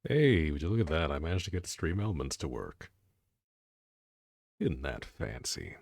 Hey, would you look at that? I managed to get Stream Elements to work. Isn't that fancy?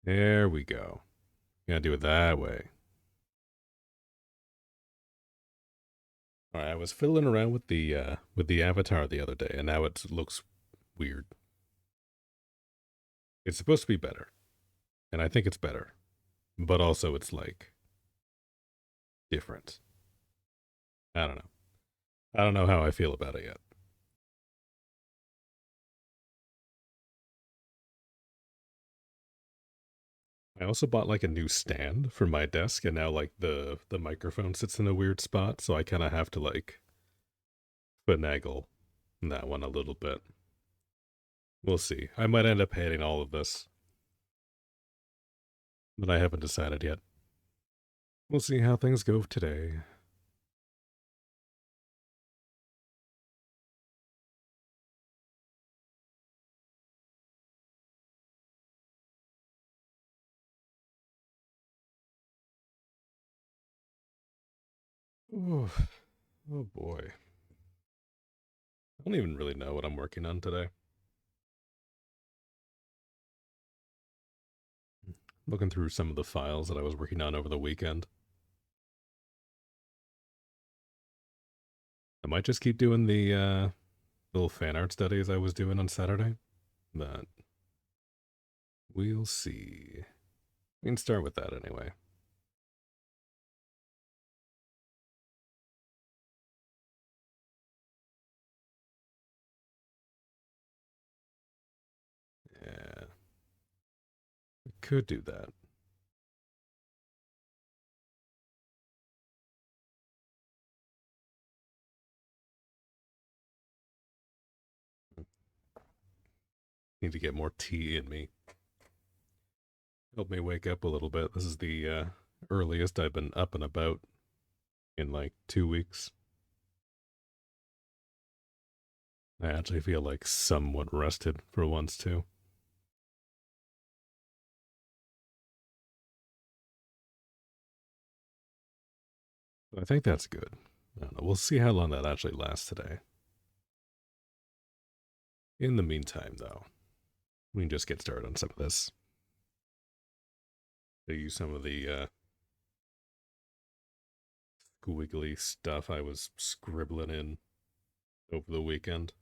There we go. Gotta do it that way. Alright, I was fiddling around with the avatar the other day, and now it looks weird. It's supposed to be better, and I think it's better. But also it's like different. I don't know. I don't know how I feel about it yet. I also bought like a new stand for my desk, and now like the microphone sits in a weird spot, so I kind of have to like finagle that one a little bit. We'll see. I might end up hating all of this, but I haven't decided yet. We'll see how things go today. Oh, oh boy. I don't even really know what I'm working on today. Looking through some of the files that I was working on over the weekend. I might just keep doing the little fan art studies I was doing on Saturday, but we'll see. We can start with that anyway. could do that. Need to get more tea in me. Help me wake up a little bit. This is the earliest I've been up and about in like 2 weeks. I actually feel like somewhat rested for once too. I think that's good. I don't know. We'll see how long that actually lasts today. In the meantime, though, we can just get started on some of this. Show you some of the squiggly stuff I was scribbling in over the weekend.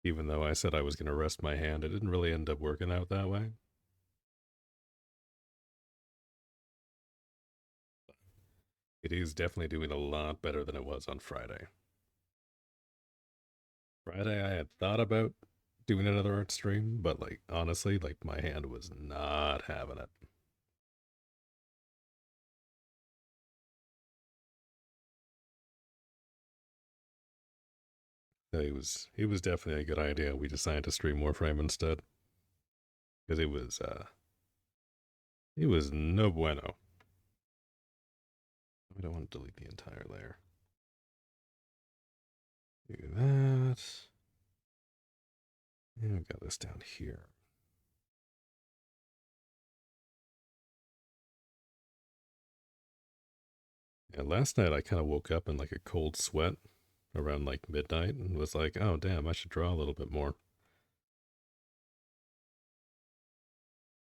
Even though I said I was going to rest my hand, it didn't really end up working out that way. It is definitely doing a lot better than it was on Friday. Friday, I had thought about doing another art stream, but like honestly, like my hand was not having it. It was definitely a good idea. We decided to stream Warframe instead because it was no bueno. I don't want to delete the entire layer. Do that. And we've got this down here. Yeah, last night I kind of woke up in like a cold sweat around like midnight and was like, oh damn, I should draw a little bit more.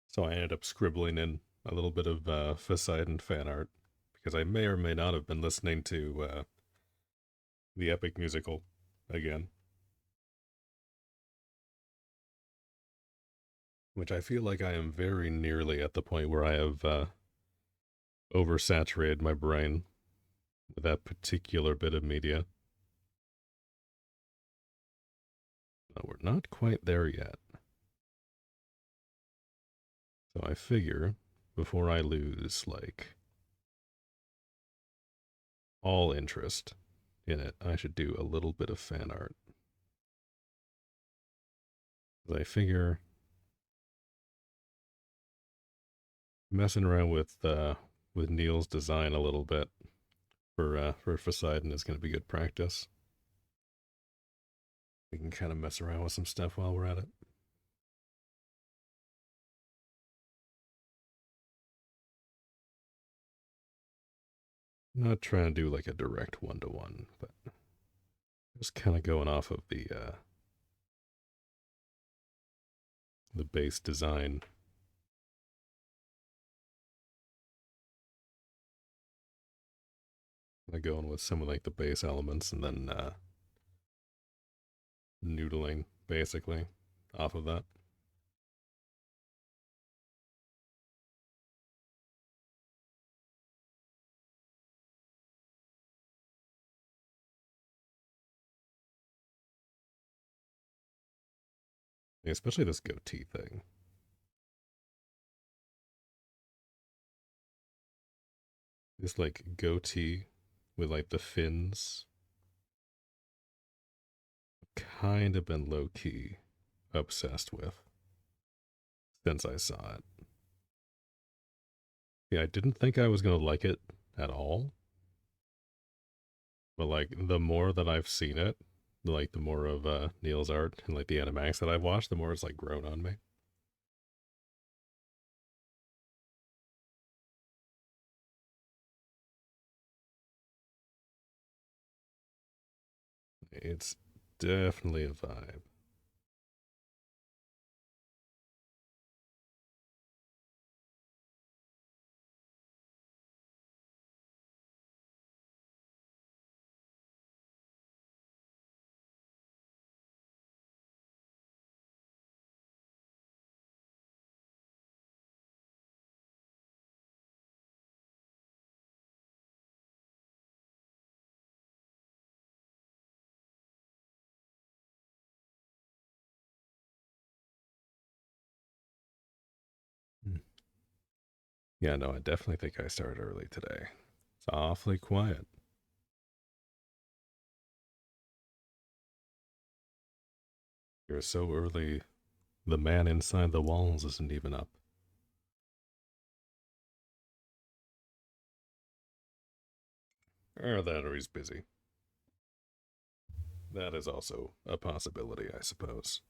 So I ended up scribbling in a little bit of Facade and fan art because I may or may not have been listening to the epic musical again, which I feel like I am very nearly at the point where I have oversaturated my brain with that particular bit of media. No, we're not quite there yet. So I figure before I lose like all interest in it, I should do a little bit of fan art. I figure messing around with Neil's design a little bit for Poseidon is going to be good practice. We can kind of mess around with some stuff while we're at it. I'm not trying to do like a direct one-to-one, but just kind of going off of the base design. Like going with some of like the base elements and then noodling basically off of that. Especially this goatee thing. This like goatee with like the fins. Kind of been low key obsessed with since I saw it. Yeah, I didn't think I was gonna like it at all, but like the more that I've seen it, like the more of Neil's art and like the animatics that I've watched, the more it's like grown on me. It's definitely a vibe. Yeah, no, I definitely think I started early today. It's awfully quiet. You're so early, the man inside the walls isn't even up. Or that or he's busy. That is also a possibility, I suppose.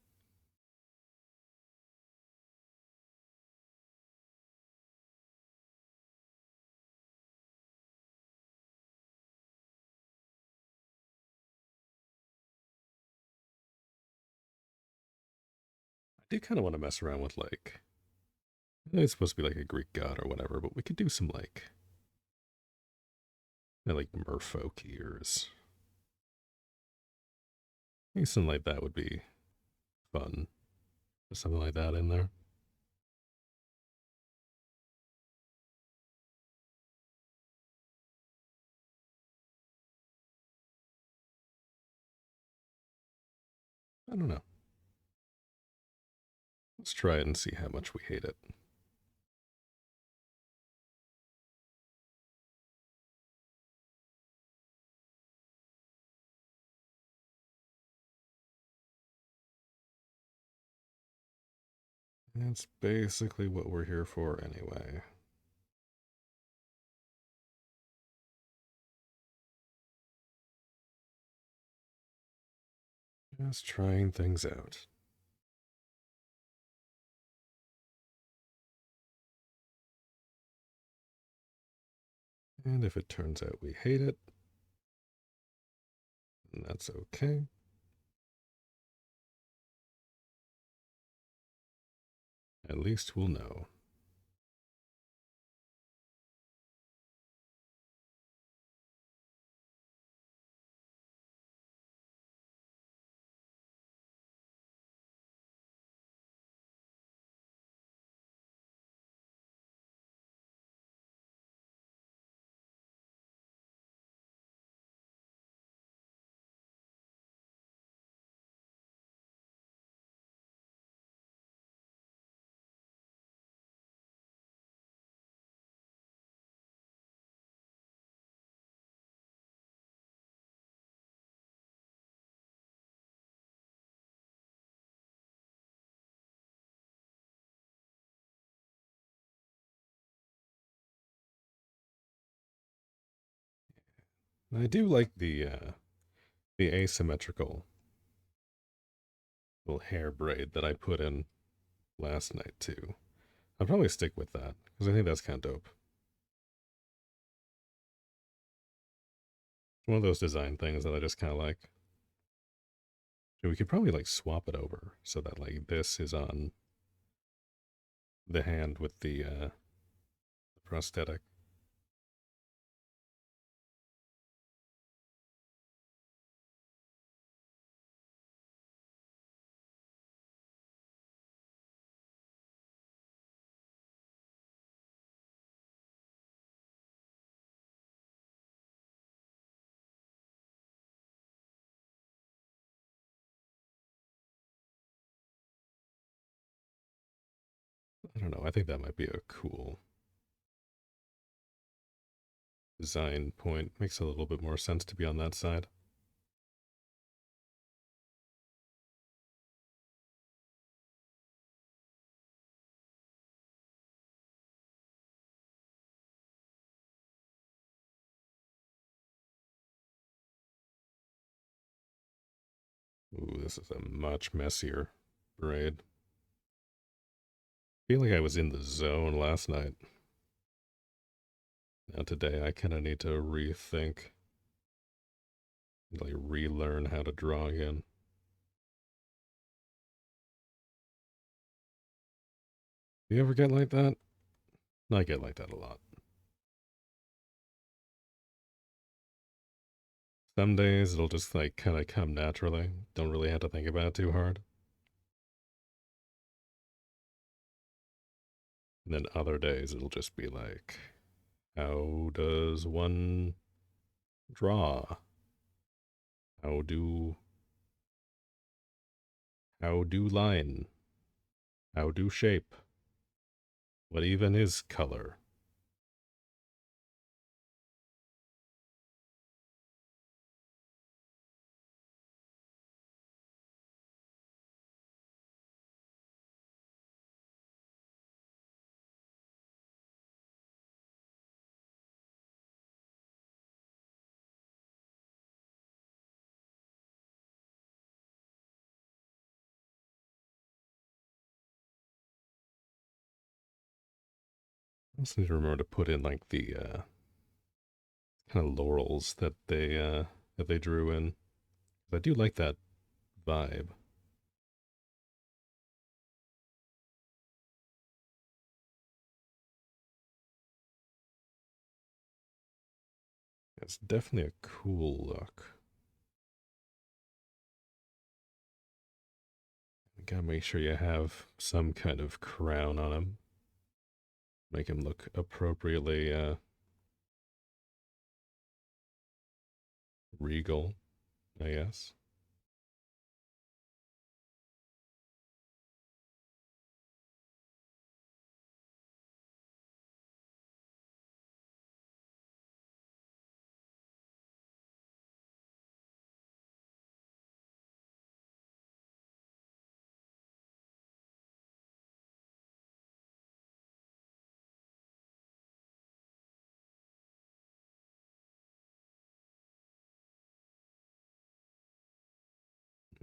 I do kind of want to mess around with like, it's supposed to be like a Greek god or whatever, but we could do some like merfolk ears. I think something like that would be fun. Something like that in there. I don't know. Let's try it and see how much we hate it. That's basically what we're here for anyway. Just trying things out. And if it turns out we hate it, then that's okay. At least we'll know. I do like the asymmetrical little hair braid that I put in last night too. I'll probably stick with that because I think that's kind of dope. One of those design things that I just kind of like. So we could probably like swap it over so that like this is on the hand with the prosthetic. I don't know. I think that might be a cool design point. Makes a little bit more sense to be on that side. Ooh, this is a much messier braid. I feel like I was in the zone last night. Now today I kind of need to rethink, like relearn how to draw again. You ever get like that? I get like that a lot. Some days it'll just like kind of come naturally. Don't really have to think about it too hard. And then other days it'll just be like, how does one draw? How do how do line? How do shape? What even is color? also need to remember to put in like the kind of laurels that they drew in. I do like that vibe. It's definitely a cool look. You gotta make sure you have some kind of crown on him. Make him look appropriately regal, I guess.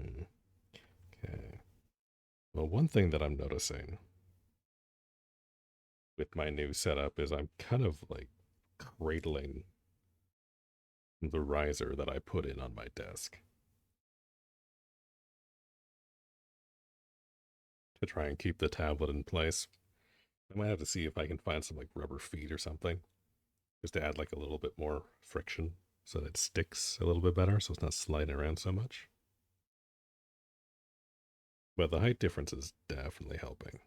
Mm, okay. Well, one thing that I'm noticing with my new setup is I'm kind of like cradling the riser that I put in on my desk to try and keep the tablet in place. I might have to see if I can find some like rubber feet or something just to add like a little bit more friction so that it sticks a little bit better so it's not sliding around so much. But the height difference is definitely helping.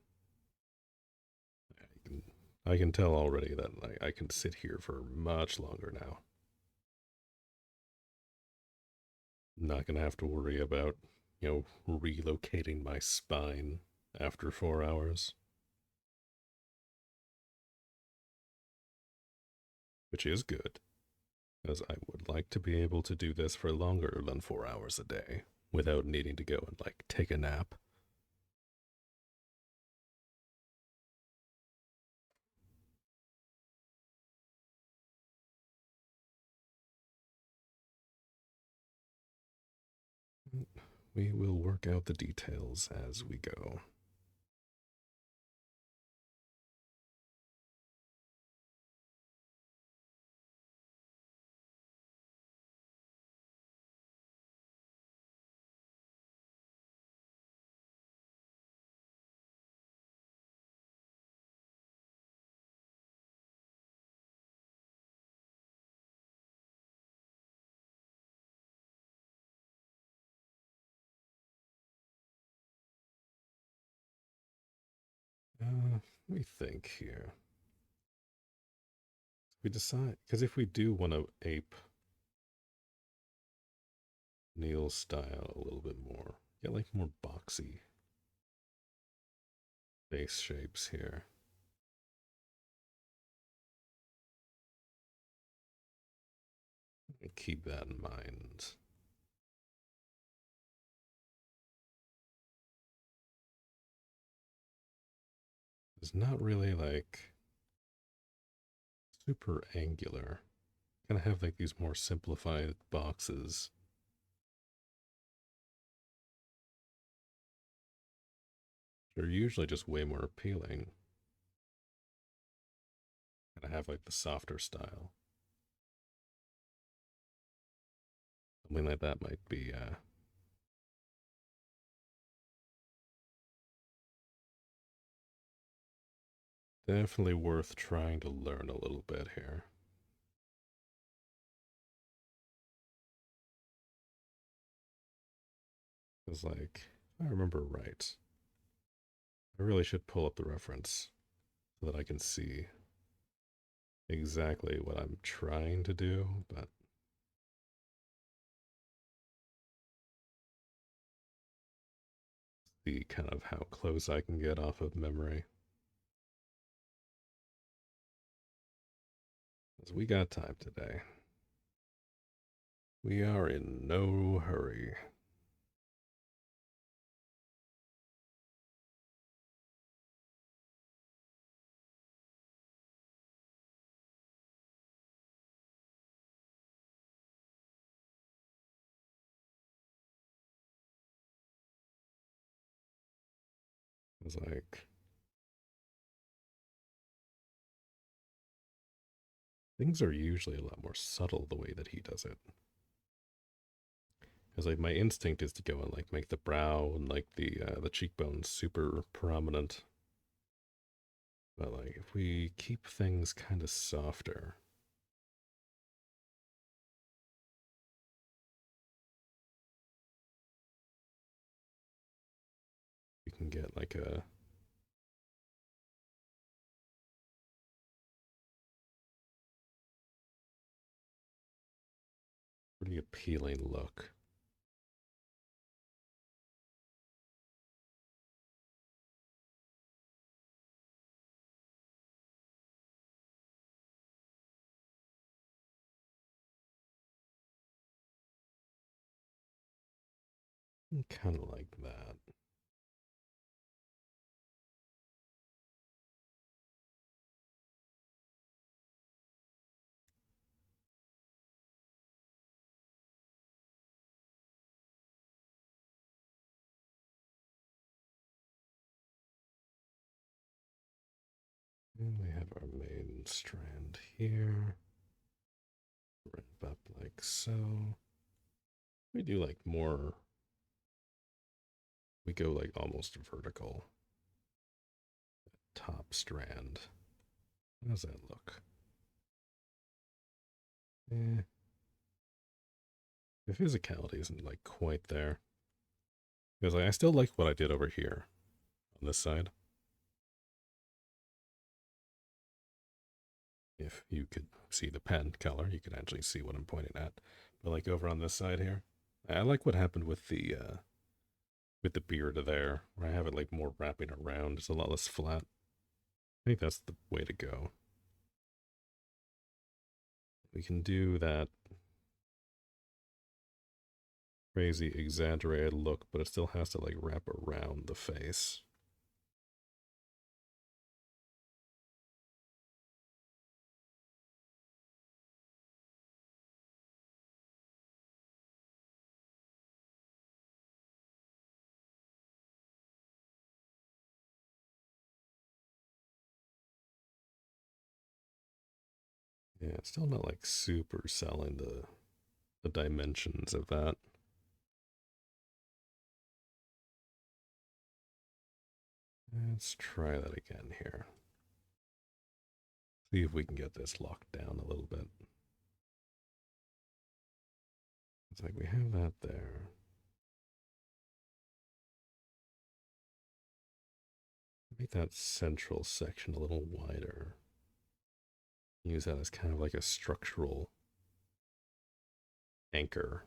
I can tell already that I can sit here for much longer now. I'm not going to have to worry about, relocating my spine after 4 hours, which is good, as I would like to be able to do this for longer than 4 hours a day without needing to go and like take a nap. We will work out the details as we go. Let me think here. We decide, because if we do want to ape Neil's style a little bit more, get like more boxy face shapes here. Keep that in mind. It's not really like super angular. Kind of have like these more simplified boxes. They're usually just way more appealing. Kind of have like the softer style. Something like that might be definitely worth trying to learn a little bit here. Because, like, if I remember right, I really should pull up the reference so that I can see exactly what I'm trying to do, but see kind of how close I can get off of memory. Because we got time today. We are in no hurry. It's like, Things are usually a lot more subtle the way that he does it. Because like my instinct is to go and like make the brow and like the cheekbones super prominent. But like if we keep things kind of softer, we can get like a pretty appealing look. Kind of like that. And we have our main strand here. Wrap up like so. We do like more, we go like almost vertical. Top strand. How does that look? Eh, the physicality isn't like quite there. Because like, I still like what I did over here on this side. If you could see the pen color, you could actually see what I'm pointing at. But like over on this side here, I like what happened with the beard there, where I have it like more wrapping around. It's a lot less flat. I think that's the way to go. We can do that crazy exaggerated look, but it still has to like wrap around the face. Yeah, it's still not like super selling the dimensions of that. Let's try that again here. See if we can get this locked down a little bit. It's like we have that there. Make that central section a little wider. Use that as kind of like a structural anchor.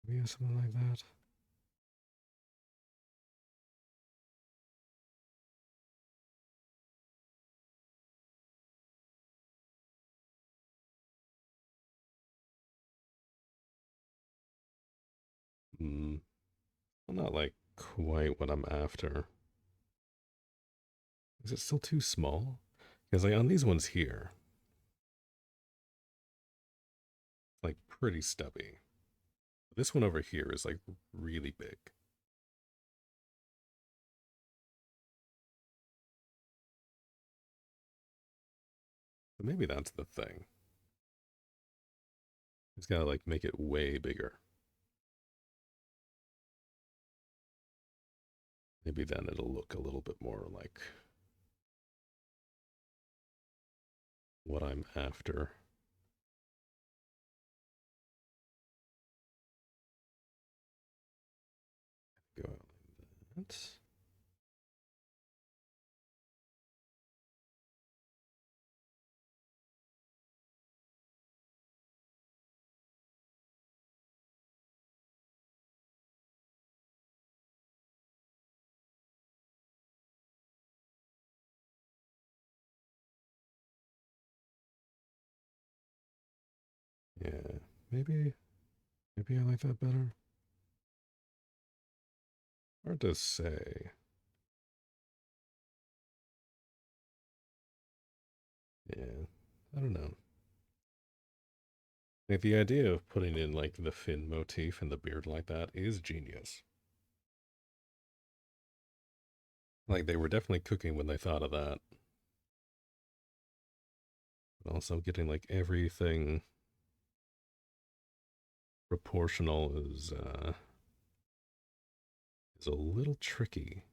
Maybe something like that. Hmm. Well, not like quite what I'm after. Is it still too small? Because like on these ones here, like pretty stubby. This one over here is like really big. But maybe that's the thing. It's gotta like make it way bigger. Maybe then it'll look a little bit more like what I'm after. Go out like that. Yeah, maybe I like that better. Hard to say. Yeah, I don't know. Like the idea of putting in like the fin motif and the beard like that is genius. Like they were definitely cooking when they thought of that. But also getting like everything proportional is a little tricky.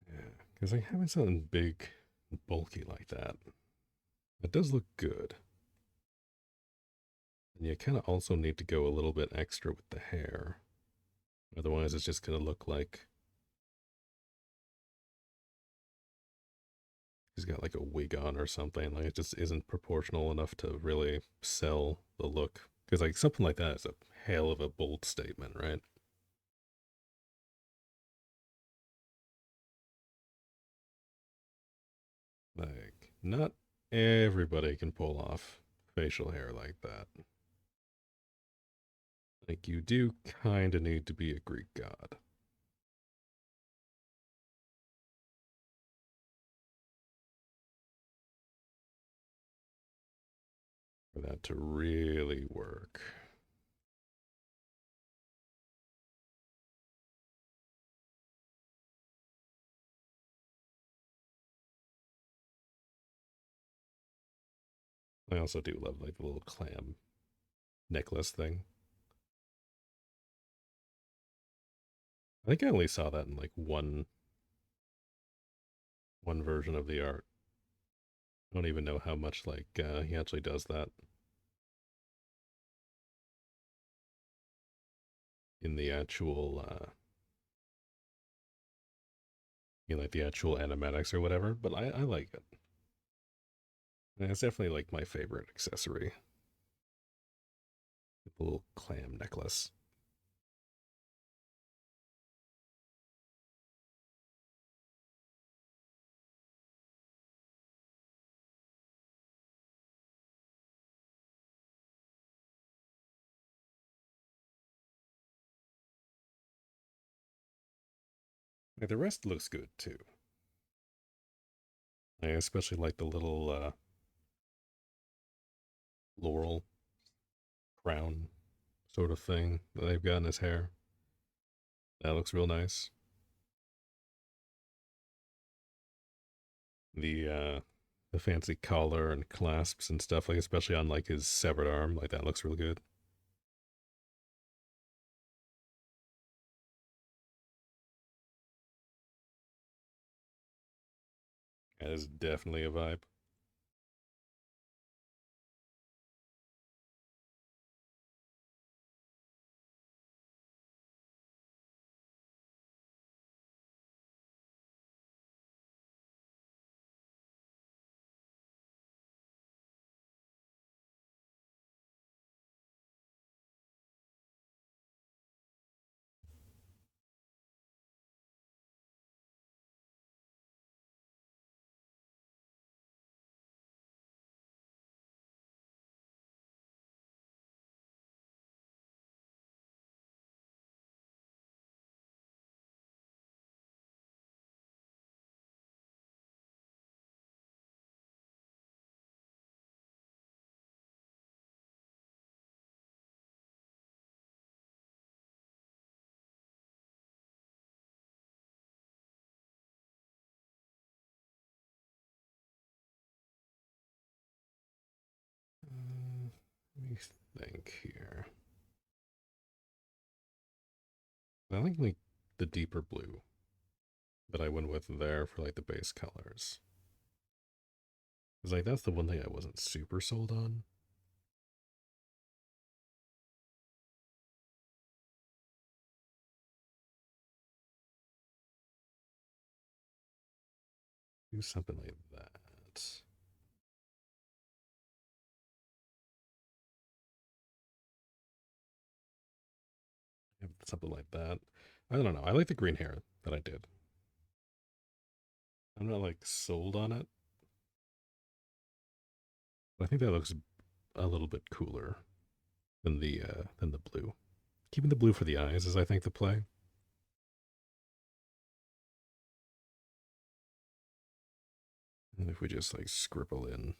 Yeah, because like having something big and bulky like that, it does look good. And you kind of also need to go a little bit extra with the hair. Otherwise, it's just going to look like he's got like a wig on or something. Like it just isn't proportional enough to really sell the look. Because like something like that is a hell of a bold statement, right? Like not everybody can pull off facial hair like that. Like you do kind of need to be a Greek god for that to really work. I also do love like the little clam necklace thing. I think I only saw that in like one version of the art. I don't even know how much like he actually does that in the actual like the actual animatics or whatever, but I like it. And it's definitely like my favorite accessory. The little clam necklace. Like, the rest looks good too. I especially like the little laurel crown sort of thing that they've got in his hair. That looks real nice. The fancy collar and clasps and stuff, like especially on like his severed arm, like that looks real good. That is definitely a vibe. Let me think here. I think like the deeper blue that I went with there for like the base colors. Cause like that's the one thing I wasn't super sold on. Do something like that. that. Something like that. I don't know. I like the green hair that I did. I'm not like sold on it, but I think that looks a little bit cooler than the blue. Keeping the blue for the eyes is, I think, the play. And if we just like scribble in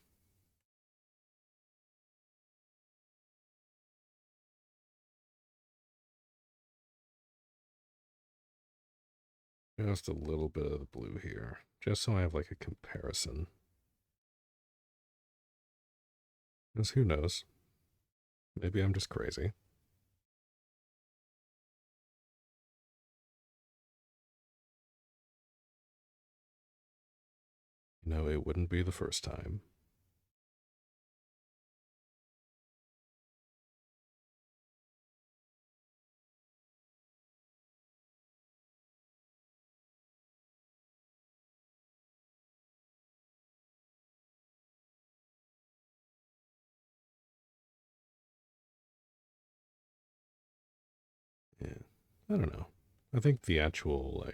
just a little bit of the blue here, just so I have like a comparison. Because who knows? Maybe I'm just crazy. No, it wouldn't be the first time. Yeah, I don't know. I think the actual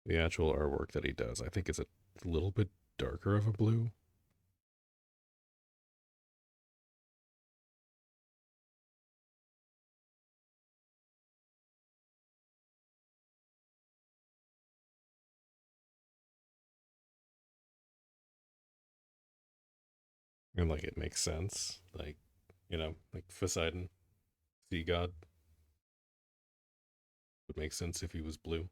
artwork that he does, I think is a little bit darker of a blue. And like it makes sense. Like, like Poseidon, sea god, would make sense if he was blue.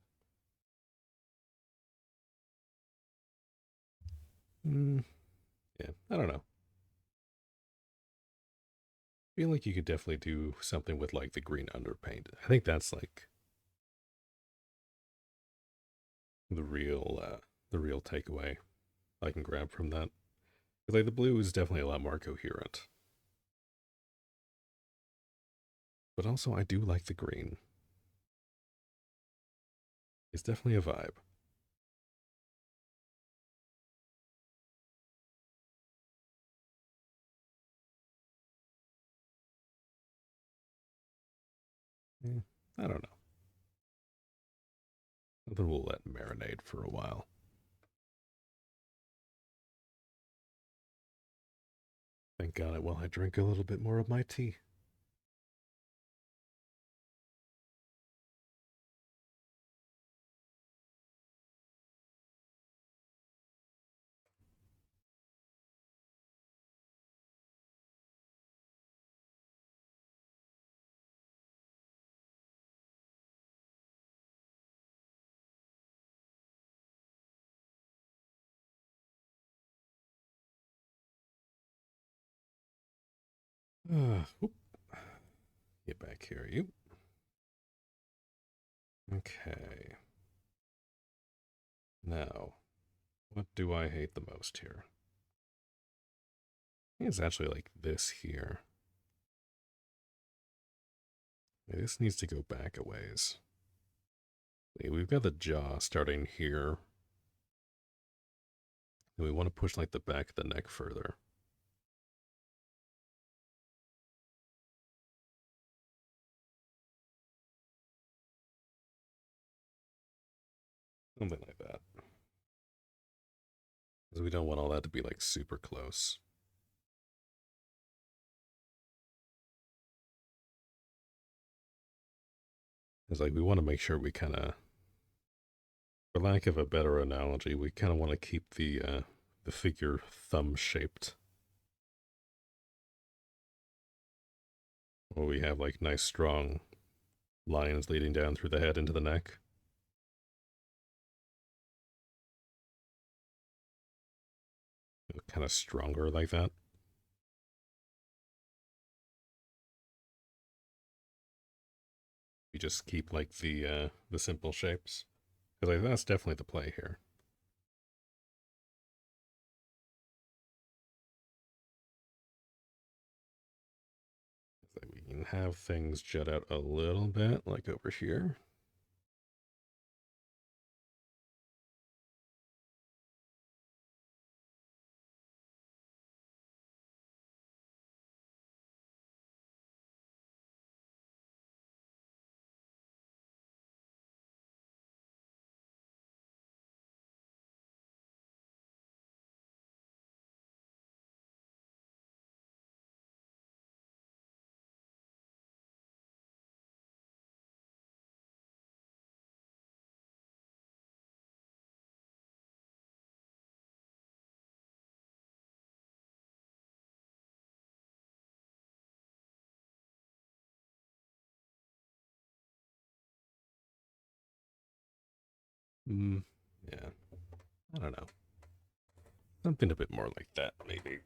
Mm, yeah, I don't know. I feel like you could definitely do something with like the green underpaint. I think that's like the real takeaway I can grab from that. Like the blue is definitely a lot more coherent. But also I do like the green. It's definitely a vibe. Yeah, I don't know. Then we'll let marinate for a while. Thank God it while I drink a little bit more of my tea. Oop, get back here, you. Okay. Now, what do I hate the most here? I think it's actually like this here. This needs to go back a ways. We've got the jaw starting here. And we want to push like the back of the neck further. Something like that. Because we don't want all that to be like super close. It's like we want to make sure we kind of, for lack of a better analogy, we kind of want to keep the figure thumb shaped. Where we have like nice strong lines leading down through the head into the neck. Kind of stronger like that. We just keep like the simple shapes. Because like, that's definitely the play here. Like we can have things jut out a little bit, like over here. Yeah, I don't know. Something a bit more like that, maybe.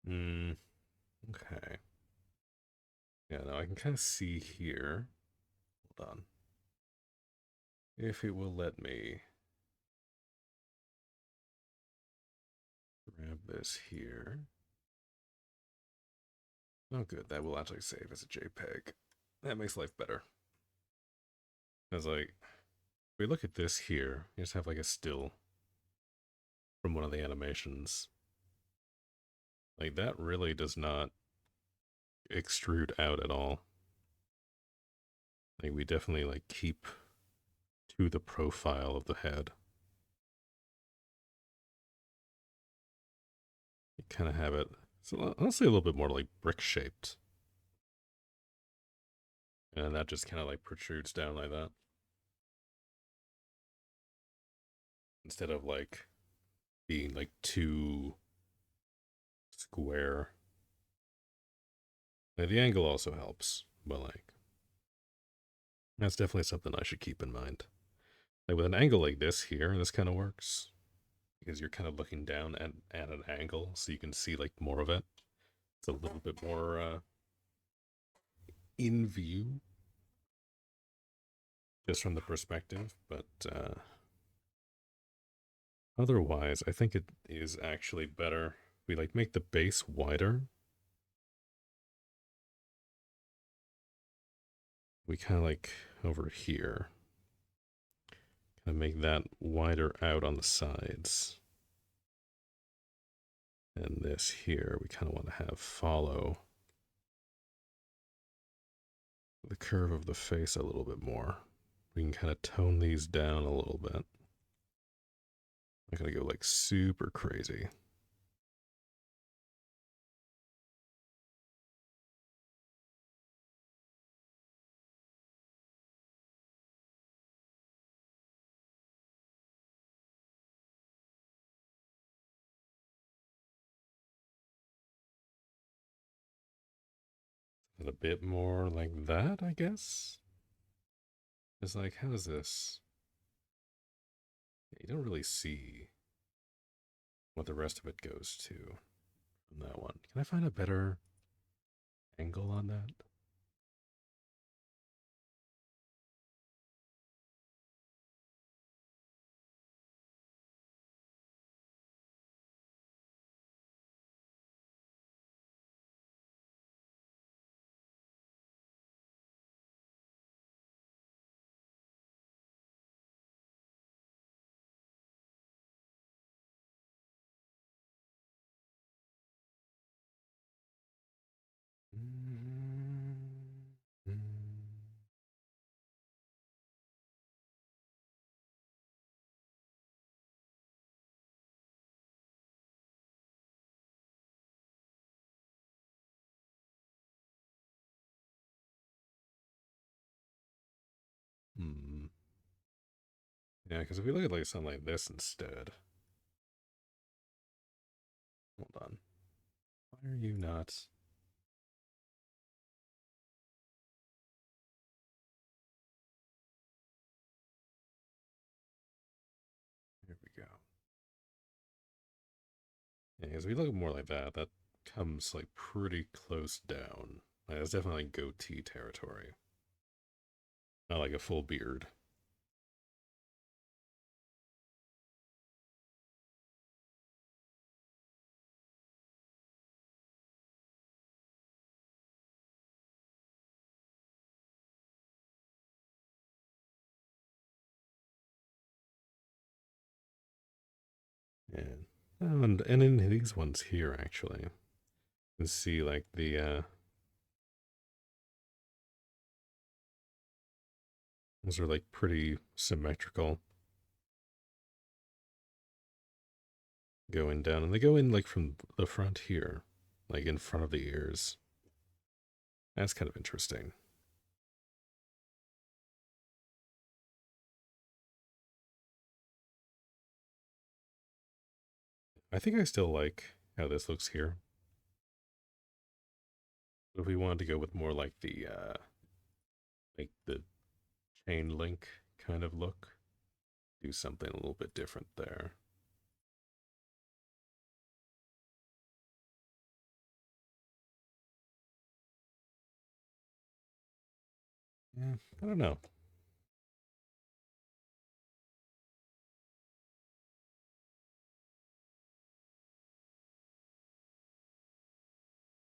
Hmm. Okay. Yeah, no, I can kind of see here. Hold on. If it will let me grab this here. Oh, good. That will actually save as a JPEG. That makes life better. Because, like, if we look at this here, you just have, like, a still from one of the animations. Like, that really does not extrude out at all. Like, we definitely, like, keep to the profile of the head. You kind of have it, so honestly, a little bit more, like, brick-shaped. And that just kind of, like, protrudes down like that. Instead of, like, being, like, too square. Now, the angle also helps, but, like, that's definitely something I should keep in mind. Like, with an angle like this here, this kind of works. Because you're kind of looking down at an angle, so you can see, like, more of it. It's a little bit more in view, just from the perspective, but otherwise, I think it is actually better. We, like, make the base wider. We kind of, like, over here, kind of make that wider out on the sides. And this here, we kind of want to have follow the curve of the face a little bit more. We can kind of tone these down a little bit. I'm gonna go, like, super crazy. And a bit more like that, I guess. It's like, how is this? You don't really see what the rest of it goes to from that one. Can I find a better angle on that? Hmm. Yeah, because if we look at, like, something like this instead. Hold on. Why are you not? Here we go. Yeah, because we look more like that, that comes, like, pretty close down. Like, that's definitely, like, goatee territory. Not like a full beard. Yeah. Oh, and in these ones here, actually, you can see, like, the those are, like, pretty symmetrical. going down, and they go in like from the front here, like in front of the ears. That's kind of interesting. I think I still like how this looks here. But if we wanted to go with more like the chain link kind of look, do something a little bit different there. Yeah, I don't know.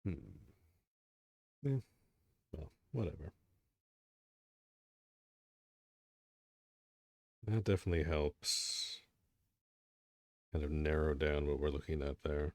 Hmm. Yeah, well, whatever. That definitely helps kind of narrow down what we're looking at there.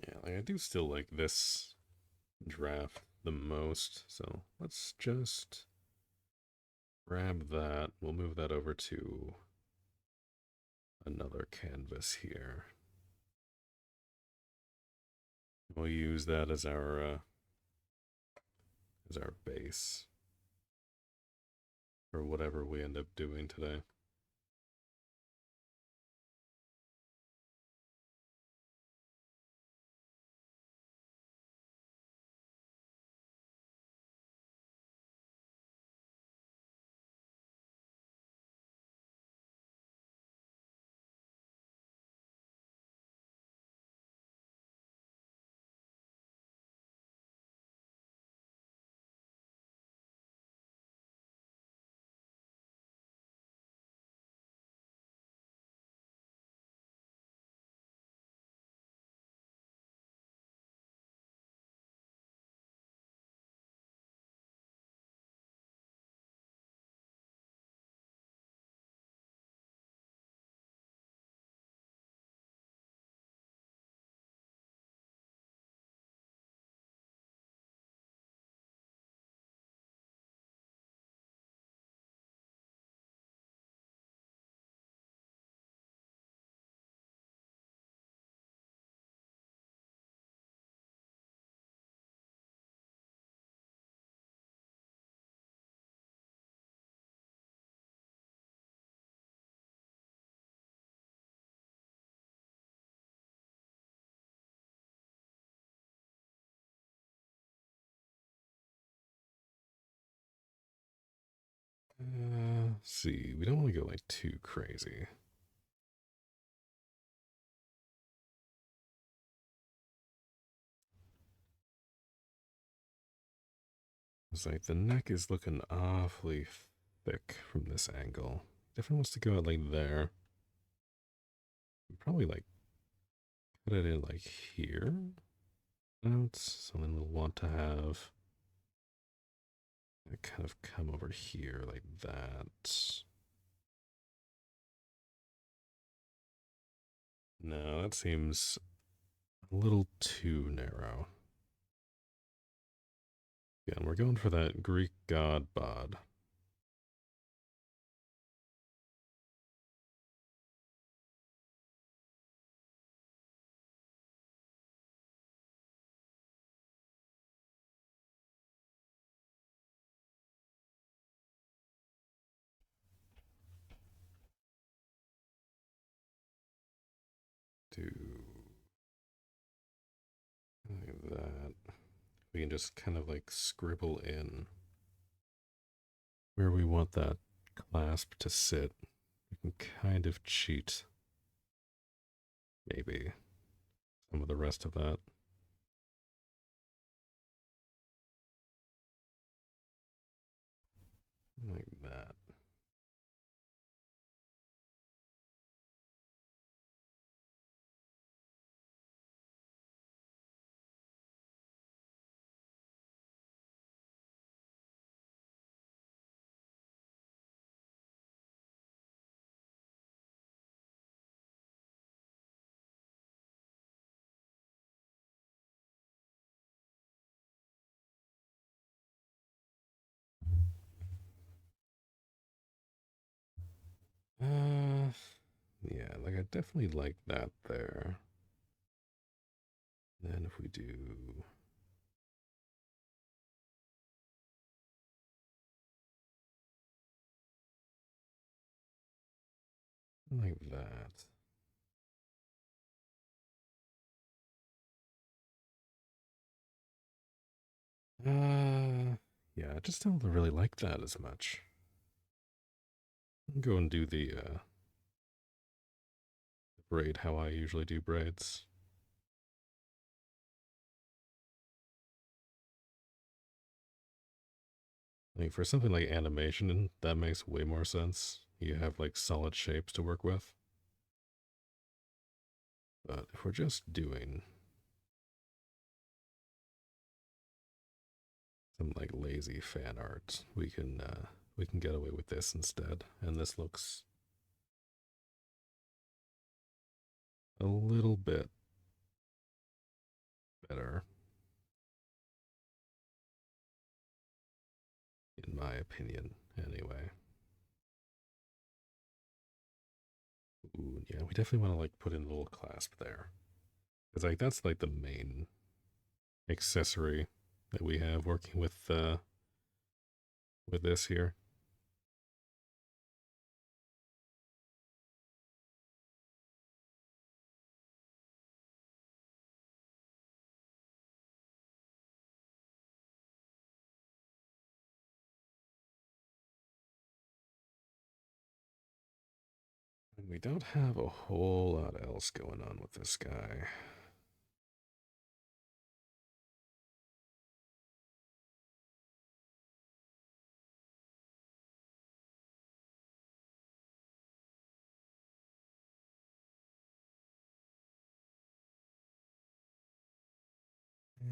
Yeah, like I do still like this draft the most, so let's just grab that. We'll move that over to another canvas here. We'll use that as our base for whatever we end up doing today. See, we don't want to go like too crazy. It's like the neck is looking awfully thick from this angle. Definitely wants to go out like there. Probably like put it in like here. That's something we'll want to have. It kind of come over here like that. No, that seems a little too narrow. Yeah, and we're going for that Greek god bod. Do like that. We can just kind of like scribble in where we want that clasp to sit. We can kind of cheat maybe some of the rest of that. Like that. Uh, yeah, like I definitely like that there. Then if we do like that. Yeah, I just don't really like that as much. I'll go and do the braid how I usually do braids. Like for something like animation, that makes way more sense. You have like solid shapes to work with. But if we're just doing some like lazy fan art, we can get away with this instead. And this looks a little bit better, in my opinion, anyway. Ooh, yeah, we definitely want to like put in a little clasp there. Because like that's like the main accessory that we have working with this here. And we don't have a whole lot else going on with this guy.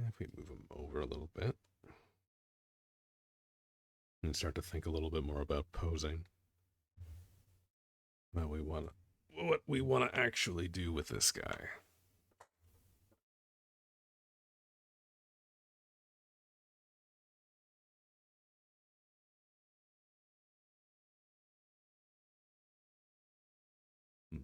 If we move him over a little bit and start to think a little bit more about posing, what we want to actually do with this guy. Hmm.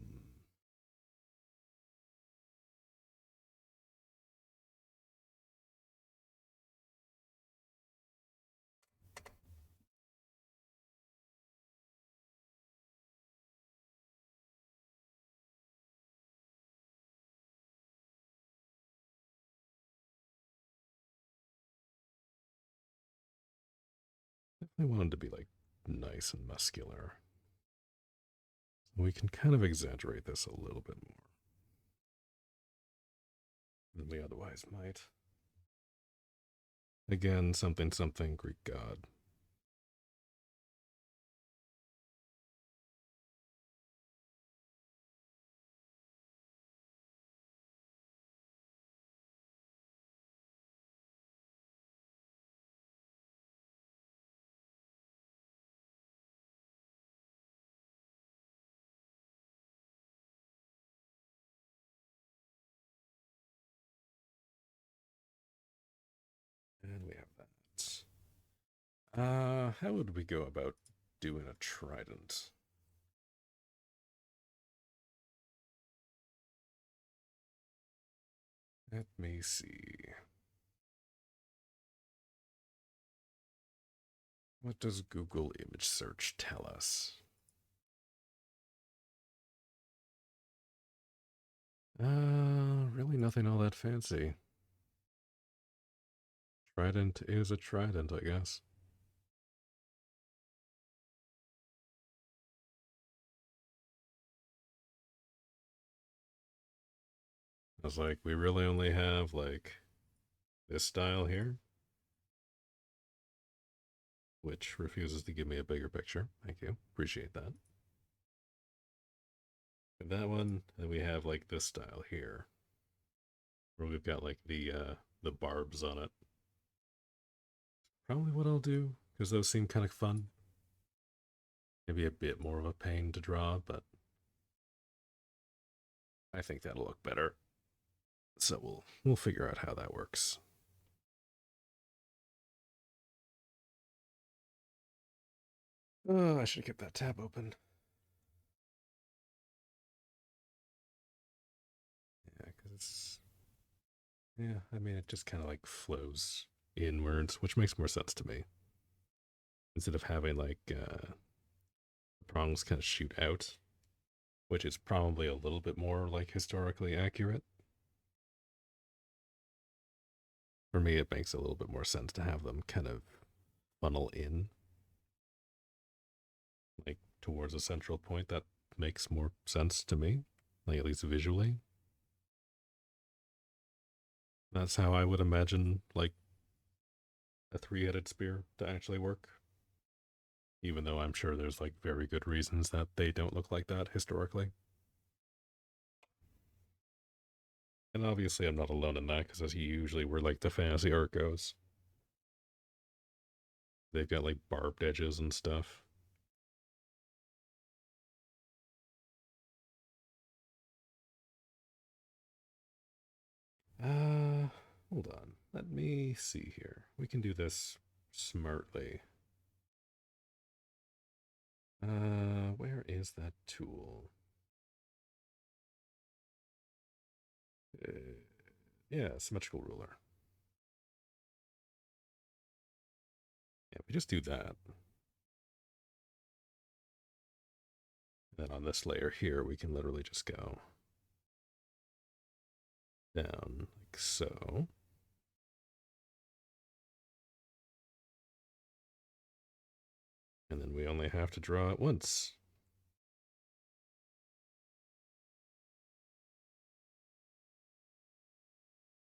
Definitely want him to be like nice and muscular. We can kind of exaggerate this a little bit more than we otherwise might. Again, something something Greek god. And we have that. How would we go about doing a trident? Let me see. What does Google image search tell us? Really nothing all that fancy. Trident is a trident, I guess. was like, we really only have like this style here, which refuses to give me a bigger picture. Thank you. Appreciate that. And that one, and we have like this style here, where we've got like the barbs on it. Probably what I'll do, because those seem kind of fun. Maybe a bit more of a pain to draw, but I think that'll look better. So we'll figure out how that works. Oh, I should have kept that tab open. Yeah, because yeah, I mean it just kind of like flows inwards, which makes more sense to me instead of having like prongs kind of shoot out, which is probably a little bit more like historically accurate. For me, it makes a little bit more sense to have them kind of funnel in, like towards a central point. That makes more sense to me, like at least visually. That's how I would imagine like a three-headed spear to actually work. Even though I'm sure there's like very good reasons that they don't look like that historically. And obviously, I'm not alone in that because that's usually where like the fantasy art goes. They've got like barbed edges and stuff. Uh, Hold on. Let me see here. We can do this smartly. Where is that tool? Uh, yeah, symmetrical ruler. Yeah, we just do that. And then on this layer here, we can literally just go down like so. And then we only have to draw it once.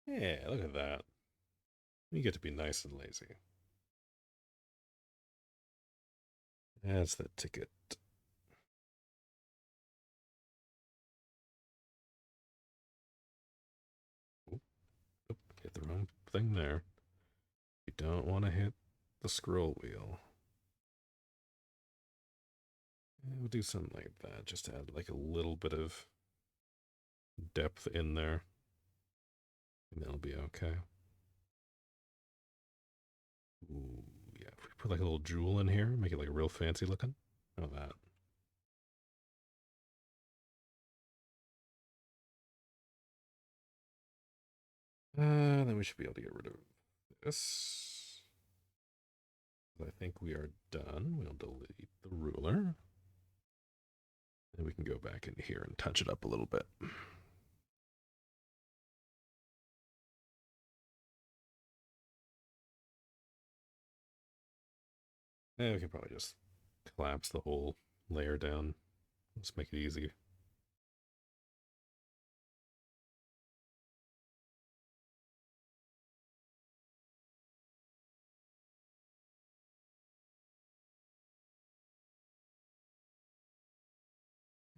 Yeah, look at that. You get to be nice and lazy. That's the ticket. Oop, oop, hit the wrong thing there. You don't want to hit the scroll wheel. We'll do something like that, just to add like a little bit of depth in there. And that'll be okay. Ooh, yeah. If we put like a little jewel in here, make it like real fancy looking. How about that? Then we should be able to get rid of this. I think we are done. We'll delete the ruler. And we can go back in here and touch it up a little bit. And we can probably just collapse the whole layer down. Let's make it easy.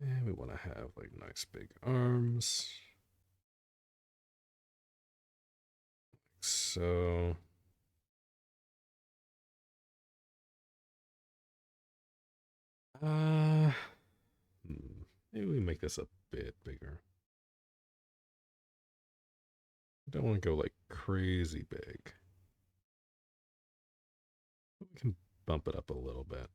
And we want to have like nice big arms. Like so. Uh, Maybe we make this a bit bigger. Don't want to go like crazy big. We can bump it up a little bit.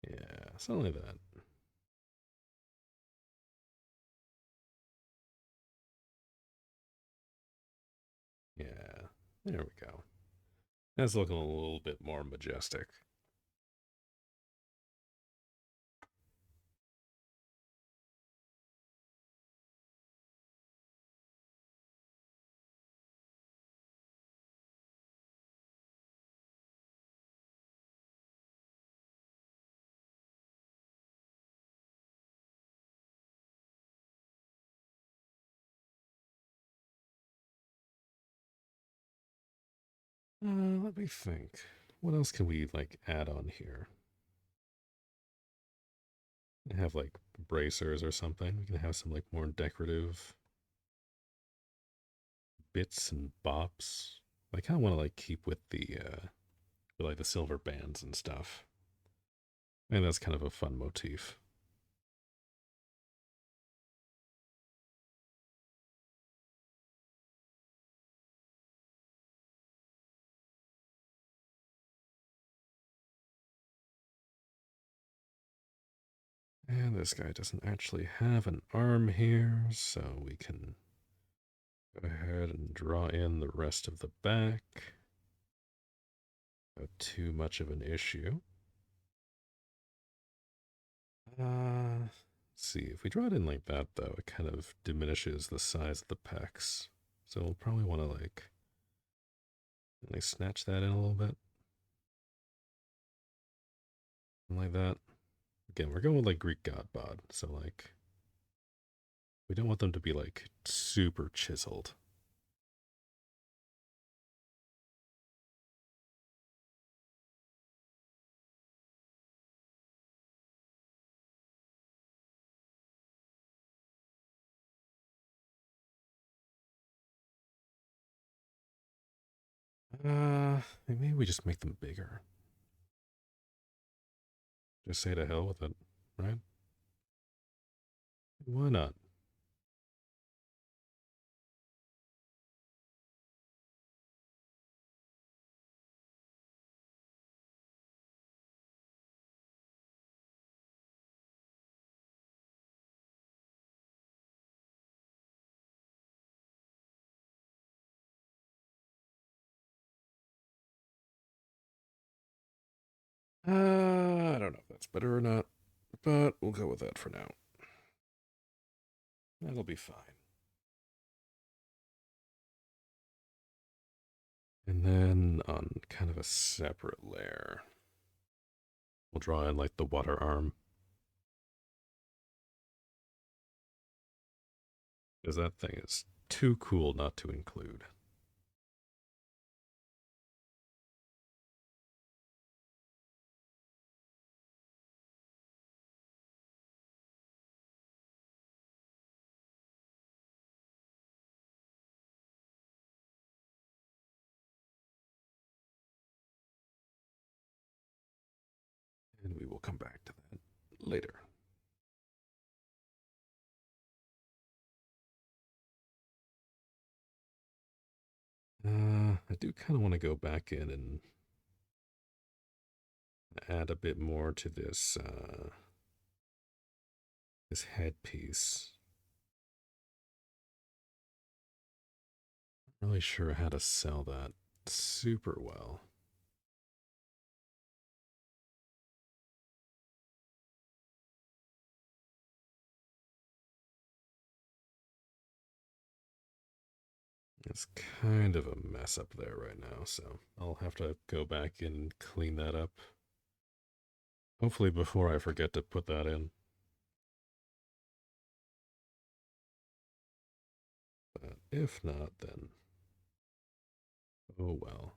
Yeah, something like that. Yeah, there we go. That's looking a little bit more majestic. Let me think. What else can we, like, add on here? Have, like, bracers or something. We can have some, like, more decorative bits and bops. I kind of want to, like, keep with, like, the silver bands and stuff. And that's kind of a fun motif. And this guy doesn't actually have an arm here, so we can go ahead and draw in the rest of the back. Not too much of an issue. Let's see, if we draw it in like that, though, it kind of diminishes the size of the pecs. So we'll probably want to like snatch that in a little bit. Like that. Again, we're going with like Greek god bod, so like we don't want them to be like super chiseled. Maybe we just make them bigger. Just say to hell with it, right? Why not? I don't know if that's better or not, but we'll go with that for now. That'll be fine. And then on kind of a separate layer, we'll draw in like the water arm. Because that thing is too cool not to include. And we will come back to that later. I do kind of want to go back in and add a bit more to this headpiece. Not really sure how to sell that super well. It's kind of a mess up there right now, so I'll have to go back and clean that up. Hopefully before I forget to put that in. But if not, then oh well.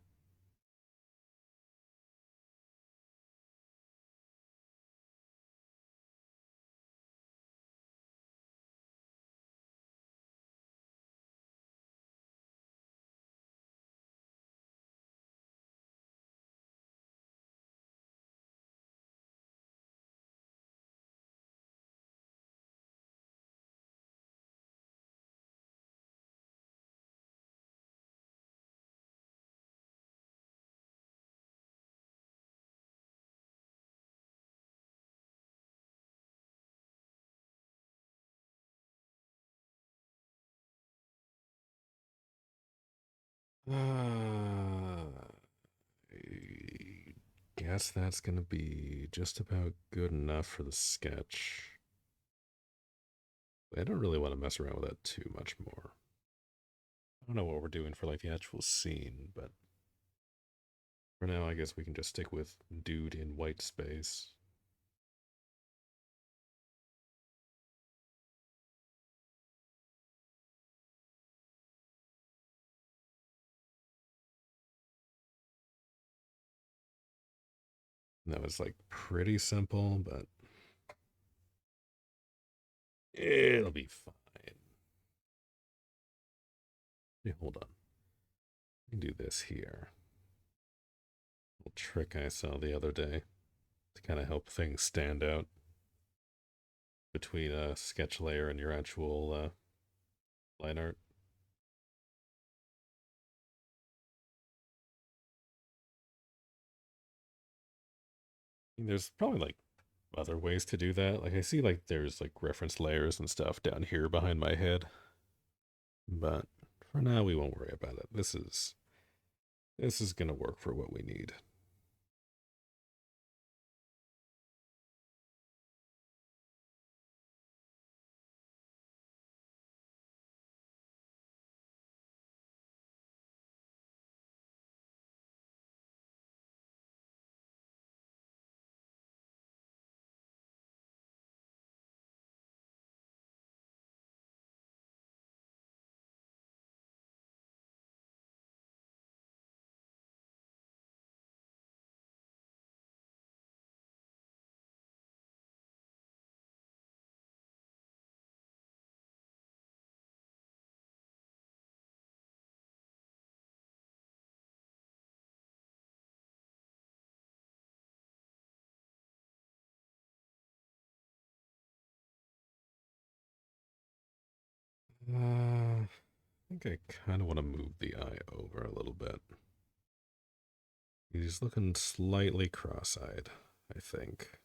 I guess that's gonna be just about good enough for the sketch. I don't really want to mess around with that too much more. I don't know what we're doing for like the actual scene, but for now, I guess we can just stick with dude in white space. That was like pretty simple, but it'll be fine. Hey, hold on. Let me do this here. Little trick I saw the other day to kind of help things stand out between a sketch layer and your actual line art. I mean, there's probably like other ways to do that. Like I see like there's like reference layers and stuff down here behind my head, but for now we won't worry about it. This is gonna work for what we need. I think I kind of want to move the eye over a little bit. He's looking slightly cross-eyed, I think.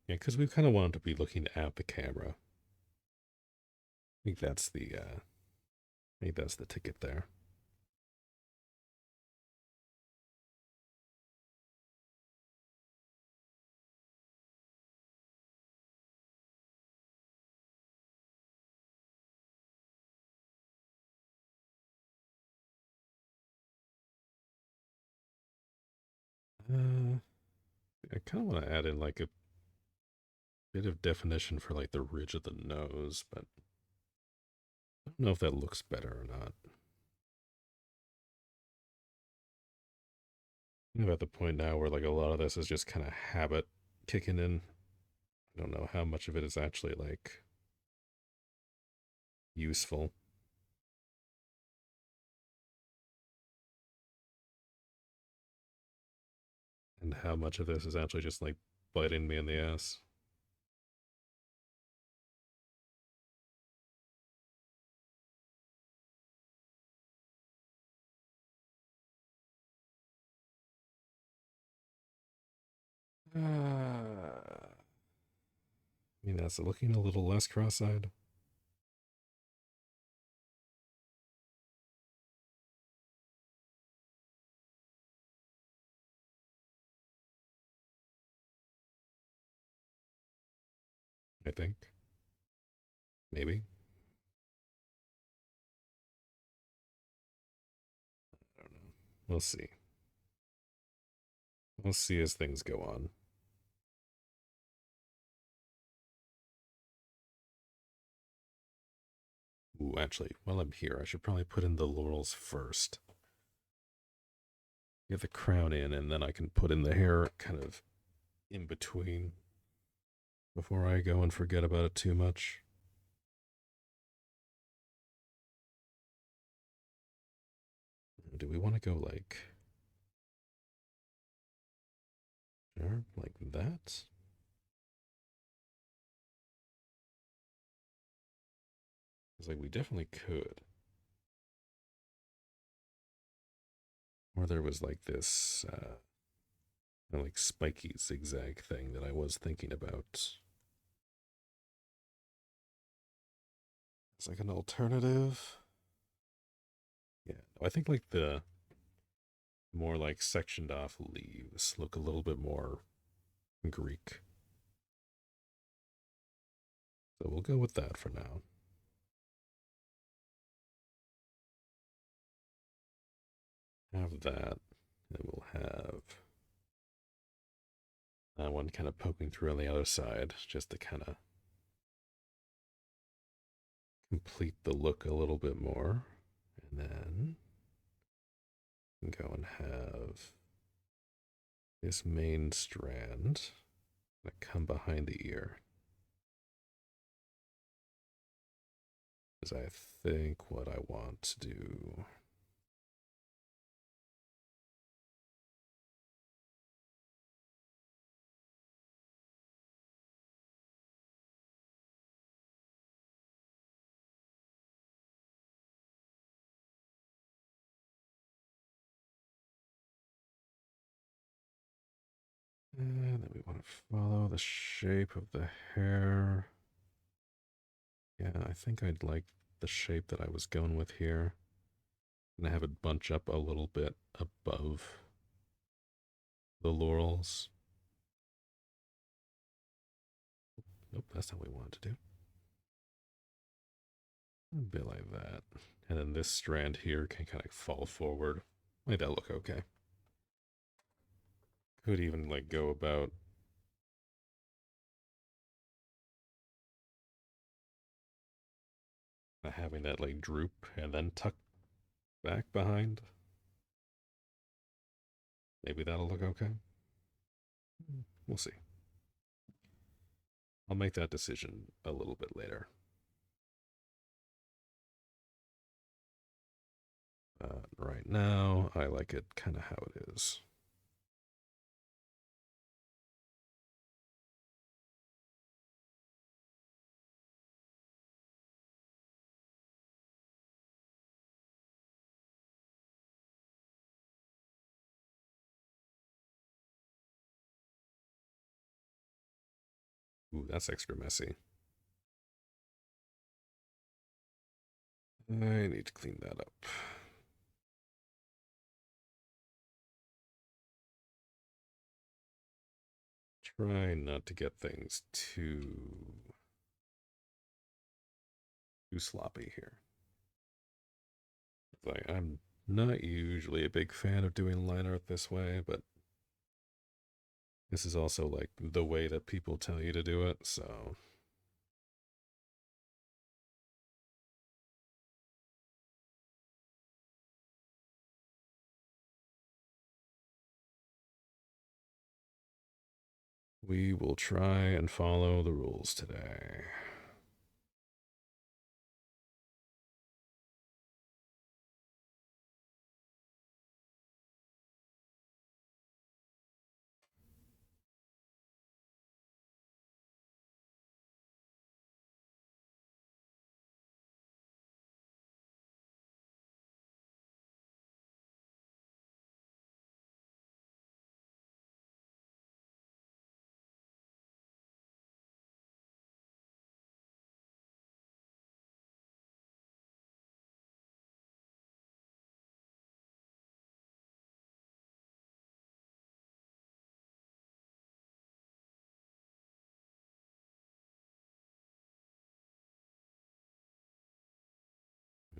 Yeah, because we kind of want to be looking at the camera. I think that's the ticket there. Uh, I kind of want to add in like a bit of definition for like the ridge of the nose, but I don't know if that looks better or not. I'm at the point now where like a lot of this is just kind of habit kicking in. I don't know how much of it is actually like useful, and how much of this is actually just like biting me in the ass. I mean, that's looking a little less cross-eyed. I think maybe. I don't know. We'll see. We'll see as things go on. Ooh, actually, while I'm here, I should probably put in the laurels first. Get the crown in, and then I can put in the hair kind of in between before I go and forget about it too much. Do we want to go like that? It's like we definitely could. Or there was like this like spiky zigzag thing that I was thinking about. It's like an alternative. Yeah, I think like the more like sectioned off leaves look a little bit more Greek. So we'll go with that for now. Have that, and we'll have that one kind of poking through on the other side, just to kind of complete the look a little bit more. And then go and have this main strand that come behind the ear. Is I think what I want to do. And then we want to follow the shape of the hair. Yeah, I think I'd like the shape that I was going with here. And have it bunch up a little bit above the laurels. Nope, that's not what we wanted to do. A bit like that. And then this strand here can kind of fall forward. Make that look okay. Could even like go about having that like droop and then tuck back behind. Maybe that'll look okay. We'll see. I'll make that decision a little bit later. Right now, I like it kind of how it is. Ooh, that's extra messy. I need to clean that up. Try not to get things too sloppy here. Like I'm not usually a big fan of doing line art this way, but this is also like the way that people tell you to do it, so we will try and follow the rules today.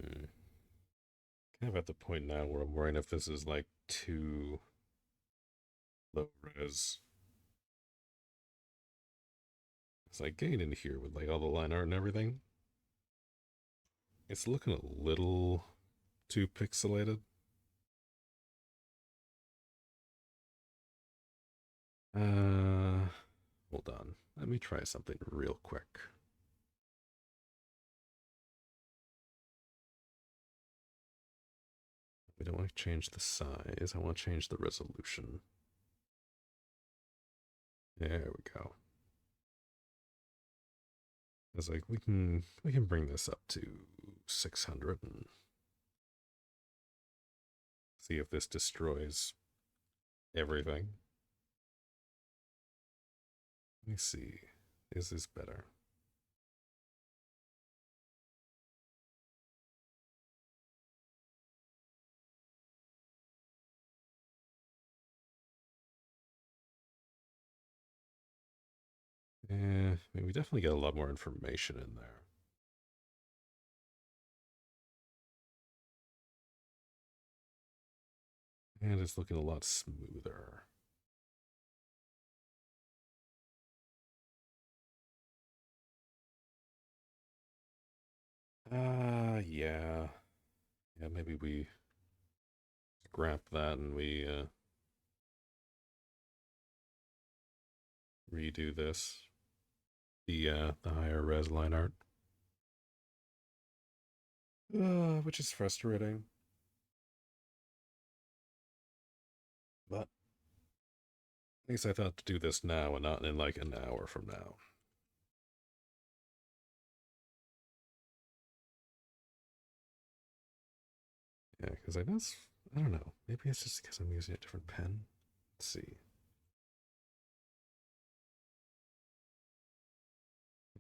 Hmm. Kind of at the point now where I'm worrying if this is like too low res. It's like getting in here with like all the line art and everything. It's looking a little too pixelated. Uh, Hold on. Let me try something real quick. We don't want to change the size. I want to change the resolution. There we go. It's like we can bring this up to 600 and see if this destroys everything. Let me see. Is this better? I mean, we definitely get a lot more information in there. And it's looking a lot smoother. Yeah. Yeah, maybe we scrap that and we redo this. The higher res line art. Which is frustrating. But at least I thought to do this now and not in like an hour from now. Yeah, because I guess, I don't know. Maybe it's just because I'm using a different pen. Let's see.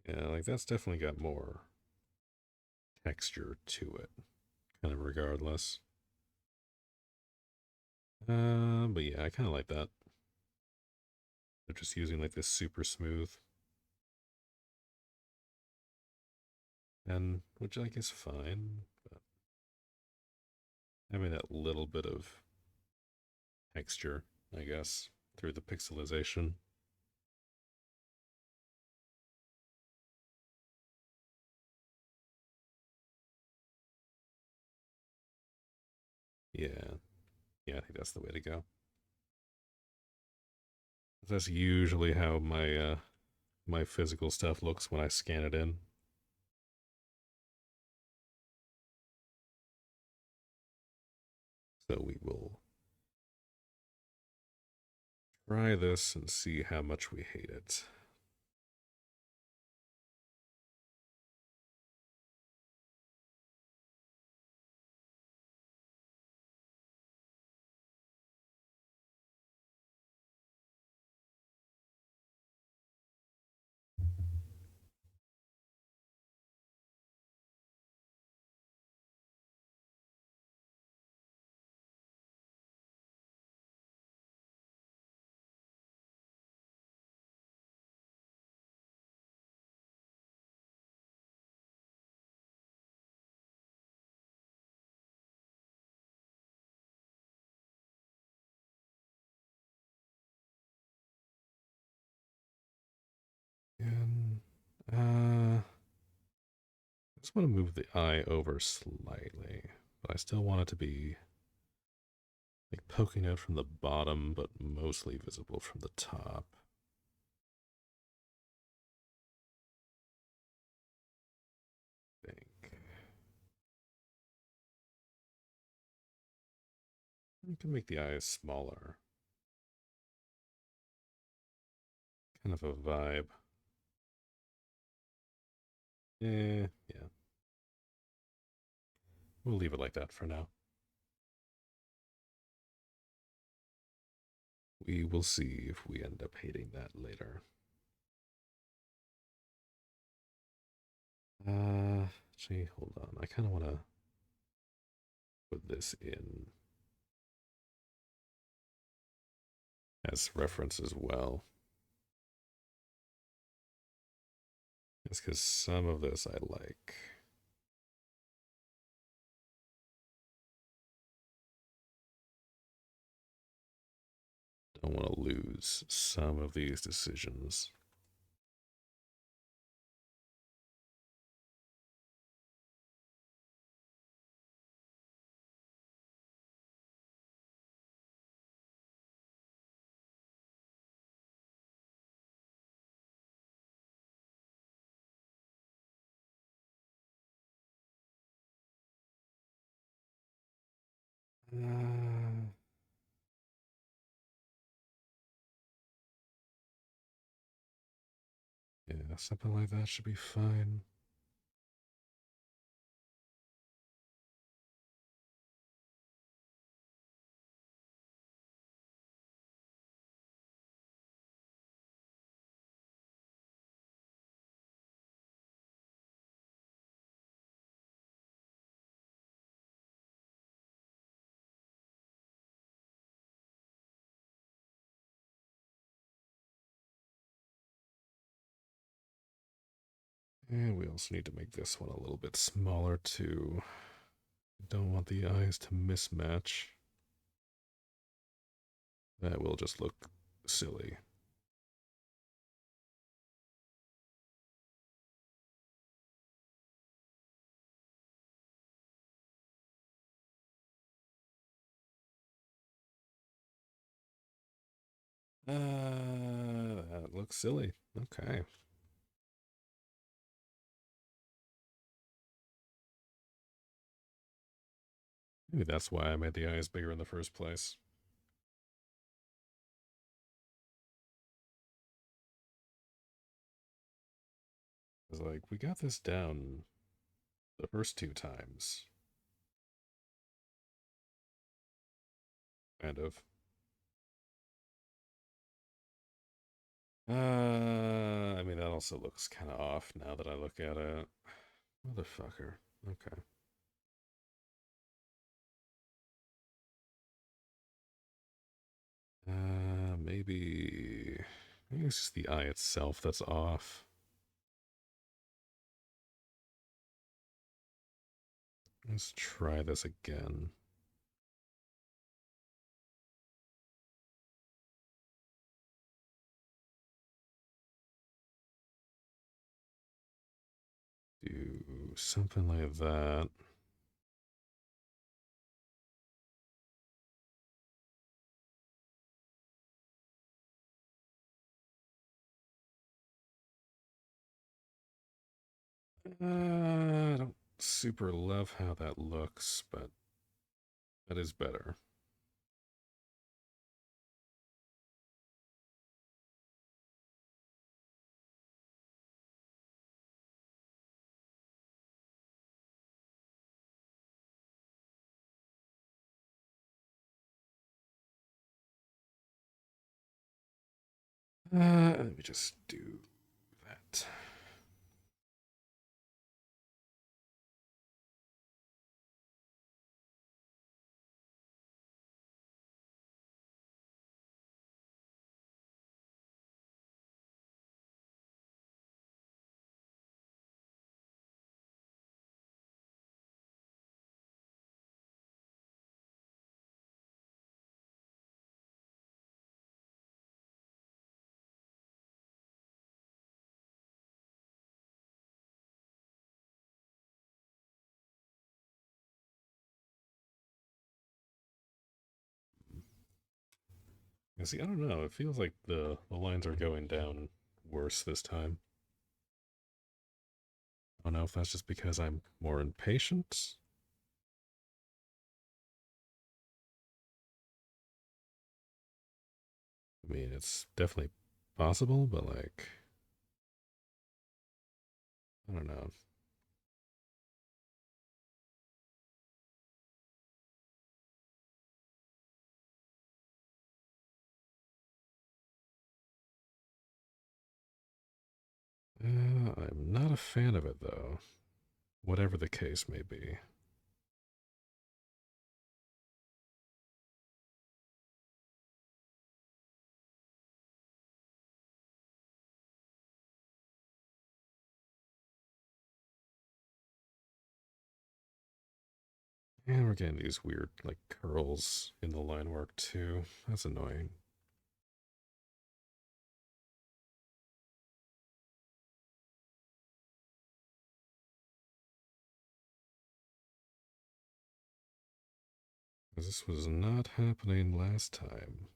Yeah, like that's definitely got more texture to it, kind of regardless. But yeah, I kind of like that. They're just using like this super smooth, and which I guess fine, but having that little bit of texture, I guess, through the pixelization. Yeah, yeah, I think that's the way to go. That's usually how my physical stuff looks when I scan it in. So we will try this and see how much we hate it. And I just want to move the eye over slightly, but I still want it to be like poking out from the bottom, but mostly visible from the top. I think you can make the eyes smaller, kind of a vibe. Yeah, we'll leave it like that for now. We will see if we end up hating that later. Actually, hold on. I kind of want to put this in as reference as well. It's because some of this I like. Don't want to lose some of these decisions. Uh, yeah, something like that should be fine. And we also need to make this one a little bit smaller too. Don't want the eyes to mismatch. That will just look silly. That looks silly. Okay. Maybe that's why I made the eyes bigger in the first place. It's like, we got this down the first two times. Kind of. I mean, that also looks kind of off now that I look at it. Motherfucker. Okay. Maybe it's just the eye itself that's off. Let's try this again. Do something like that. I don't super love how that looks, but that is better. Let me just do that. You see, I don't know. It feels like the lines are going down worse this time. I don't know if that's just because I'm more impatient. I mean, it's definitely possible, but like, I don't know. I'm not a fan of it though, whatever the case may be. And we're getting these weird, like, curls in the line work too. That's annoying. 'Cause this was not happening last time.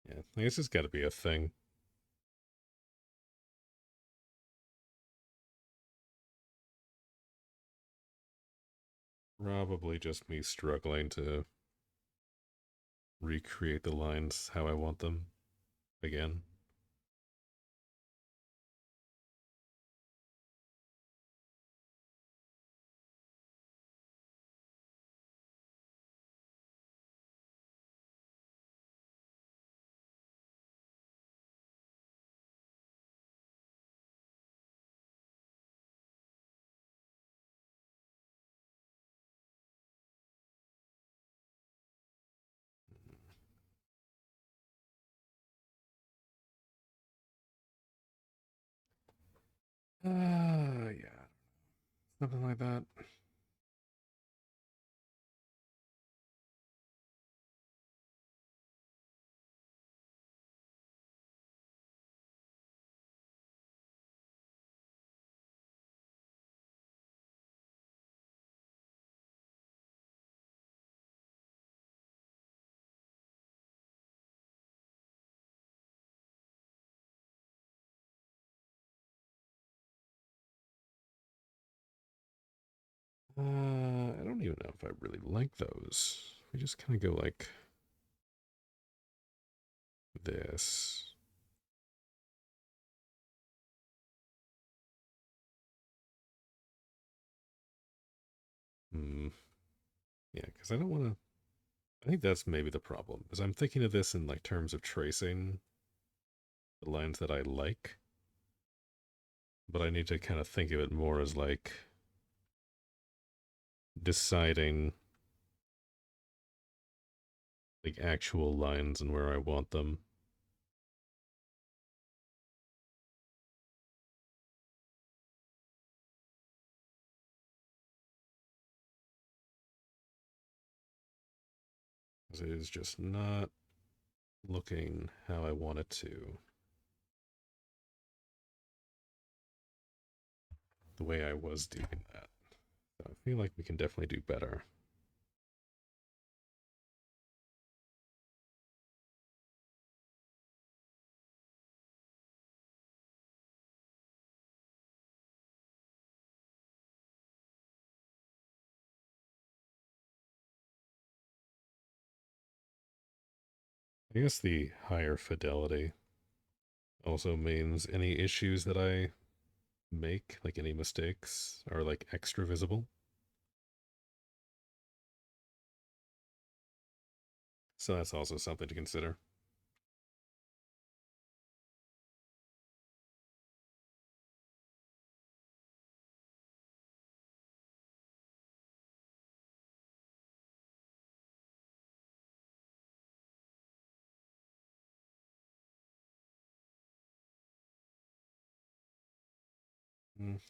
Yeah, I guess it's gotta be a thing. Probably just me struggling to recreate the lines how I want them again. Yeah, something like that. I don't even know if I really like those. We just kind of go like this. Hmm. Yeah, because I don't want to. I think that's maybe the problem. Is I'm thinking of this in like terms of tracing the lines that I like, but I need to kind of think of it more as like deciding like actual lines and where I want them. Because it is just not looking how I want it to. The way I was doing that. So I feel like we can definitely do better. I guess the higher fidelity also means any issues that I make, like any mistakes, are like extra visible. So that's also something to consider.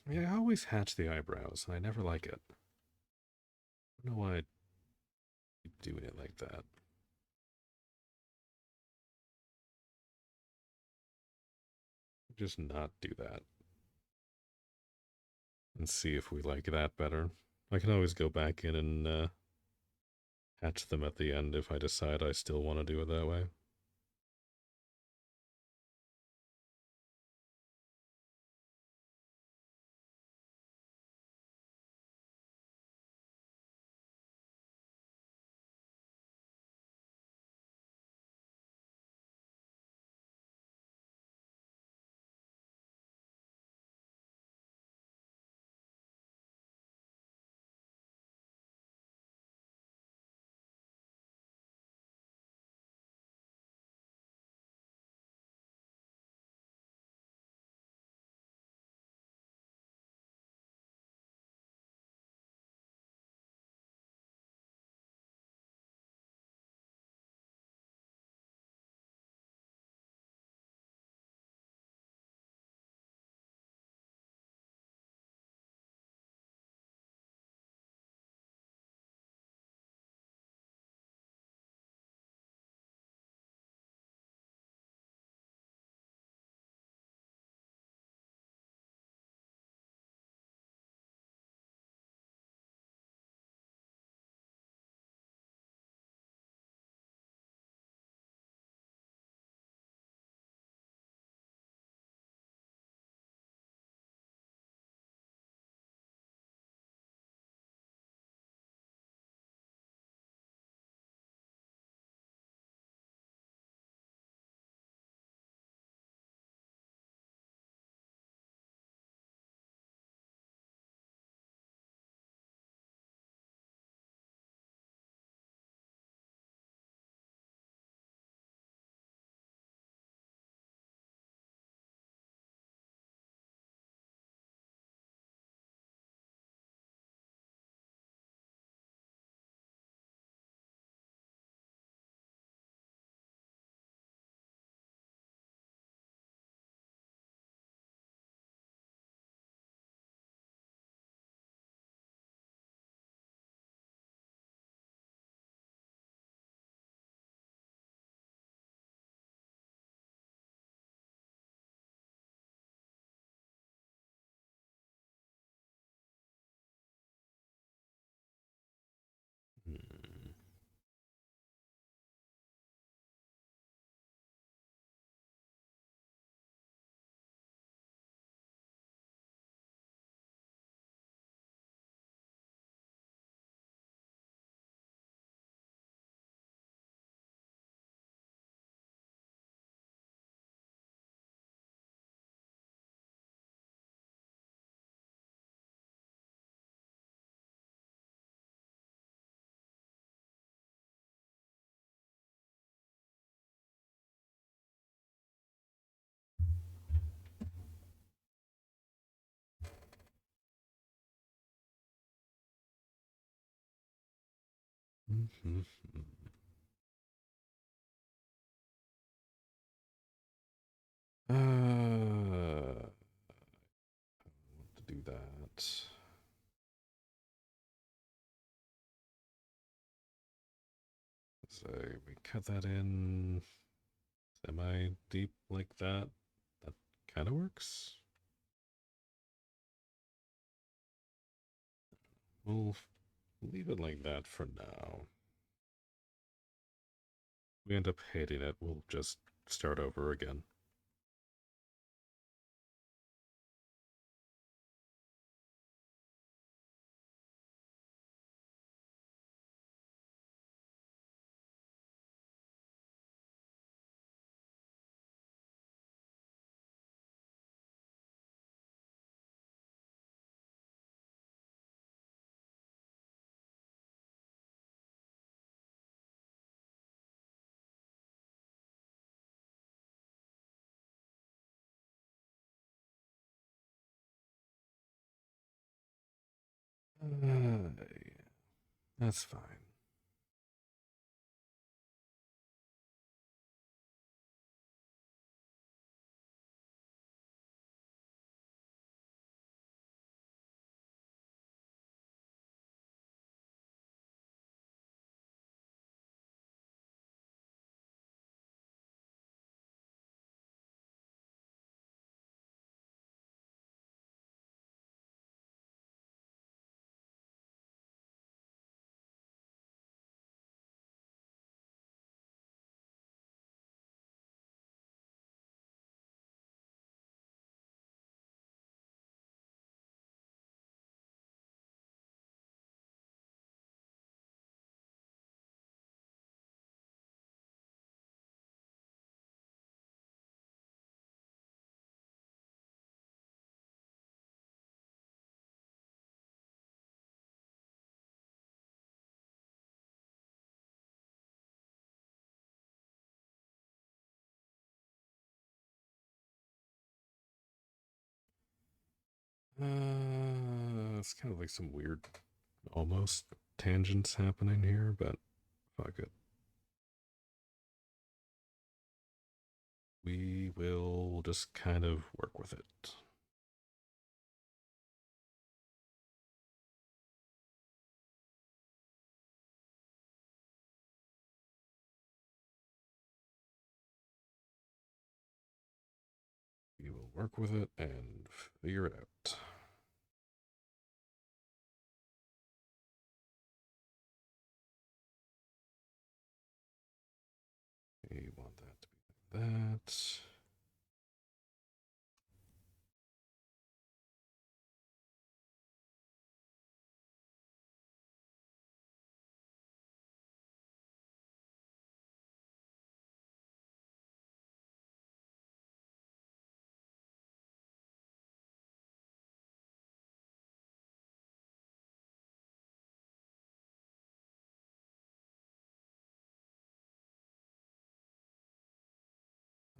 Yeah, I always hatch the eyebrows, and I never like it. I don't know why I keep doing it like that. Just not do that and see if we like that better. I can always go back in and hatch them at the end if I decide I still want to do it that way. Mm-hmm. To do that. So we cut that in semi deep like that. That kind of works. We'll leave it like that for now. If we end up hating it, we'll just start over again. Yeah, that's fine. It's kind of like some weird, almost tangents happening here, but fuck it. We will just kind of work with it. We will work with it and figure it out. We want that to be like that.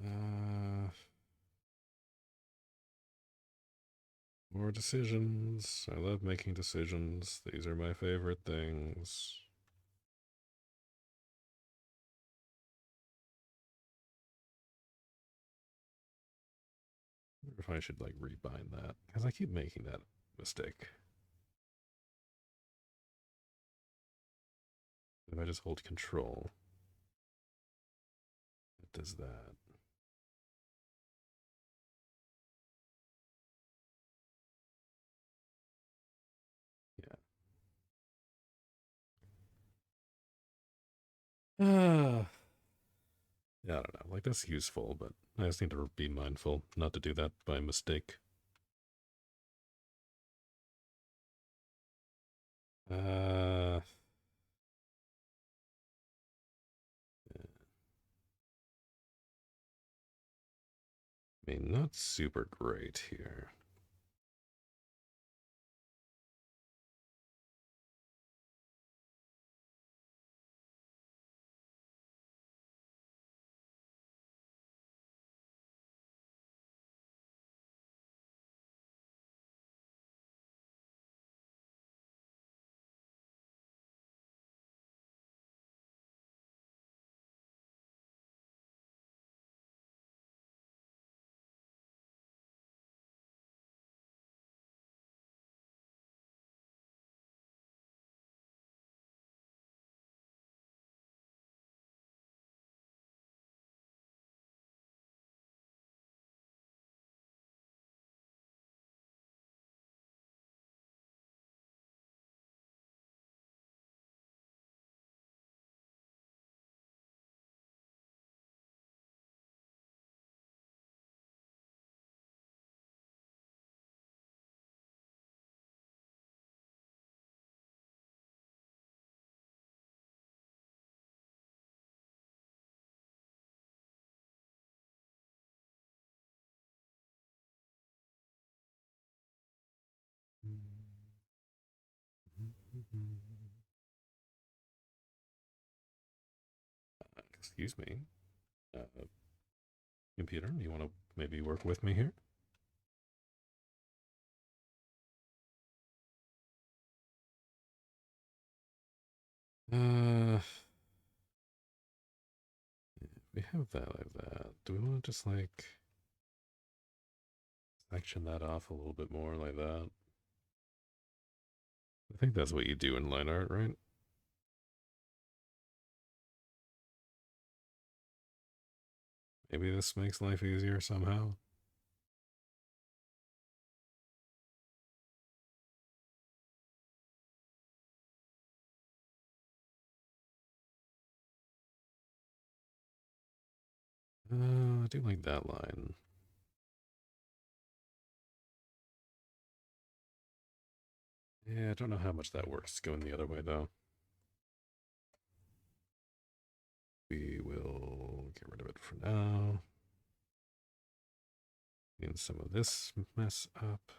Uh, More decisions. I love making decisions. These are my favorite things. I wonder if I should like rebind that because I keep making that mistake. If I just hold control, it does that. Yeah. Yeah, I don't know. Like that's useful, but I just need to be mindful not to do that by mistake. Uh, I mean, not super great here. Excuse me. Computer, you want to maybe work with me here? Uh, we have that like that. Do we want to just like section that off a little bit more like that? I think that's what you do in line art, right? Maybe this makes life easier somehow. I do like that line. Yeah, I don't know how much that works going the other way though. We will get rid of it for now. Clean some of this mess up.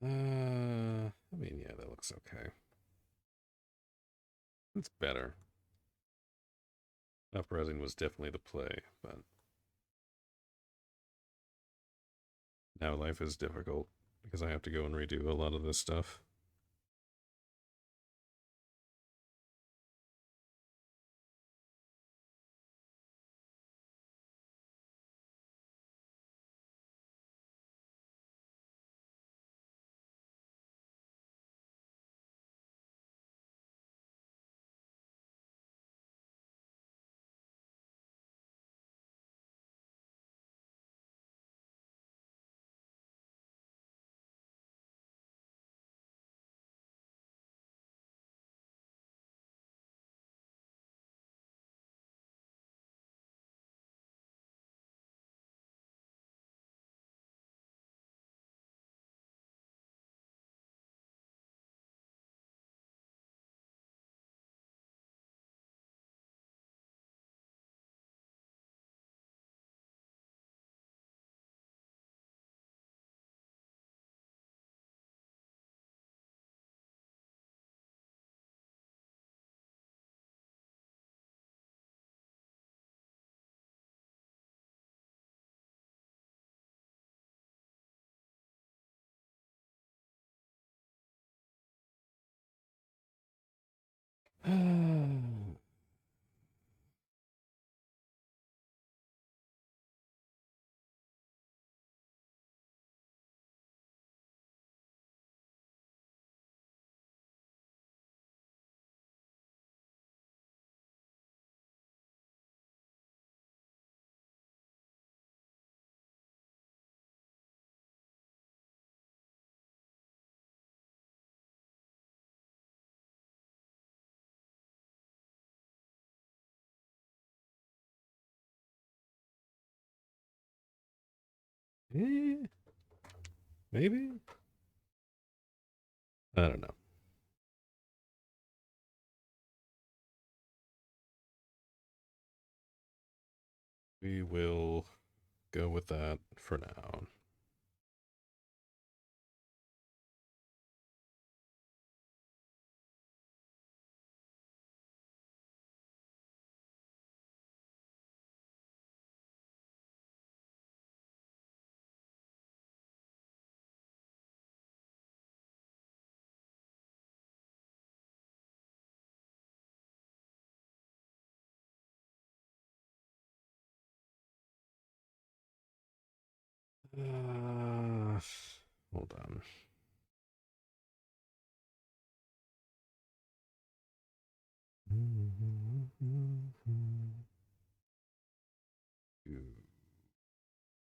I mean, yeah, that looks okay. It's better. Uprising was definitely the play, but now life is difficult because I have to go and redo a lot of this stuff. Eh, maybe? I don't know. We will go with that for now. Uh, hold on.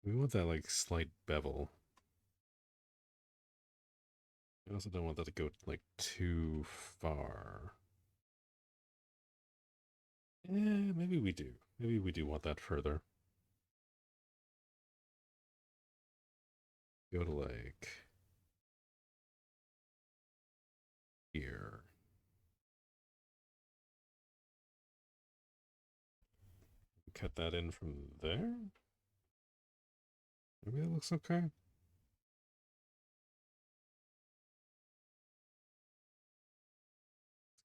We want that like slight bevel. I also don't want that to go like too far. Maybe we do. Maybe we do want that further. Go to like here. cut that in from there. Maybe that looks okay.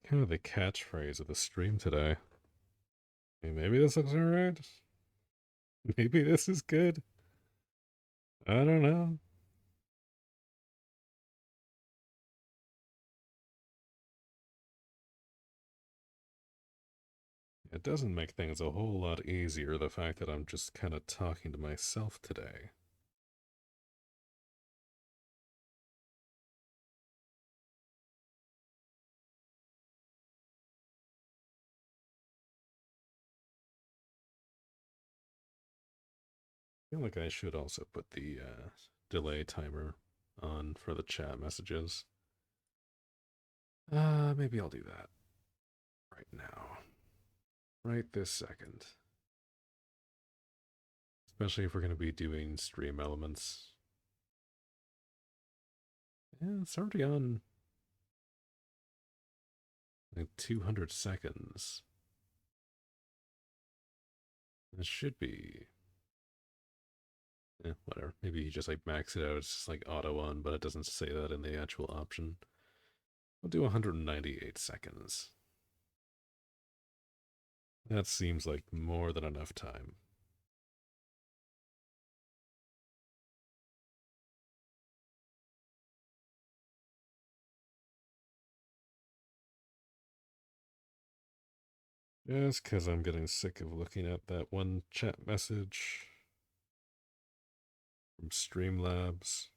Kind of the catchphrase of the stream today. Maybe this looks alright. Maybe this is good. I don't know. It doesn't make things a whole lot easier, the fact that I'm just kind of talking to myself today. I feel like I should also put the delay timer on for the chat messages. Maybe I'll do that right now. Right this second. Especially if we're going to be doing stream elements. Yeah, it's already on like 200 seconds. It should be. Whatever. Maybe you just like max it out. It's just like auto on, but it doesn't say that in the actual option. We'll do 198 seconds. That seems like more than enough time. Just because I'm getting sick of looking at that one chat message from Streamlabs.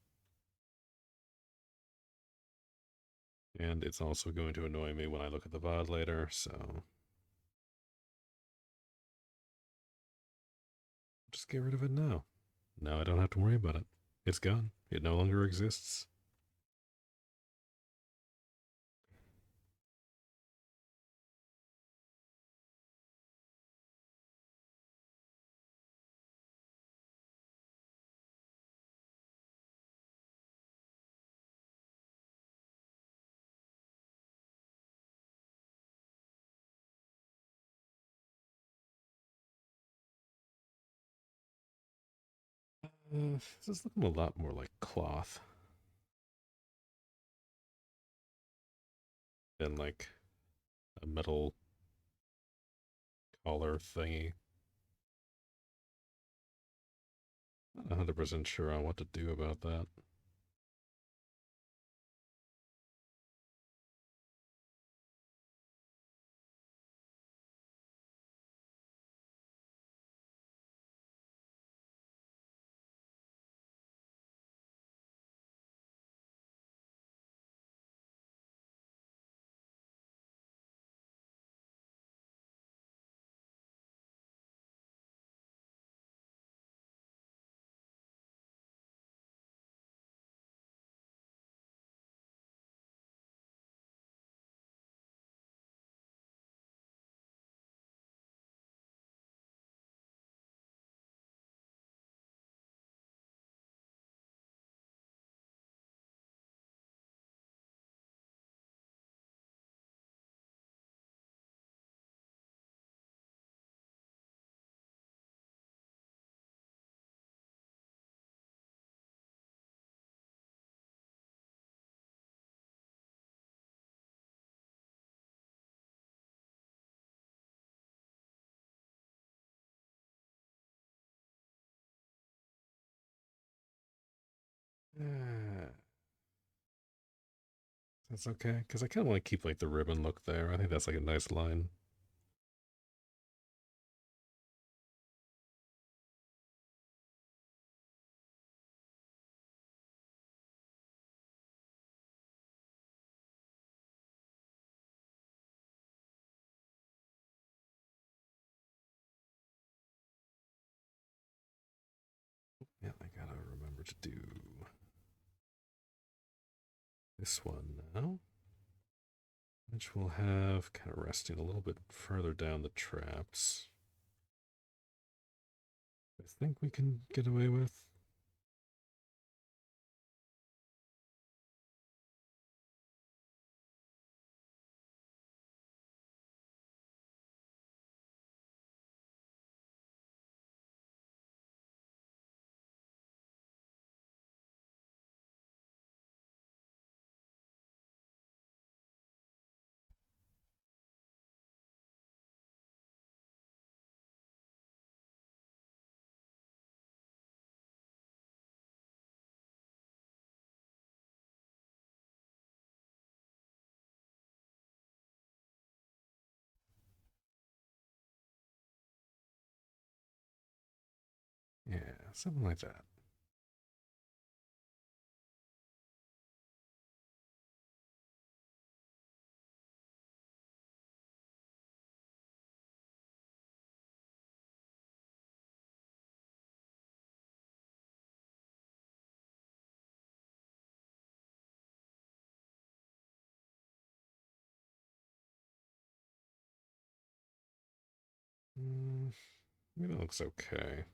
And it's also going to annoy me when I look at the VOD later, so just get rid of it now. Now I don't have to worry about it. It's gone. It no longer exists. This is looking a lot more like cloth than like a metal collar thingy. Not 100% sure on what to do about that. That's okay, because I kind of want to keep like the ribbon look there. I think that's like a nice line. Yeah, I gotta remember to do this one now, which we'll have kind of resting a little bit further down the traps. I think we can get away with. something like that. Maybe that looks okay.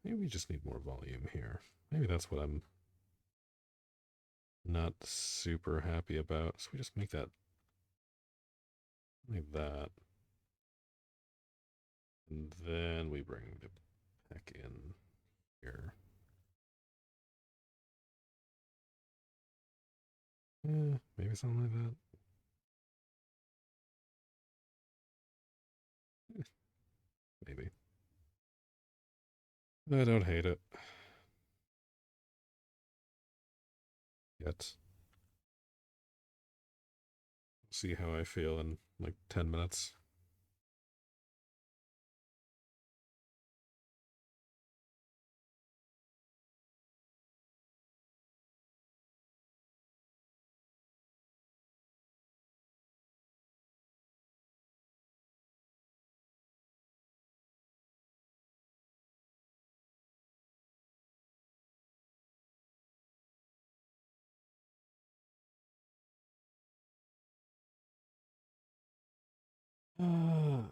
Maybe we just need more volume here. Maybe that's what I'm not super happy about. So we just make that like that. And then we bring the back in here. Maybe something like that. Maybe. I don't hate it yet. See how I feel in like 10 minutes. Uh,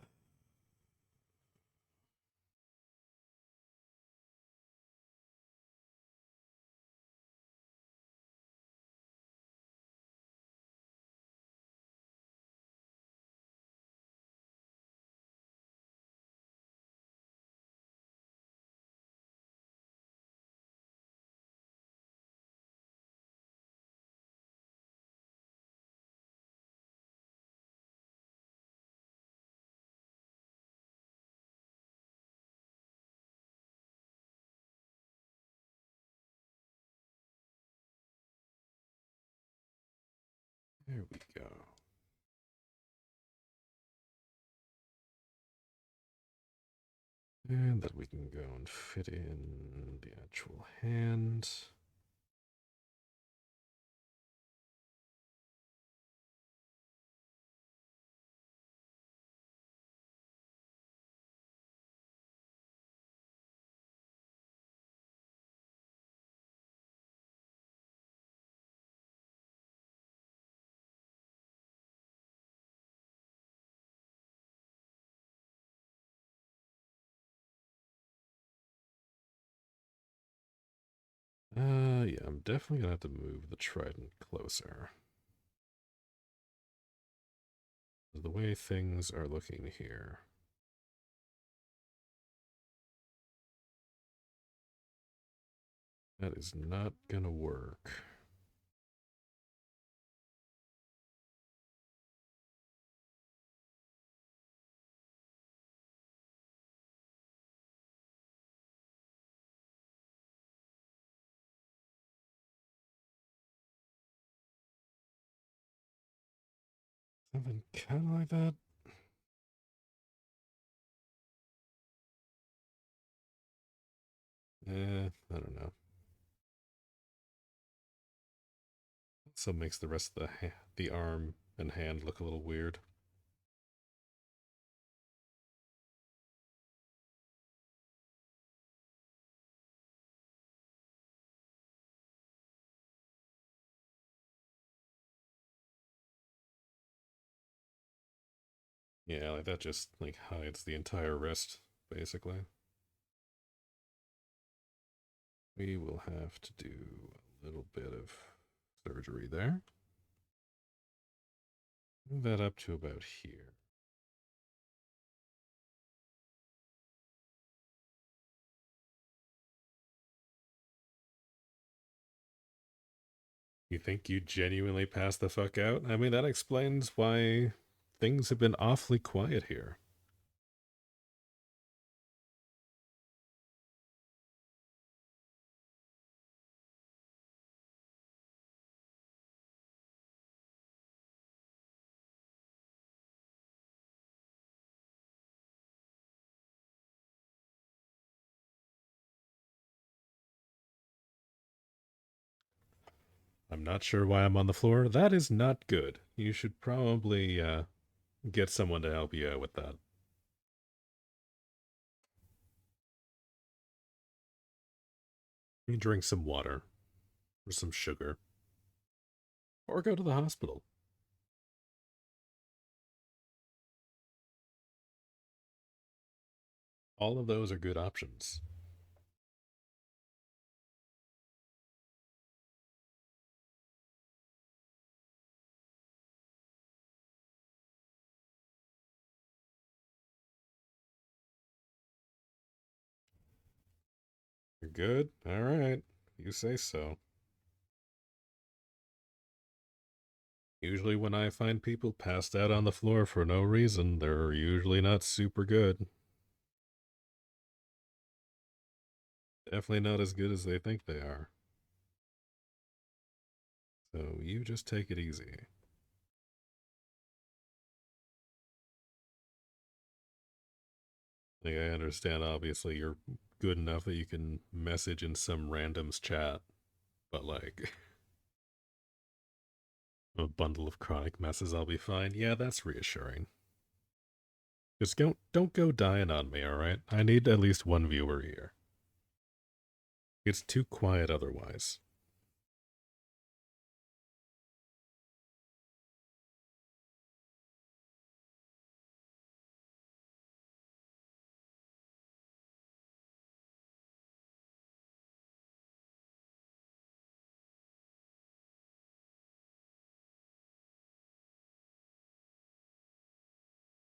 there we go. And then we can go and fit in the actual hand. Yeah, I'm definitely gonna have to move the trident closer. The way things are looking here. That is not gonna work. Something kind of like that. I don't know. So makes the rest of the arm and hand look a little weird. Yeah, like that just like hides the entire wrist, basically. We will have to do a little bit of surgery there. Move that up to about here. You think you genuinely passed the fuck out? I mean, that explains why things have been awfully quiet here. I'm not sure why I'm on the floor. That is not good. You should probably get someone to help you out with that. You drink some water or some sugar or go to the hospital. All of those are good options. You're good? All right. You say so. Usually, when I find people passed out on the floor for no reason, they're usually not super good. Definitely not as good as they think they are. So you just take it easy. Like, I understand, obviously, you're good enough that you can message in some random's chat, but like, a bundle of chronic messes, I'll be fine. Yeah, that's reassuring. Just don't go dying on me, alright? I need at least one viewer here. It's too quiet otherwise.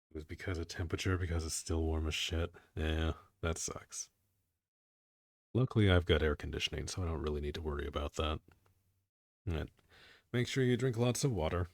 It was because of temperature, because it's still warm as shit. Yeah, that sucks. Luckily, I've got air conditioning, so I don't really need to worry about that. And make sure you drink lots of water.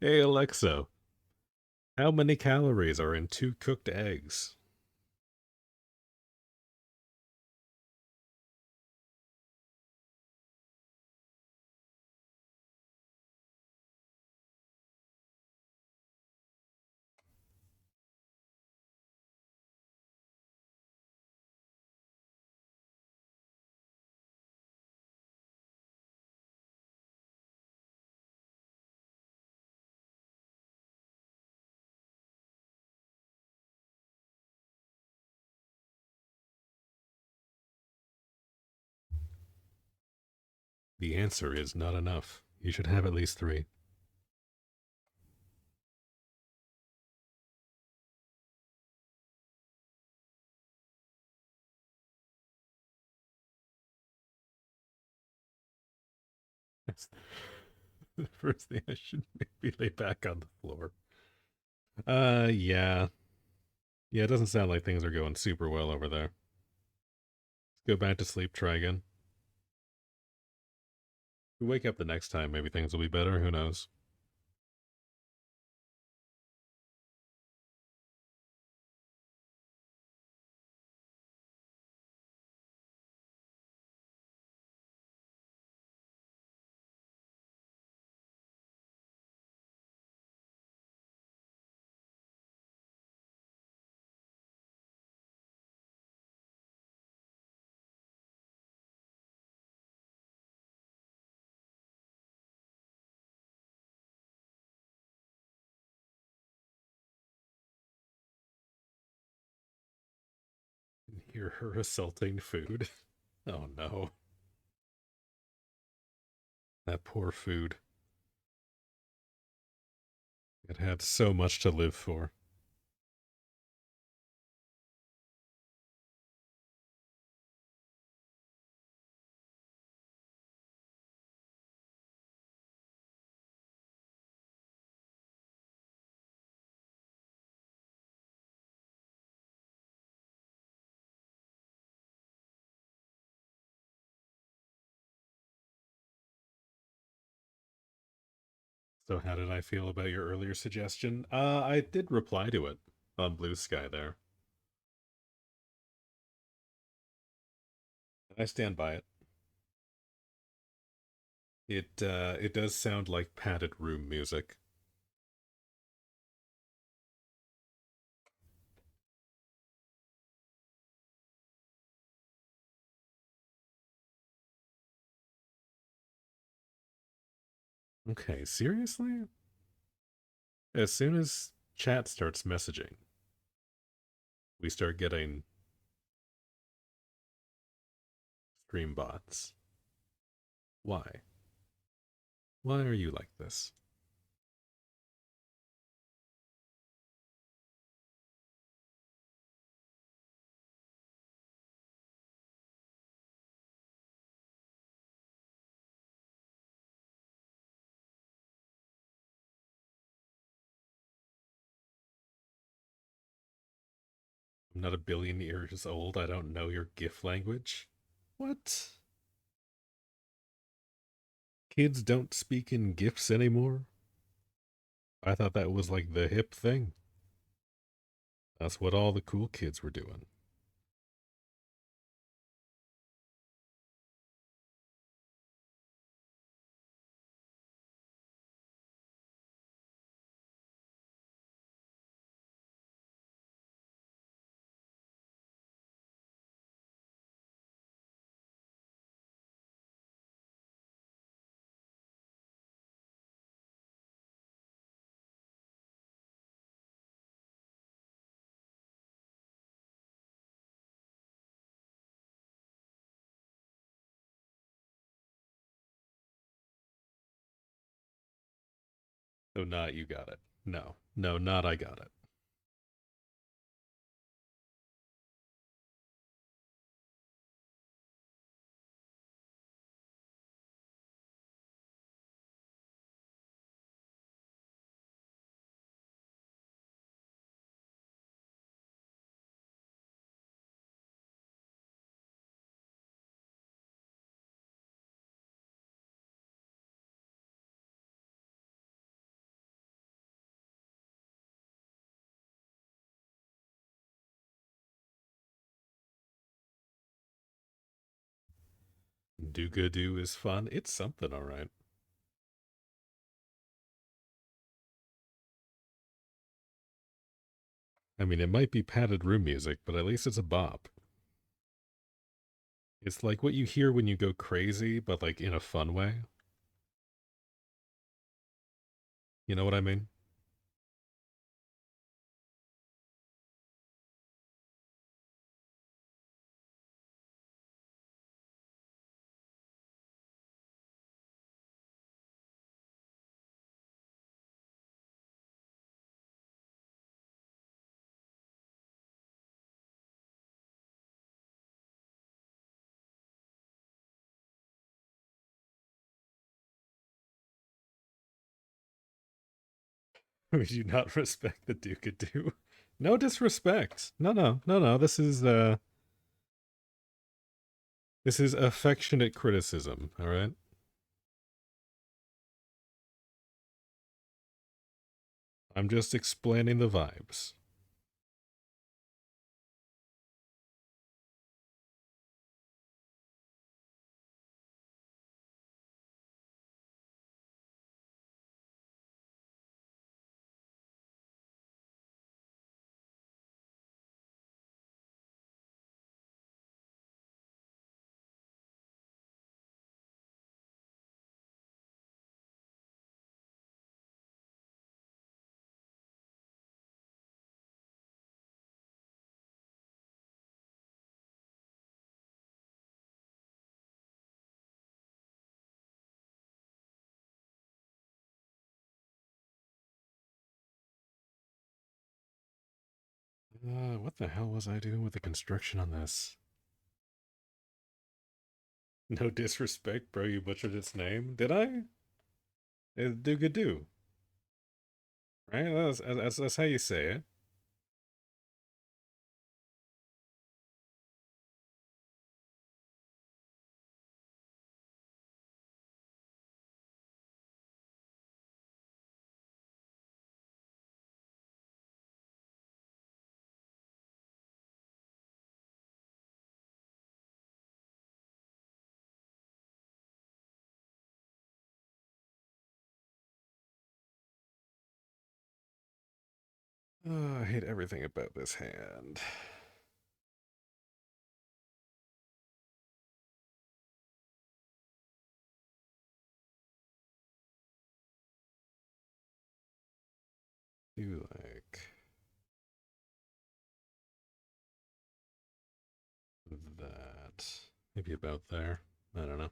Hey Alexa, how many calories are in 2 cooked eggs? The answer is not enough. You should have at least three. That's the first thing I should maybe lay back on the floor. Yeah. Yeah, it doesn't sound like things are going super well over there. Go back to sleep, try again. We wake up the next time, maybe things will be better, who knows? Hear her assaulting food. Oh no. That poor food. It had so much to live for. So how did I feel about your earlier suggestion? I did reply to it on Blue Sky there. I stand by it. It does sound like padded room music. Okay, seriously? As soon as chat starts messaging, we start getting stream bots. Why? Why are you like this? I'm not a billion years old. I don't know your GIF language. What? Kids don't speak in GIFs anymore? I thought that was like the hip thing. That's what all the cool kids were doing. So not you got it. No. No, not I got it. Doo is fun. It's something, alright. I mean, it might be padded room music, but at least it's a bop. It's like what you hear when you go crazy, but like in a fun way. You know what I mean? Would you not respect the Duke-a-doo? No disrespect. No. This is affectionate criticism, alright? I'm just explaining the vibes. What the hell was I doing with the construction on this? No disrespect, bro, you butchered its name. Did I? It's Doogadoo, right? That's how you say it. I hate everything about this hand. Do like that. Maybe about there. I don't know.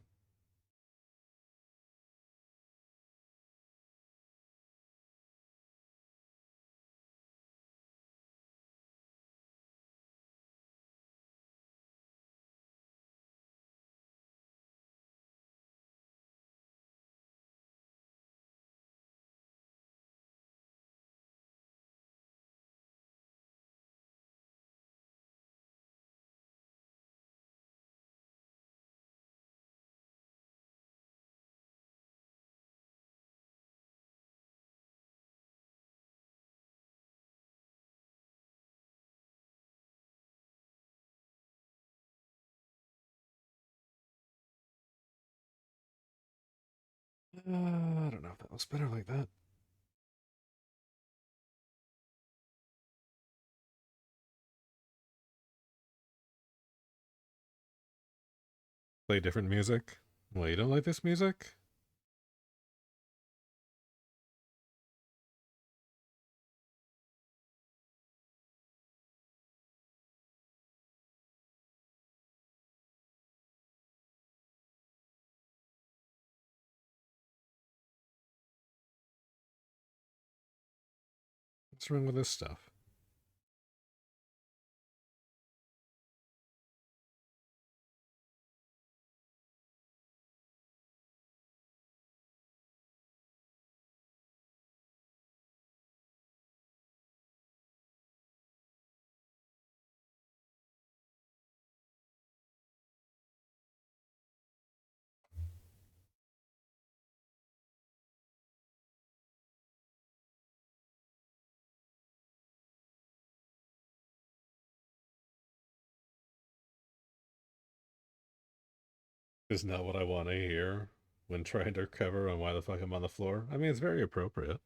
I don't know if that looks better like that. Play different music. Well, you don't like this music? What's wrong with this stuff? Is not what I want to hear when trying to recover on why the fuck I'm on the floor. I mean, it's very appropriate.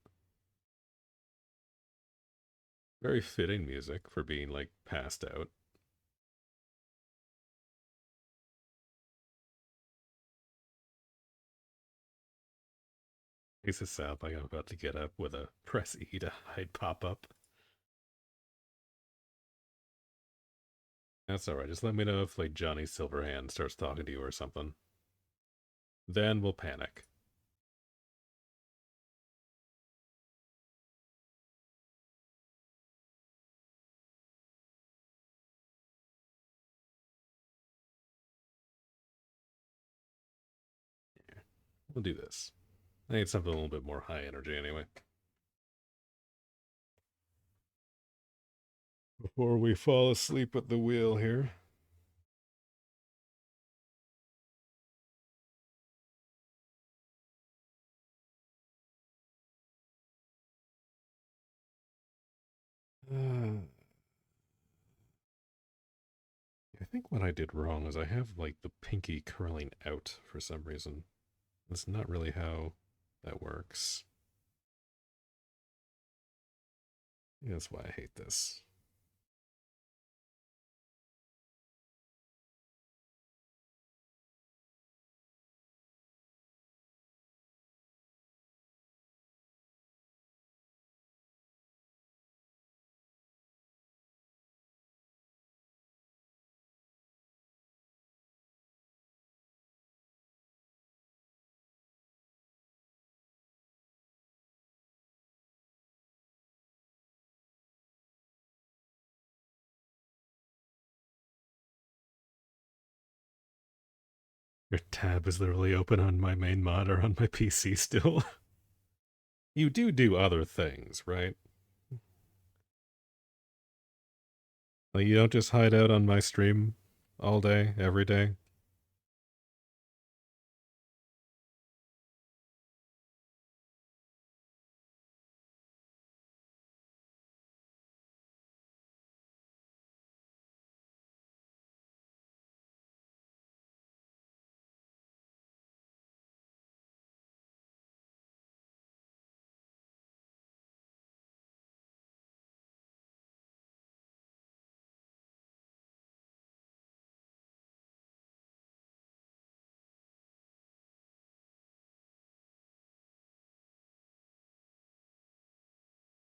Very fitting music for being, like, passed out. Makes it sound like I'm about to get up with a press E to hide pop up. That's alright. Just let me know if, like, Johnny Silverhand starts talking to you or something. Then we'll panic. Yeah, we'll do this. I need something a little bit more high energy anyway. Before we fall asleep at the wheel here. Uh, I think what I did wrong is I have, like, the pinky curling out for some reason. That's not really how that works. That's why I hate this. Your tab is literally open on my main monitor on my PC still. You do other things, right? Like, you don't just hide out on my stream all day, every day.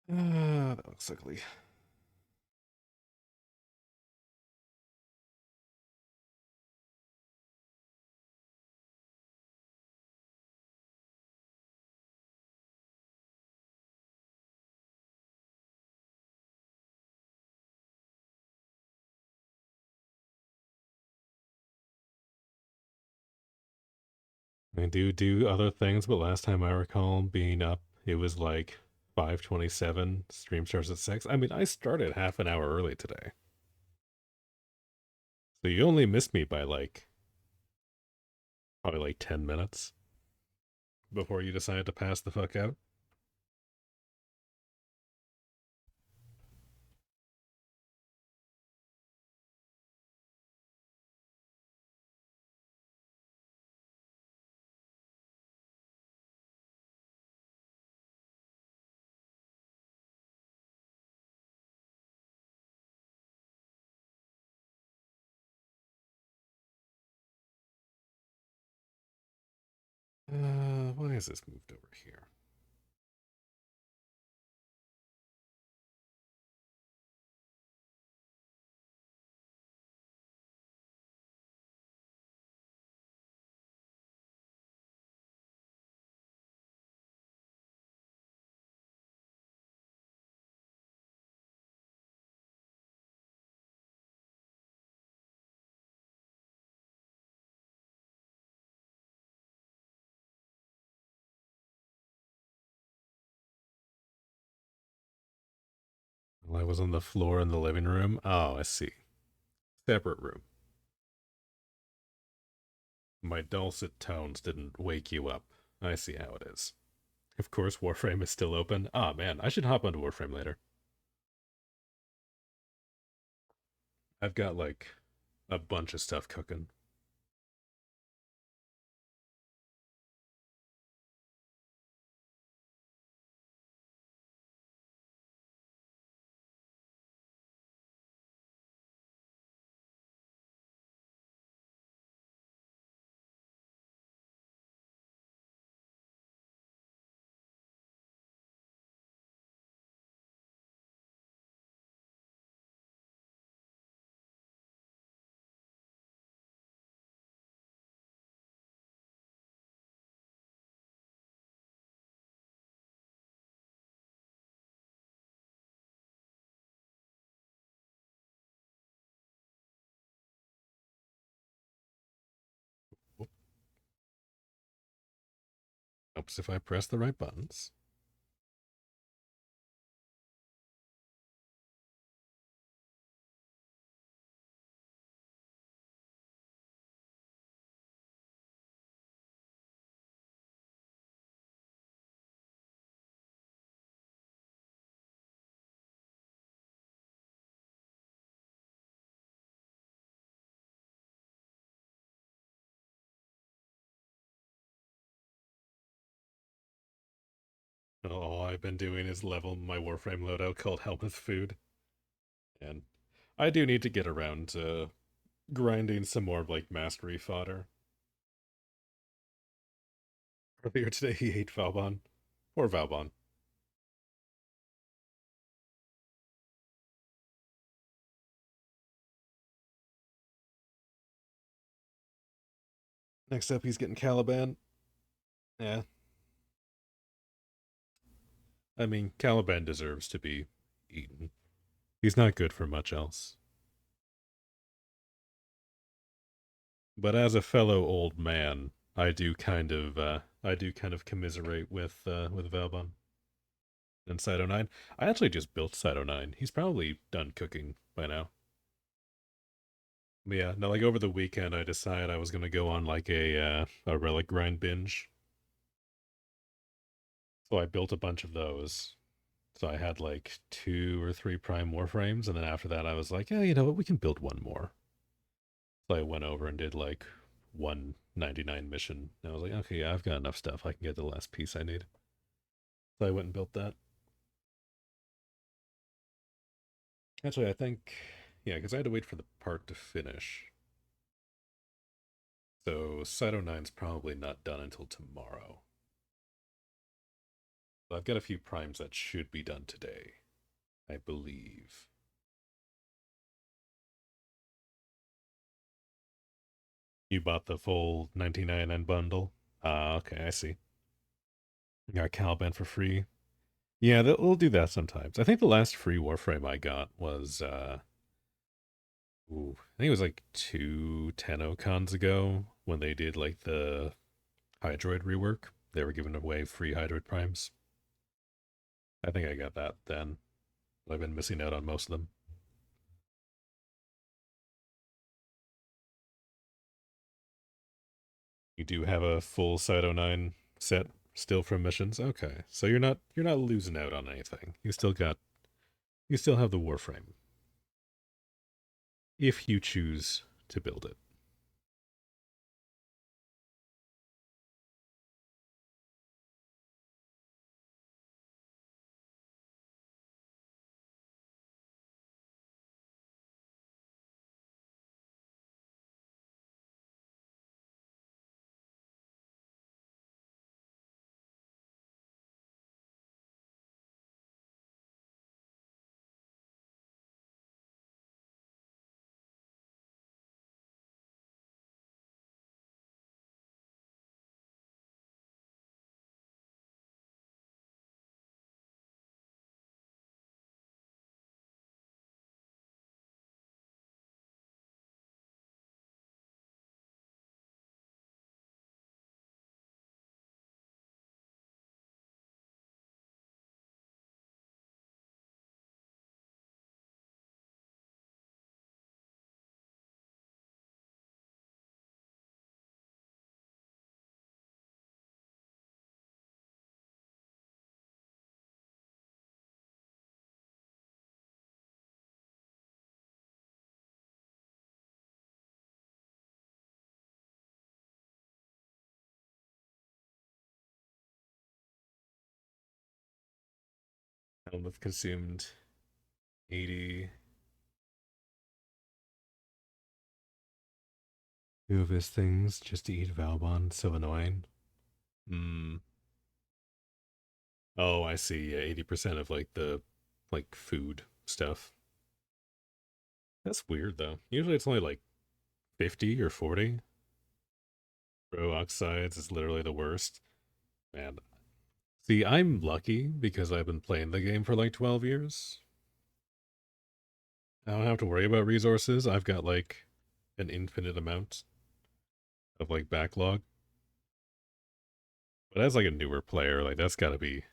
That looks ugly. I do other things, but last time I recall being up, it was like 5:27. Stream starts at 6. I mean, I started half an hour early today. So you only missed me by like probably like 10 minutes before you decided to pass the fuck out. Why is this moved over here? Well, I was on the floor in the living room. Oh, I see. Separate room. My dulcet tones didn't wake you up. I see how it is. Of course, Warframe is still open. Ah, man, I should hop onto Warframe later. I've got like a bunch of stuff cooking. Helps if I press the right buttons. All I've been doing is level my Warframe loadout called Helmuth Food. And I do need to get around to grinding some more like mastery fodder. Earlier today he ate Valbon. Poor Valbon. Next up he's getting Caliban. Yeah. I mean, Caliban deserves to be eaten. He's not good for much else. But as a fellow old man, I do kind of commiserate with Valbon and Cyto 9. I actually just built Cyto 9. He's probably done cooking by now. But yeah, no, like over the weekend, I decided I was gonna go on like a relic grind binge. So I built a bunch of those. So I had like 2 or 3 prime warframes, and then after that, I was like, yeah, you know what, we can build one more. So I went over and did like 199 mission. And I was like, okay, yeah, I've got enough stuff. I can get the last piece I need. So I went and built that. Actually, I think, yeah, because I had to wait for the part to finish. So Cyto 9's probably not done until tomorrow. But I've got a few primes that should be done today, I believe. You bought the full 1999 bundle? Ah, okay, I see. You got Caliban for free. Yeah, they'll do that sometimes. I think the last free Warframe I got was, I think it was like 2 10 cons ago when they did like the Hydroid rework. They were giving away free Hydroid primes. I think I got that then. But I've been missing out on most of them. You do have a full Cyto 9 set still from missions. Okay. So you're not losing out on anything. You still have the Warframe if you choose to build it. I'll have consumed 80 two of his things just to eat Valbon. So annoying. Hmm. Oh, I see. Yeah, 80% of like the like food stuff. That's weird though. Usually it's only like 50 or 40. Bro, oxides is literally the worst. Man. See, I'm lucky because I've been playing the game for like 12 years. I don't have to worry about resources. I've got like an infinite amount of like backlog. But as like a newer player, like that's gotta be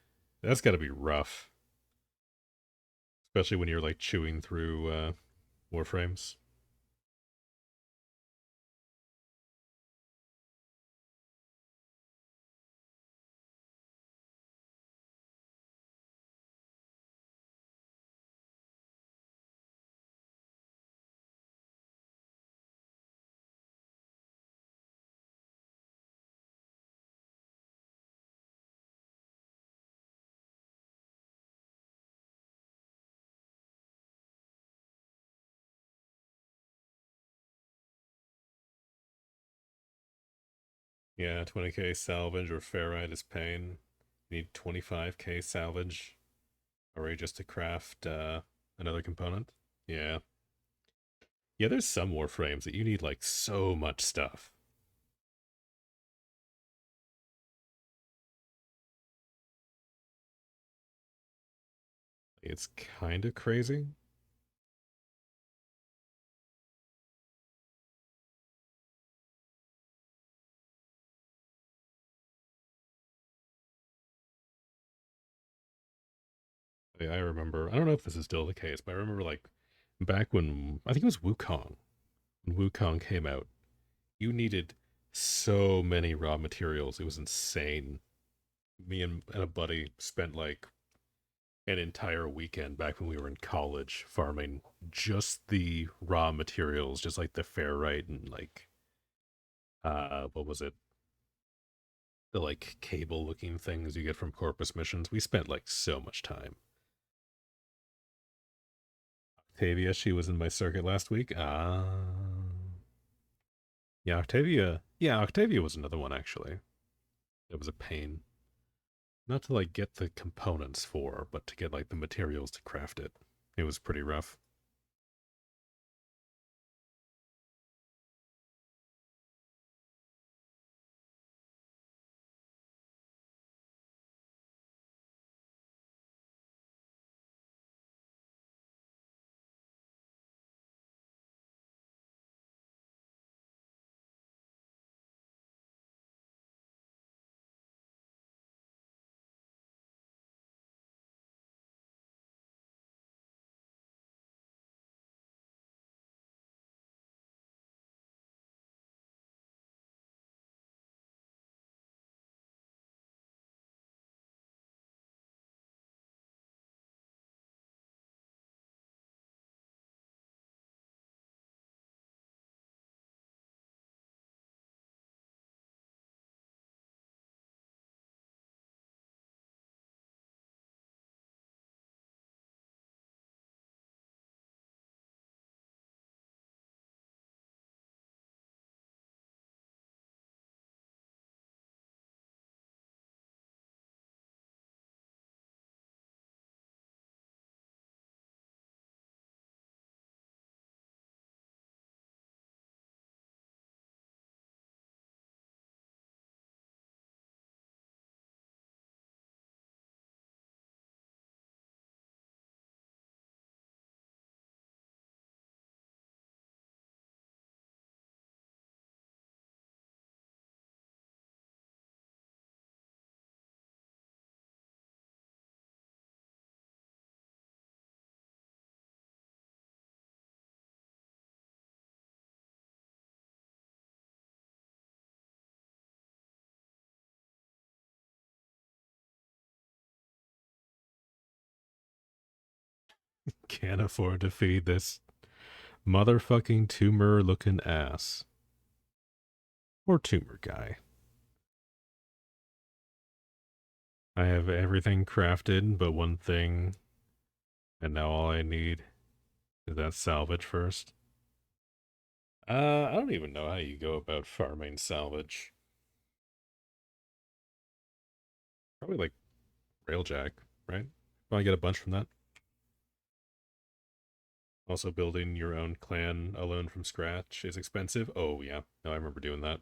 rough. Especially when you're like chewing through warframes. Yeah, 20k salvage or ferrite is pain. You need 25k salvage already just to craft another component. Yeah. Yeah, there's some warframes that you need like so much stuff. It's kind of crazy. I remember, I don't know if this is still the case, but I remember like back when, I think it was Wukong, when Wukong came out, you needed so many raw materials. It was insane. Me and a buddy spent like an entire weekend back when we were in college farming just the raw materials, just like the ferrite and like what was it? The like cable looking things you get from Corpus missions. We spent like so much time. Octavia, she was in my circuit last week. Yeah, Octavia. Yeah, Octavia was another one actually. It was a pain. Not to like get the components for, but to get like the materials to craft it. It was pretty rough. Can't afford to feed this motherfucking tumor looking ass. Or tumor guy. I have everything crafted but one thing, and now all I need is that salvage first. I don't even know how you go about farming salvage. Probably like railjack, right? Probably get a bunch from that. Also, building your own clan alone from scratch is expensive. Oh, yeah. No, I remember doing that.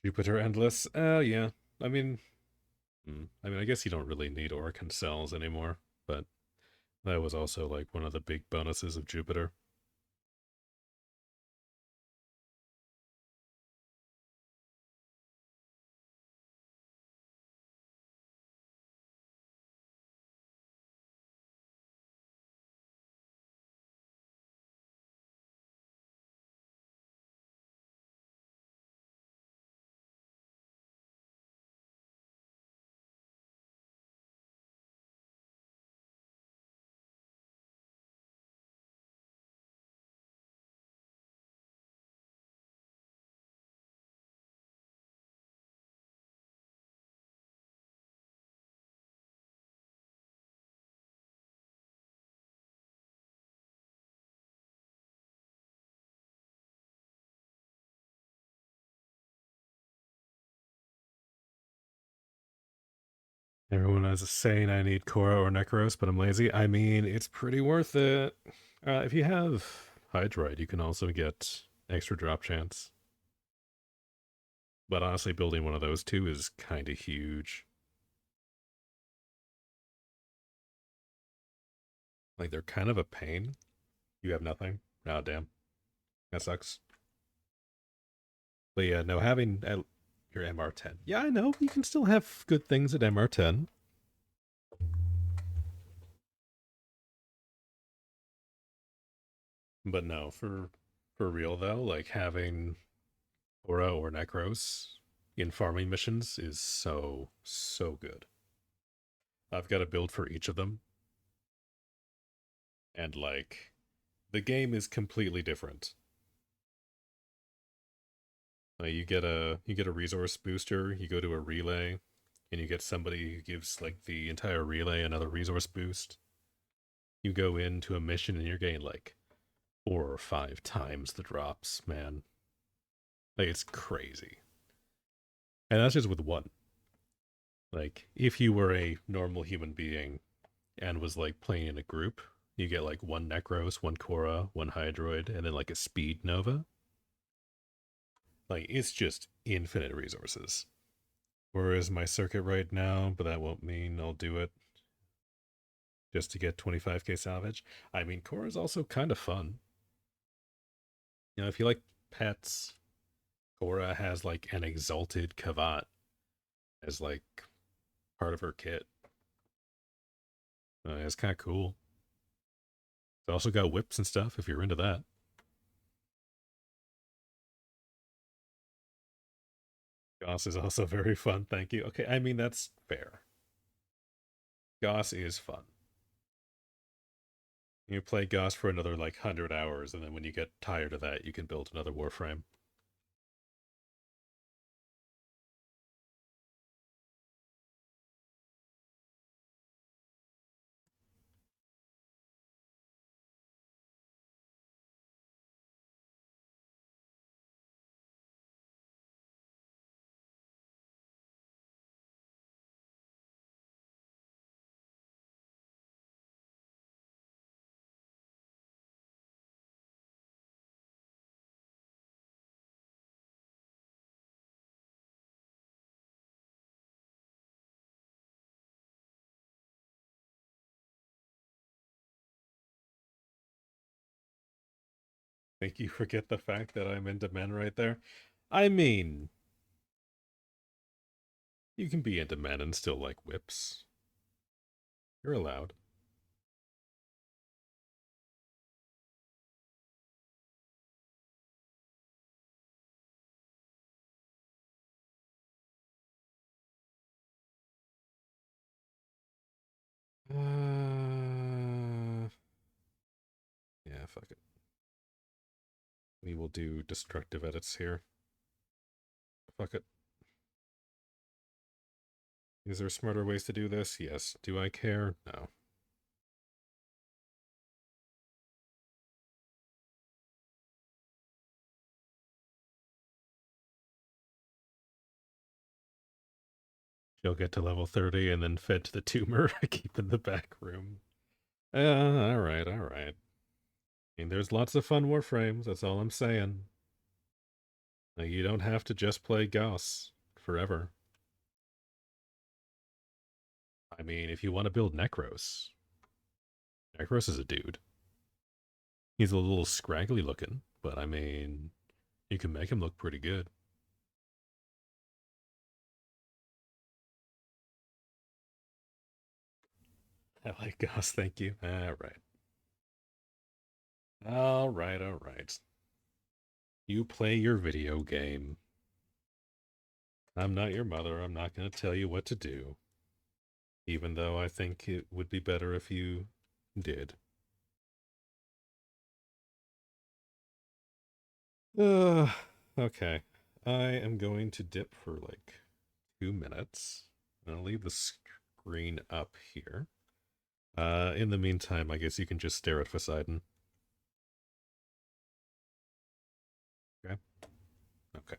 Jupiter Endless. Yeah. I mean, I guess you don't really need Orcan cells anymore, but that was also like one of the big bonuses of Jupiter. Everyone is saying I need Korra or Necros, but I'm lazy. I mean, it's pretty worth it. If you have Hydroid, you can also get extra drop chance. But honestly, building one of those two is kind of huge. Like, they're kind of a pain. You have nothing. Oh, damn. That sucks. But yeah, no, having your MR10. Yeah, I know. You can still have good things at MR10. But no, for real though, like having Aura or Necros in farming missions is so good. I've got a build for each of them, and like the game is completely different. Like you get a resource booster, you go to a relay, and you get somebody who gives like the entire relay another resource boost. You go into a mission and you're getting like 4 or 5 times the drops, man. Like it's crazy. And that's just with one. Like if you were a normal human being and was like playing in a group, you get like one Necros, one Korra, one Hydroid, and then like a Speed Nova. Like it's just infinite resources. Where is my circuit right now? But that won't mean I'll do it just to get 25k salvage. I mean, Korra is also kind of fun. You know, if you like pets, Korra has like an exalted Kavat as like part of her kit. It's kind of cool. It's also got whips and stuff if you're into that. Goss is also very fun, thank you. Okay, I mean, that's fair. Goss is fun. You play Goss for another like 100 hours, and then when you get tired of that, you can build another Warframe. Think you forget the fact that I'm into men right there? I mean, you can be into men and still like whips. You're allowed. Yeah, fuck it. We will do destructive edits here. Fuck it. Is there smarter ways to do this? Yes. Do I care? No. She'll get to level 30 and then fed to the tumor I keep in the back room. Alright, alright. I mean, there's lots of fun Warframes, that's all I'm saying. Like, you don't have to just play Gauss forever. I mean, if you want to build Necros, Necros is a dude. He's a little scraggly looking, but I mean, you can make him look pretty good. I like Gauss, thank you. Alright. Alright, alright. You play your video game. I'm not your mother. I'm not going to tell you what to do. Even though I think it would be better if you did. Uh, okay. I am going to dip for like 2 minutes. I'll leave the screen up here. In the meantime, I guess you can just stare at Poseidon. Okay. Okay.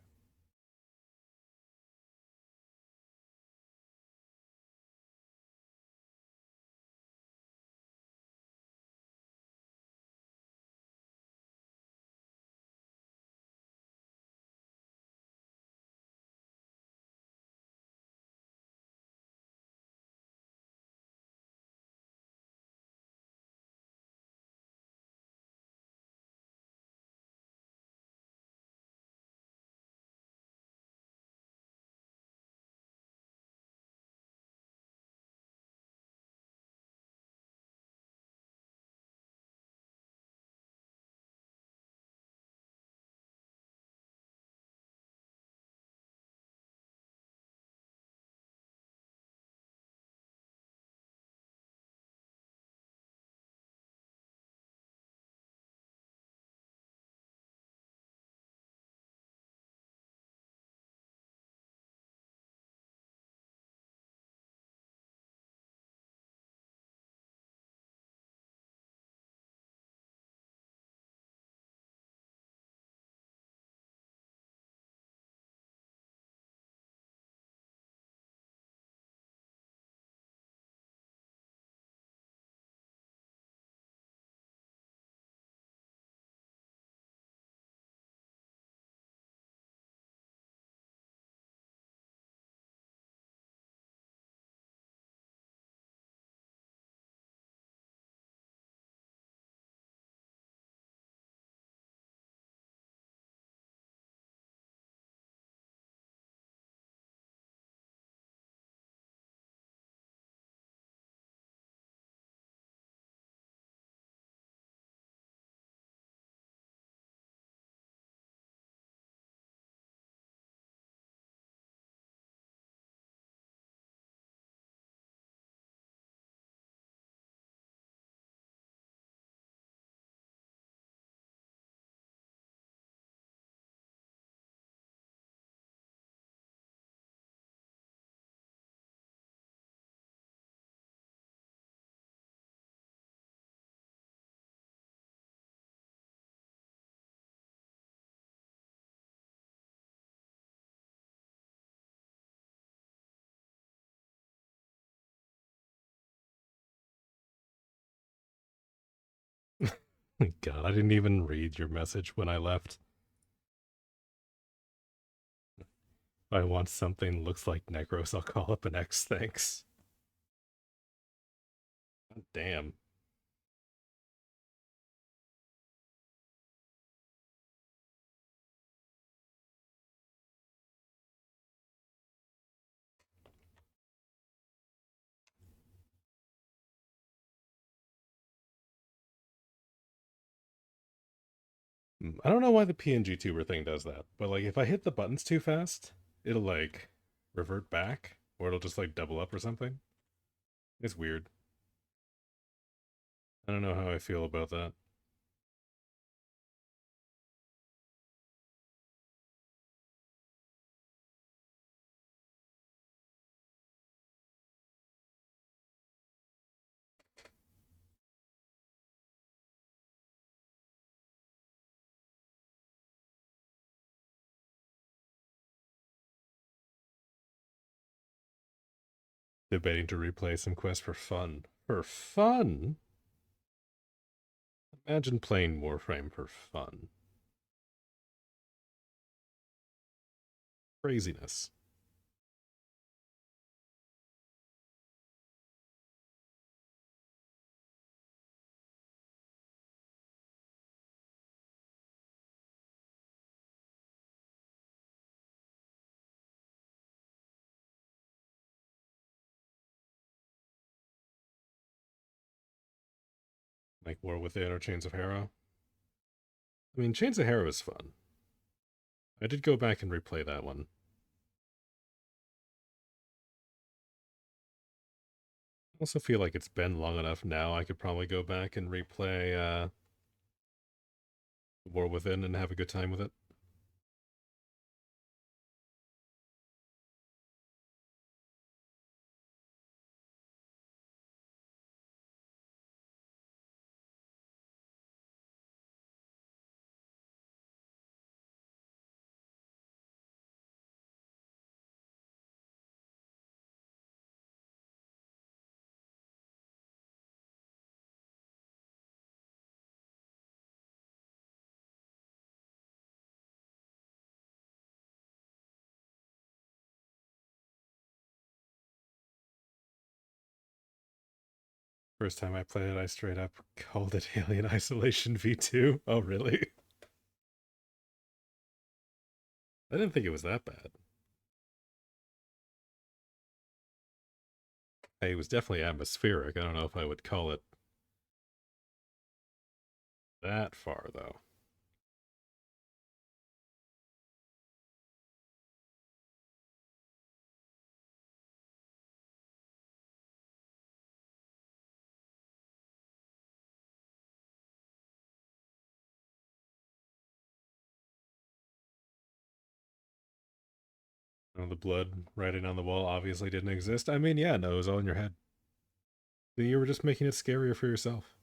God, I didn't even read your message when I left. If I want something looks like Necros, I'll call up an X, thanks. God damn. I don't know why the PNG tuber thing does that, but like if I hit the buttons too fast, it'll like revert back, or it'll just like double up or something. It's weird. I don't know how I feel about that. Debating to replay some quests for fun. For fun? Imagine playing Warframe for fun. Craziness. Like War Within or Chains of Hero. I mean, Chains of Hero is fun. I did go back and replay that one. I also feel like it's been long enough now. I could probably go back and replay War Within and have a good time with it. First time I played it, I straight up called it Alien Isolation V2. Oh, really? I didn't think it was that bad. It was definitely atmospheric. I don't know if I would call it that far, though. Oh, the blood writing on the wall obviously didn't exist. I mean, yeah, no, it was all in your head. You were just making it scarier for yourself.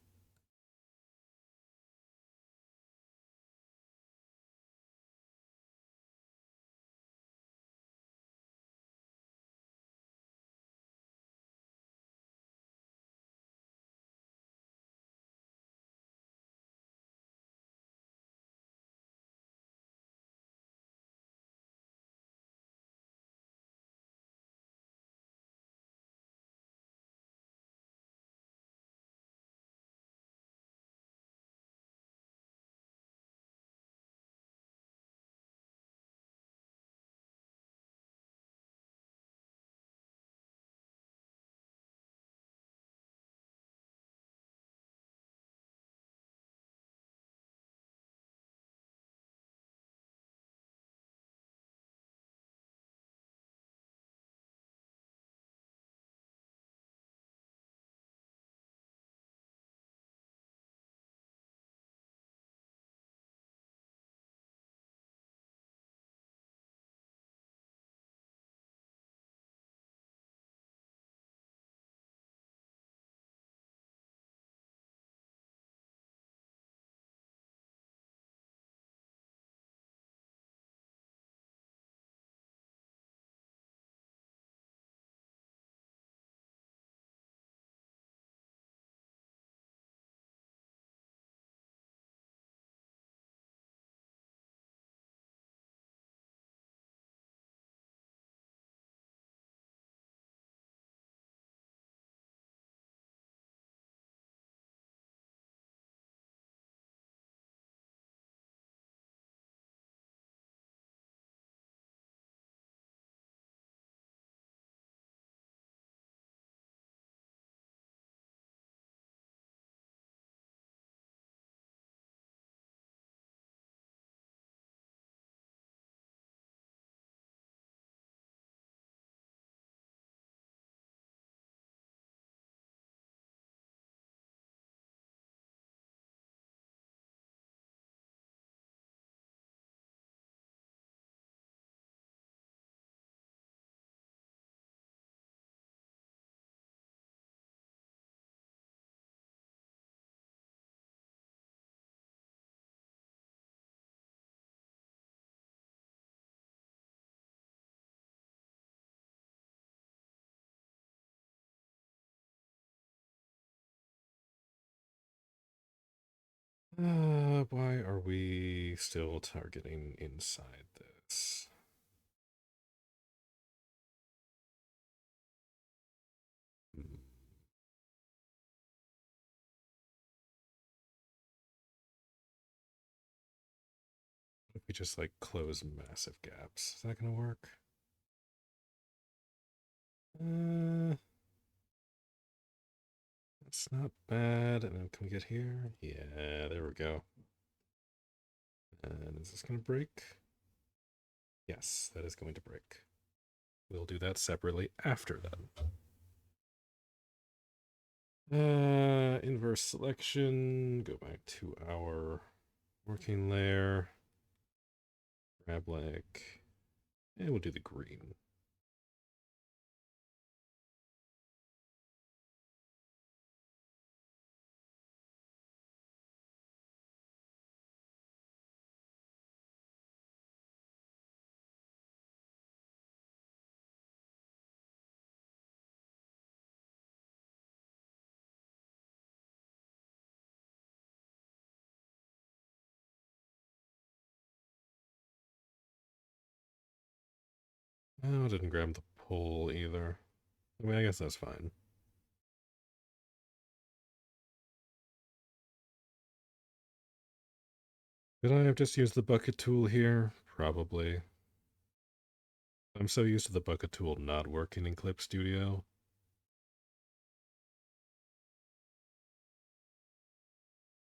Why are we still targeting inside this? Hmm. What if we just like close massive gaps? Is that gonna work? Uh, that's not bad. And then can we get here? Yeah, there we go. And is this gonna break? Yes, that is going to break. We'll do that separately after that. Inverse selection, go back to our working layer, grab like, and we'll do the green. Oh, I didn't grab the pole either. I mean, I guess that's fine. Could I have just used the bucket tool here? Probably. I'm so used to the bucket tool not working in Clip Studio.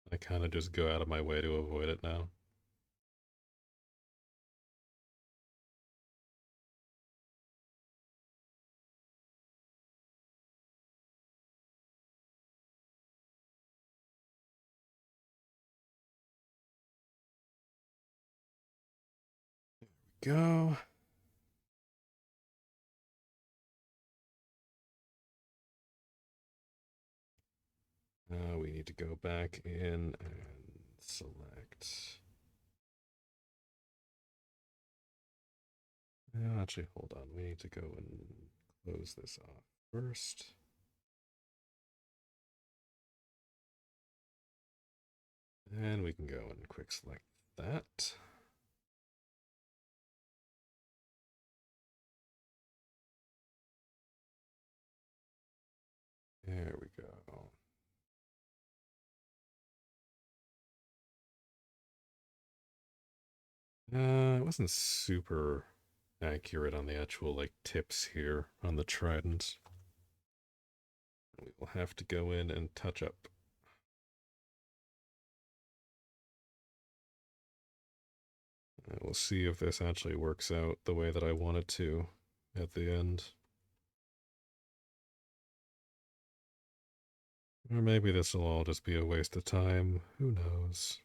I kind of just go out of my way to avoid it now. Go. We need to go back in and select. Actually, hold on. We need to go and close this off first. And we can go and quick select that. There we go. It wasn't super accurate on the actual like tips here on the trident. We will have to go in and touch up. We'll see if this actually works out the way that I want it to at the end. Or maybe this will all just be a waste of time. Who knows?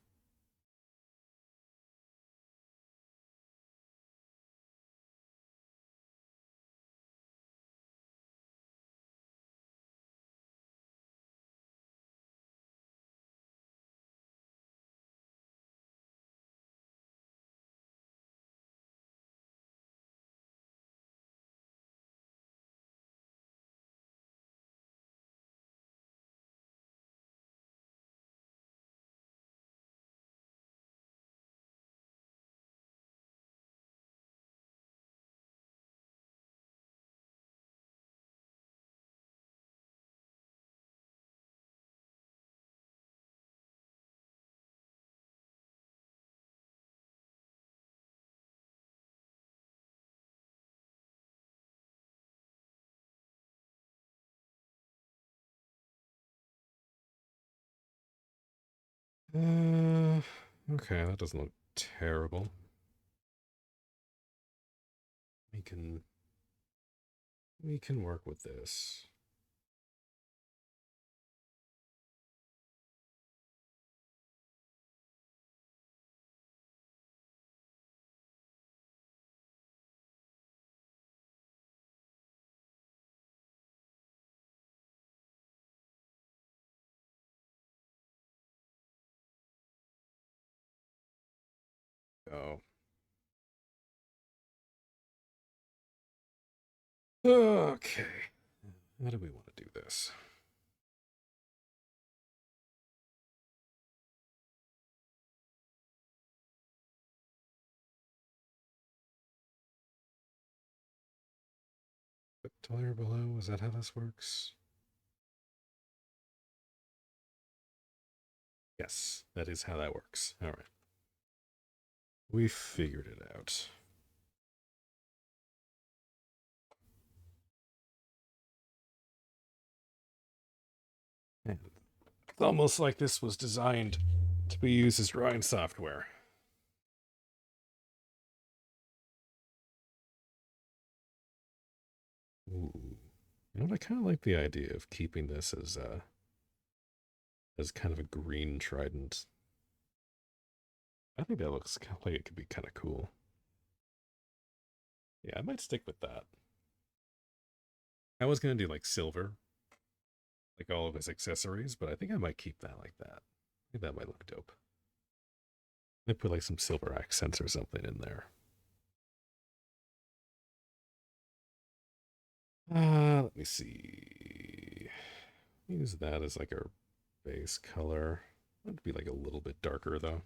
Uh, okay, that doesn't look terrible. We can work with this. Go. Okay. How do we want to do this? Taller below, is that how this works? Yes, that is how that works. All right. We figured it out. And it's almost like this was designed to be used as drawing software. Ooh. You know what? I kind of like the idea of keeping this as kind of a green trident. I think that looks like it could be kind of cool. Yeah, I might stick with that. I was gonna do like silver, like all of his accessories, but I think I might keep that like that. I think that might look dope. I put like some silver accents or something in there. Let me see. Use that as like our base color. It'd be like a little bit darker though.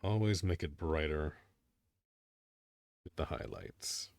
Always make it brighter with the highlights.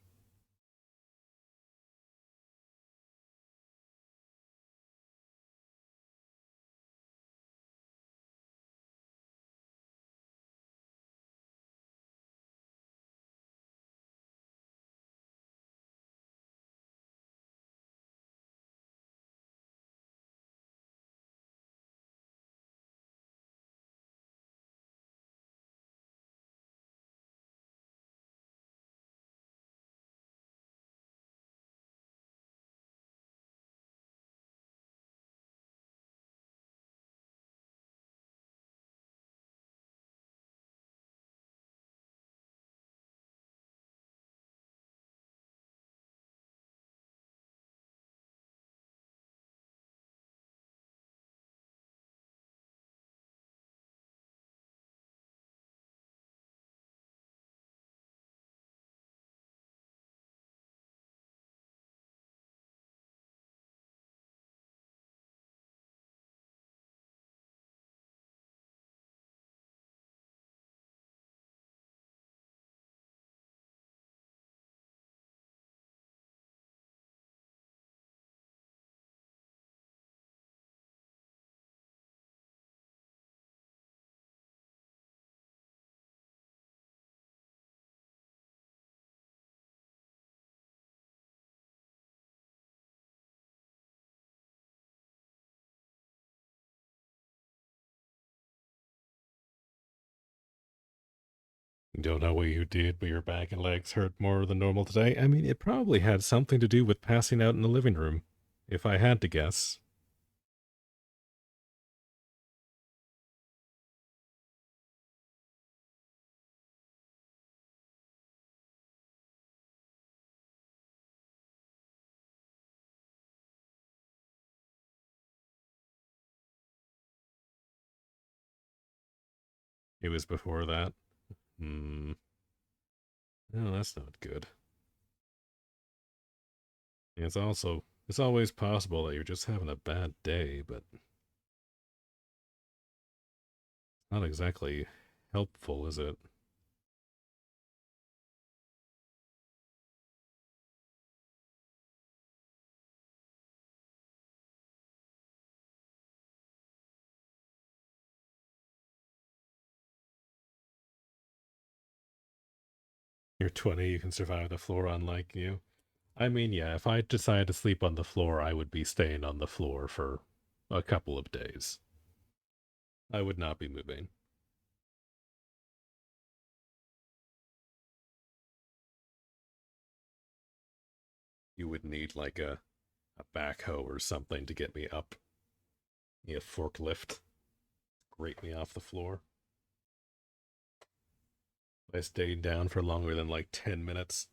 Don't know what you did, but your back and legs hurt more than normal today. I mean, it probably had something to do with passing out in the living room, if I had to guess. It was before that. Hmm. No, that's not good. It's always possible that you're just having a bad day, but not exactly helpful, is it? You're 20, you can survive the floor unlike you. I mean, yeah, if I decided to sleep on the floor, I would be staying on the floor for a couple of days. I would not be moving. You would need like a backhoe or something to get me up. A forklift. Grate me off the floor. I stayed down for longer than like 10 minutes.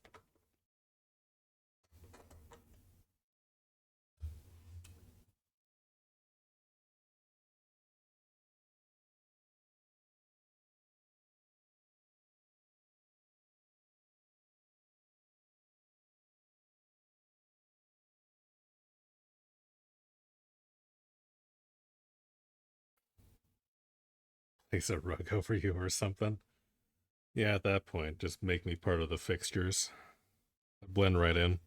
place a rug over you or something. Yeah, at that point, just make me part of the fixtures. Blend right in.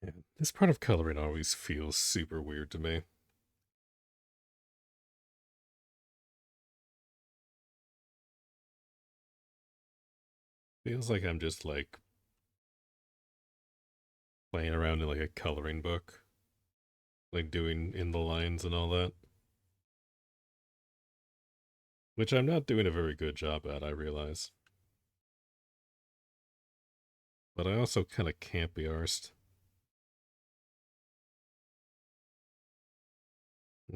Yeah, this part of coloring always feels super weird to me. Feels like I'm just like playing around in like a coloring book, like doing in the lines and all that, which I'm not doing a very good job at, I realize. But I also kind of can't be arsed.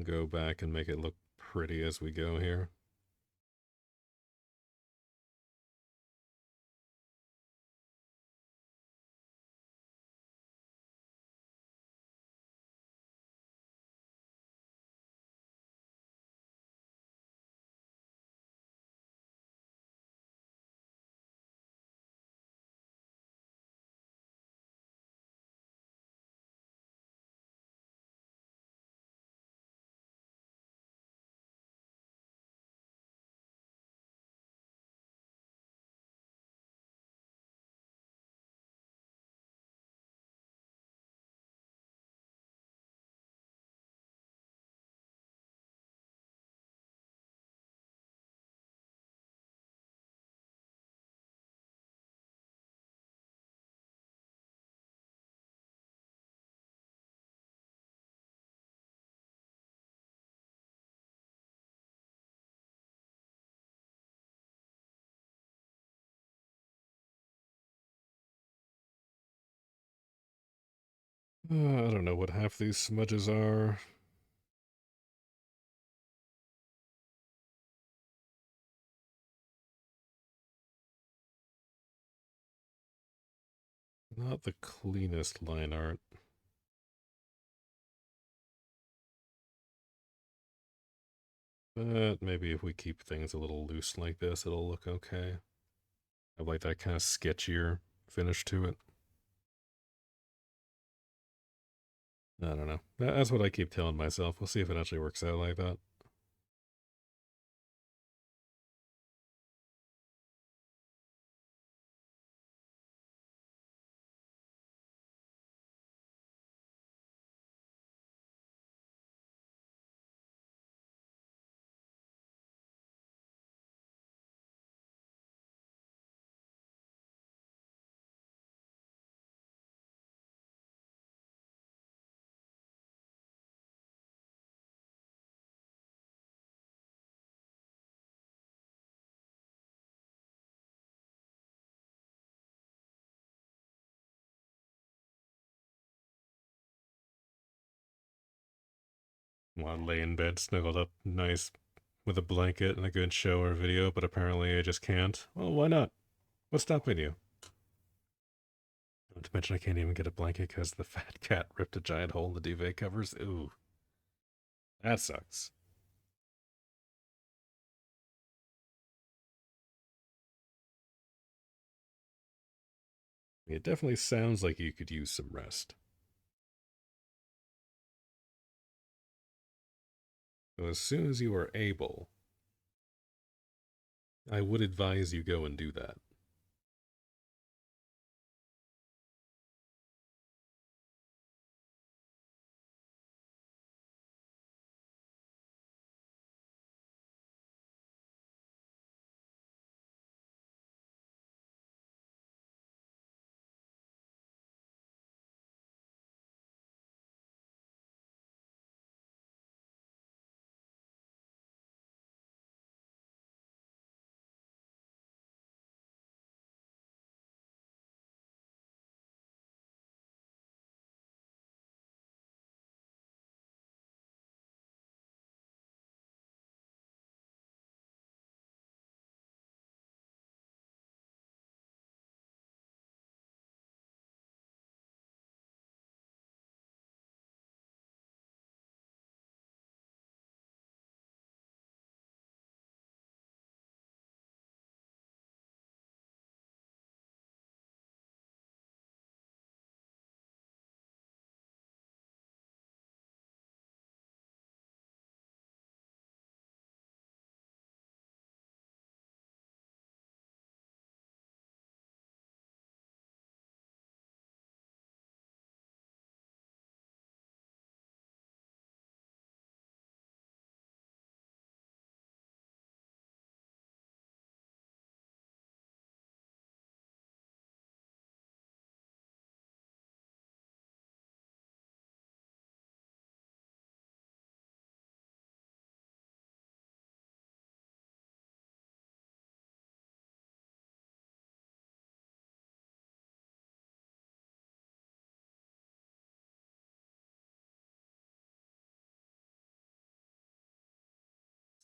Go back and make it look pretty as we go here. I don't know what half these smudges are. Not the cleanest line art. But maybe if we keep things a little loose like this, it'll look okay. I like that kind of sketchier finish to it. I don't know. That's what I keep telling myself. We'll see if it actually works out like that. Want to lay in bed, snuggled up, nice, with a blanket and a good show or video, but apparently I just can't. Well, why not? What's stopping you? Not to mention I can't even get a blanket because the fat cat ripped a giant hole in the duvet covers. Ooh, that sucks. It definitely sounds like you could use some rest. So as soon as you are able, I would advise you go and do that.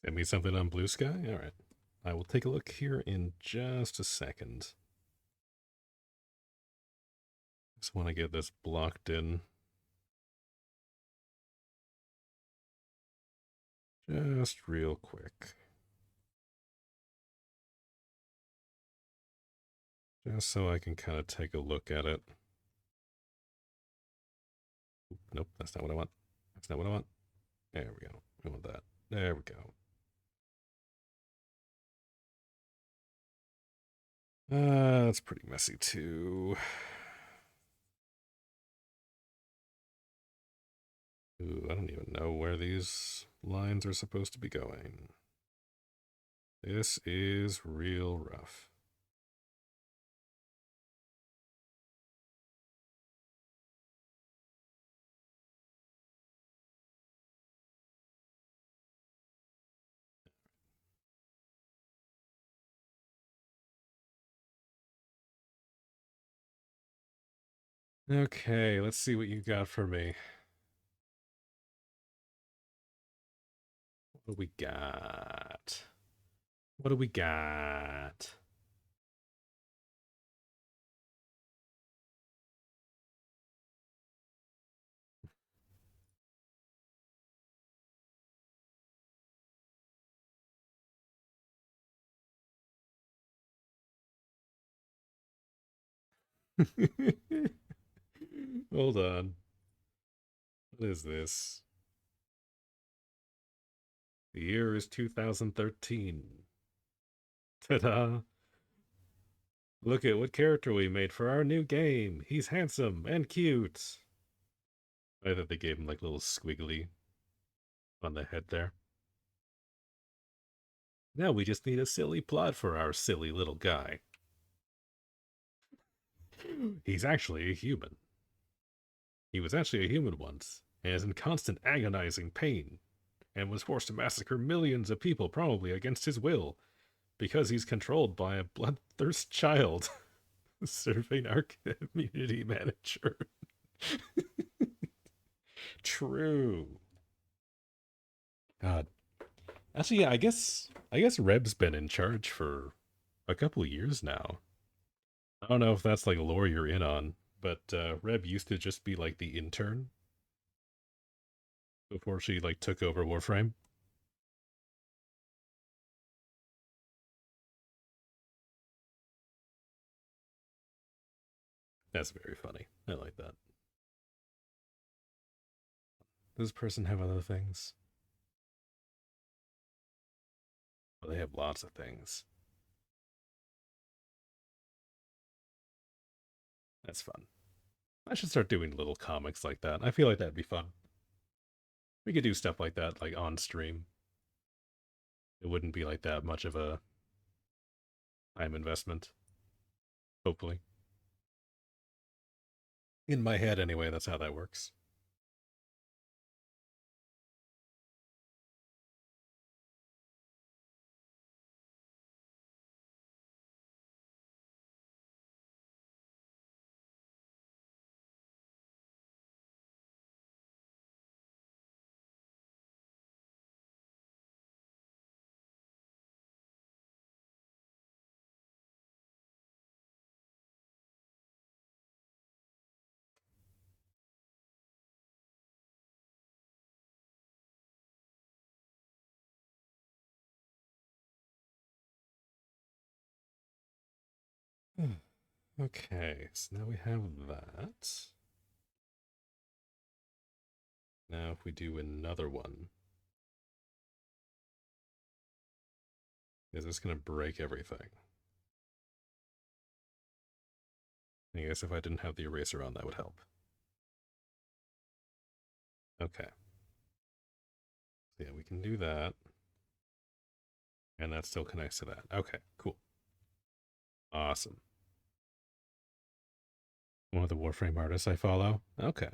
Send me something on Blue Sky? Alright. I will take a look here in just a second. Just want to get this blocked in. Just real quick. Just so I can kind of take a look at it. Oop, nope, that's not what I want. That's not what I want. There we go. I want that. There we go. That's pretty messy too. Ooh, I don't even know where these lines are supposed to be going. This is real rough. Okay, let's see what you got for me. What do we got? What do we got? Hold on. What is this? The year is 2013. Ta-da! Look at what character we made for our new game. He's handsome and cute. I thought they gave him like little squiggly on the head there. Now we just need a silly plot for our silly little guy. He's actually a human. He was actually a human once, and is in constant agonizing pain, and was forced to massacre millions of people, probably against his will, because he's controlled by a bloodthirst child. Serving our community manager. True. God. Actually, yeah, I guess Reb's been in charge for a couple of years now. I don't know if that's like lore you're in on, but Reb used to just be like the intern before she like took over Warframe. That's very funny. I like that. Does this person have other things? Well, they have lots of things. That's fun. I should start doing little comics like that. I feel like that'd be fun. We could do stuff like that, like on stream. It wouldn't be like that much of a time investment. Hopefully. In my head, anyway, that's how that works. Okay, so now we have that. Now, if we do another one, is this going to break everything? I guess if I didn't have the eraser on, that would help. Okay. So yeah, we can do that. And that still connects to that. Okay, cool. Awesome. One of the Warframe artists I follow. Okay.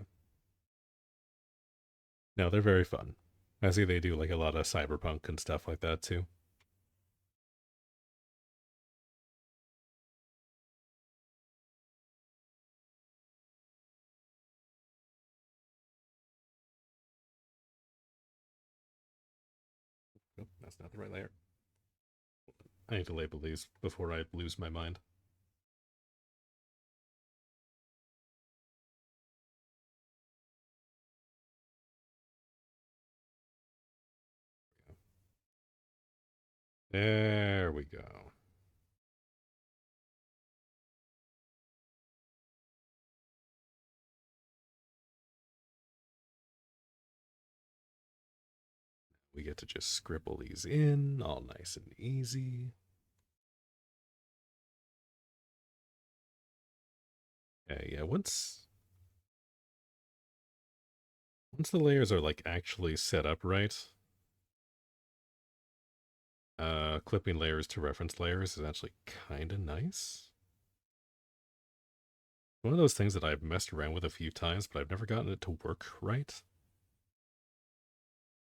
No, they're very fun. I see they do like a lot of cyberpunk and stuff like that too. Oh, that's not the right layer. I need to label these before I lose my mind. There we go. We get to just scribble these in, all nice and easy. Okay, yeah, once the layers are like actually set up right, clipping layers to reference layers is actually kind of nice. One of those things that I've messed around with a few times, but I've never gotten it to work right.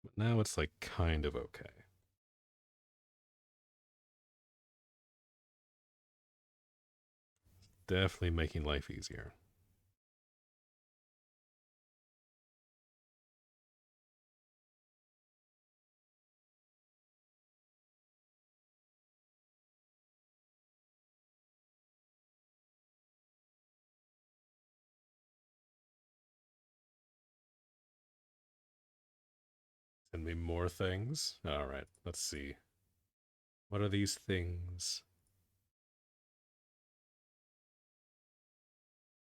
But now it's like kind of okay. Definitely making life easier. Send me more things. All right, let's see. What are these things?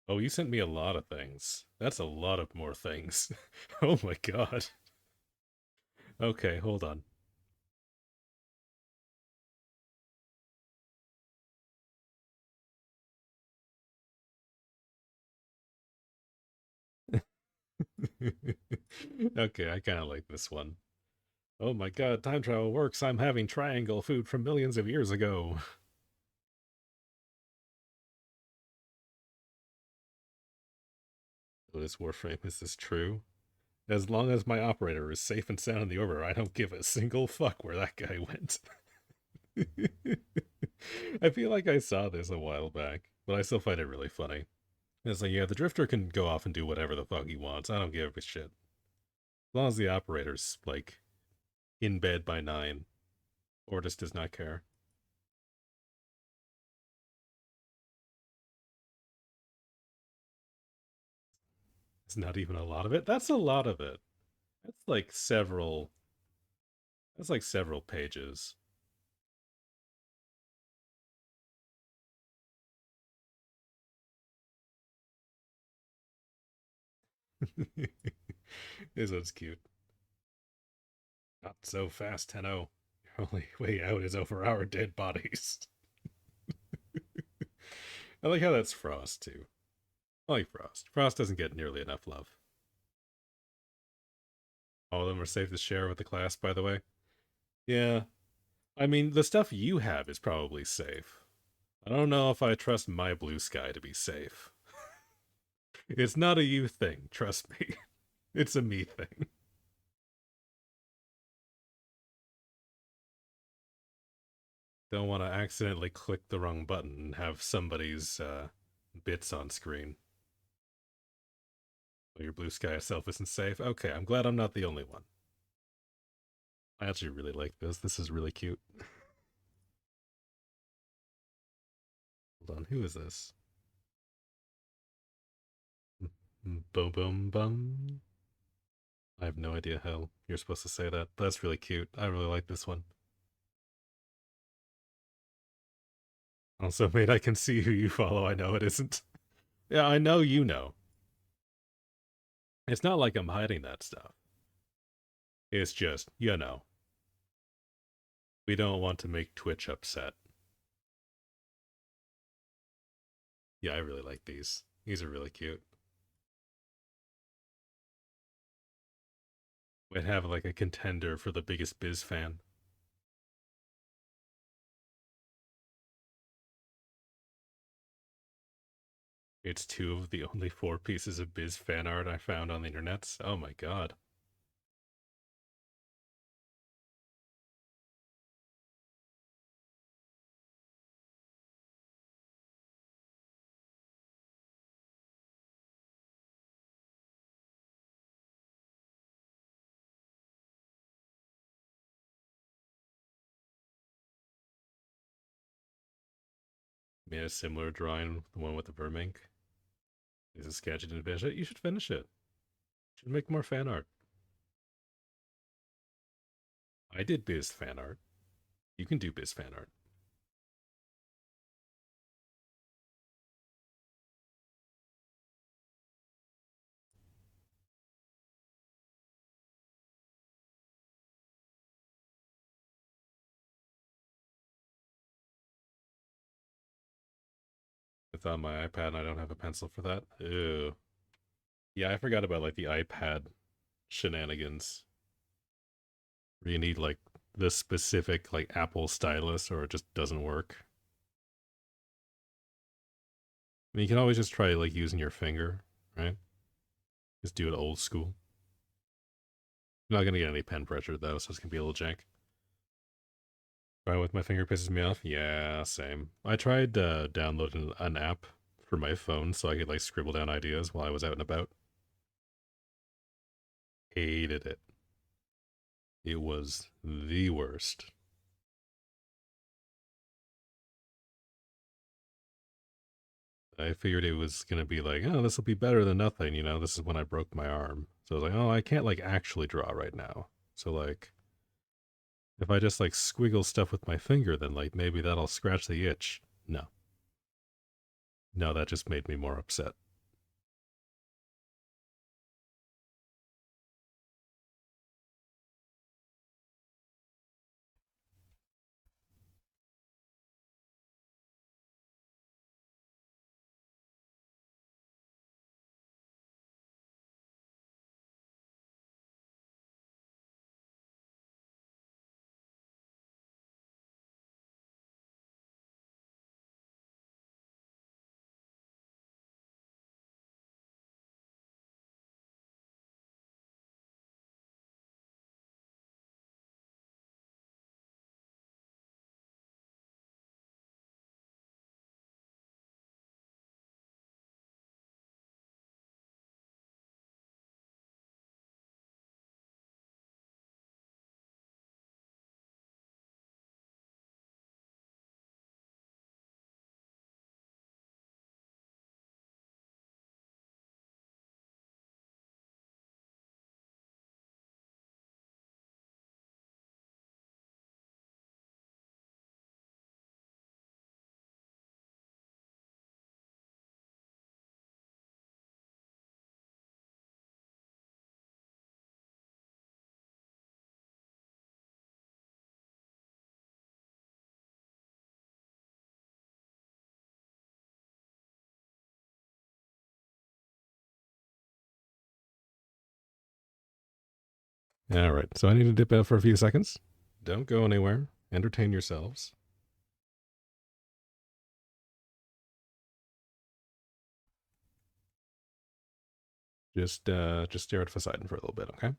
Oh, you sent me a lot of things. That's a lot of more things. Oh my god. Okay, hold on. Okay, I kind of like this one. Oh my god, time travel works. I'm having triangle food from millions of years ago. This Warframe, is this true? As long as my operator is safe and sound in the orbiter, I don't give a single fuck where that guy went. I feel like I saw this a while back, but I still find it really funny. It's like, yeah, the drifter can go off and do whatever the fuck he wants. I don't give a shit. As long as the operator's, like, in bed by 9, or just does not care. It's not even a lot of it. That's a lot of it. That's like several. That's like several pages. This one's cute. Not so fast, Tenno. Your only way out is over our dead bodies. I like how that's Frost, too. I like Frost. Frost doesn't get nearly enough love. All of them are safe to share with the class, by the way. Yeah. I mean, the stuff you have is probably safe. I don't know if I trust my blue sky to be safe. It's not a you thing, trust me. It's a me thing. Don't want to accidentally click the wrong button and have somebody's bits on screen. Well, your blue sky itself isn't safe. Okay, I'm glad I'm not the only one. I actually really like this. This is really cute. Hold on, who is this? Boom boom bum. I have no idea how you're supposed to say that. That's really cute. I really like this one. Also, mate, I can see who you follow. I know it isn't. Yeah, I know you know. It's not like I'm hiding that stuff. It's just, you know, we don't want to make Twitch upset. Yeah, I really like these. These are really cute. We'd have like a contender for the biggest Biz fan. It's two of the only four pieces of Biz fan art I found on the internet. Oh my god. Made a similar drawing, the one with the vermink. Is a sketch you didn't finish it? You should finish it. You should make more fan art. I did Biz fan art. You can do Biz fan art. It's on my iPad and I don't have a pencil for that. Ew. Yeah, I forgot about like the iPad shenanigans. Where you need like the specific like Apple stylus or it just doesn't work. I mean, you can always just try like using your finger, right? Just do it old school. You're not gonna get any pen pressure though, so it's gonna be a little jank. Trying with my finger pisses me off. Yeah, same. I tried downloading an app for my phone so I could like scribble down ideas while I was out and about. Hated it. It was the worst. I figured it was gonna be like, oh, this will be better than nothing. You know, this is when I broke my arm, so I was like, oh, I can't like actually draw right now. So like, if I just like squiggle stuff with my finger, then like maybe that'll scratch the itch. No, no, that just made me more upset. All right, so I need to dip out for a few seconds. Don't go anywhere. Entertain yourselves. Just stare at Poseidon for a little bit, okay?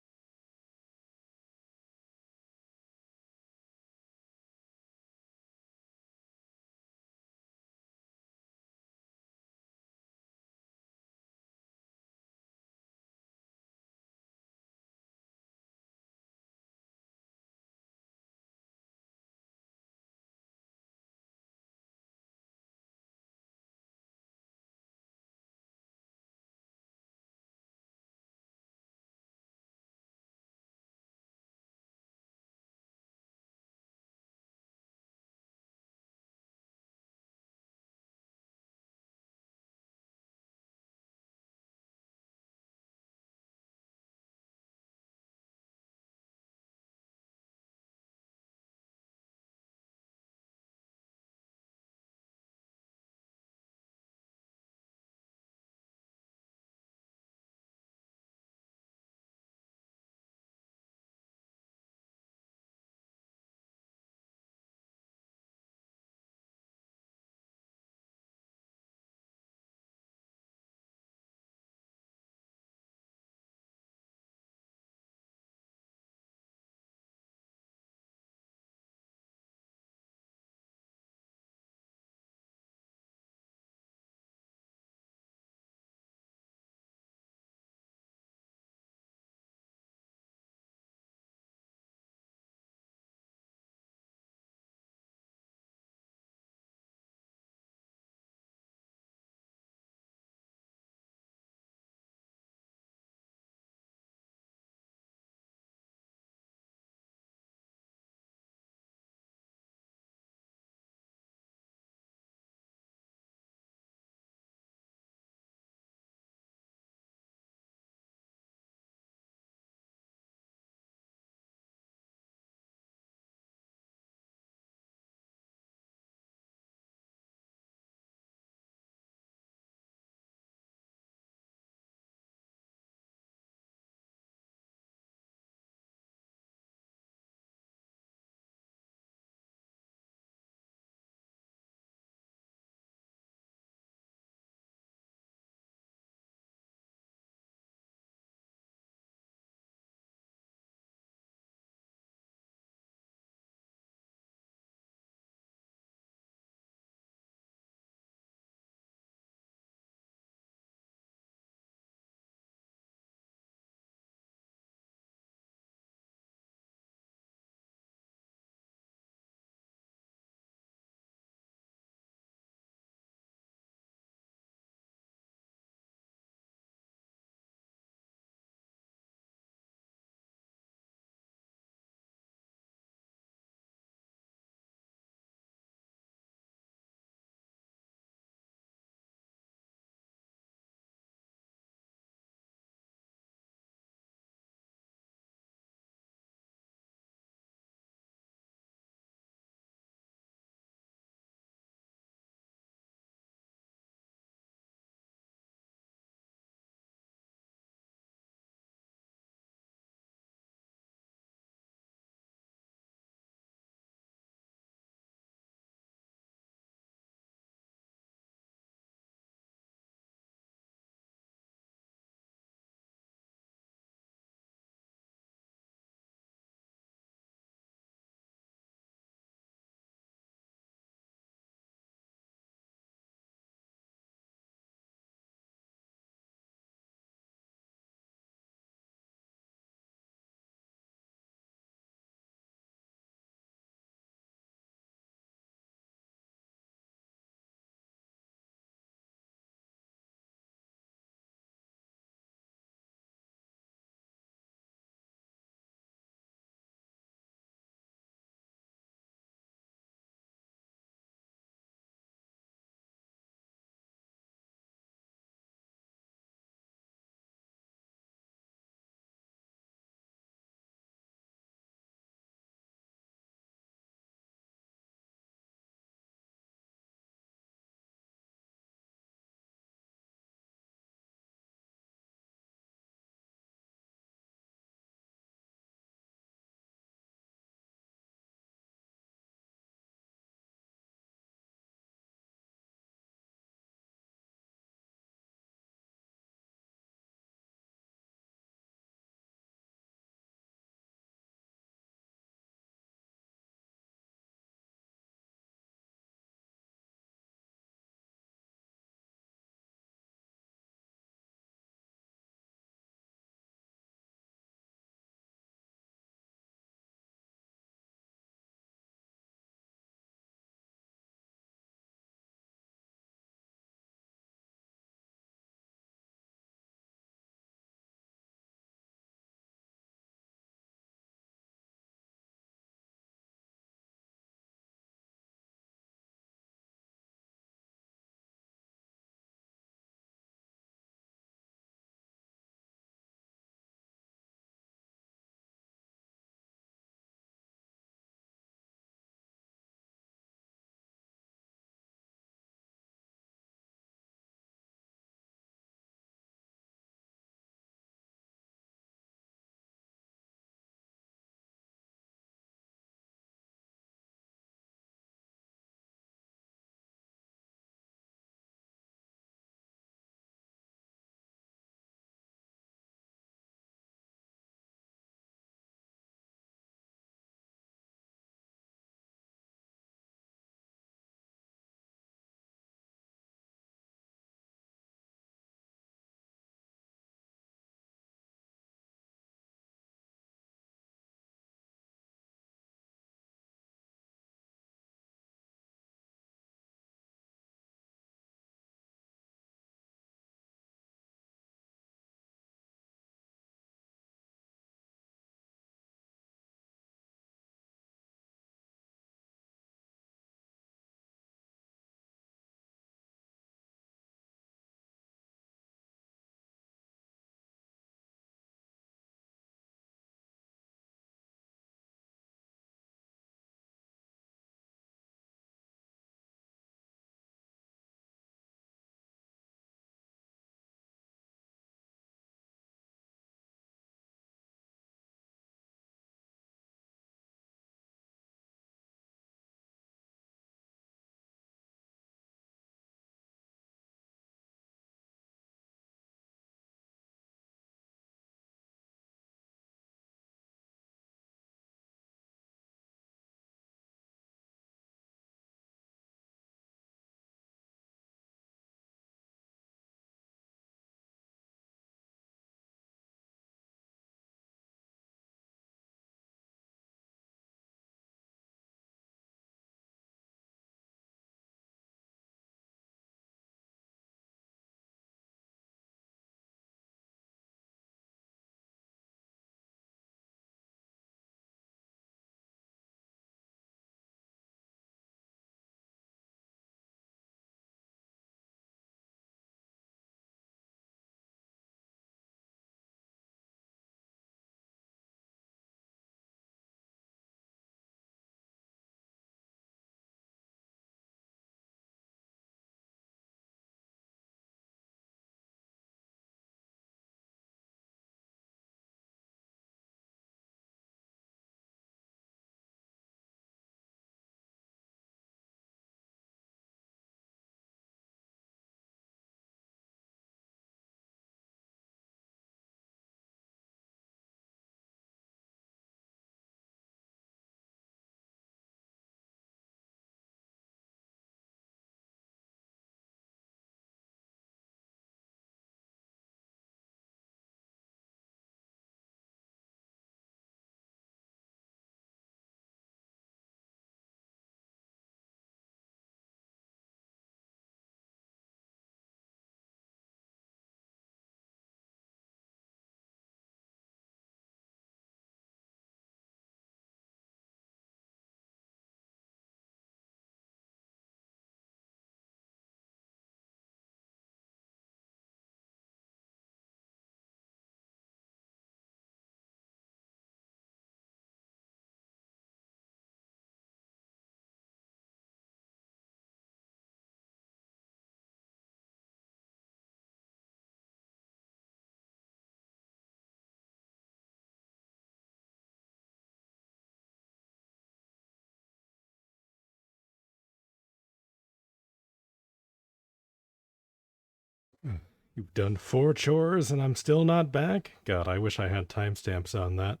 You've done 4 chores and I'm still not back? God, I wish I had timestamps on that.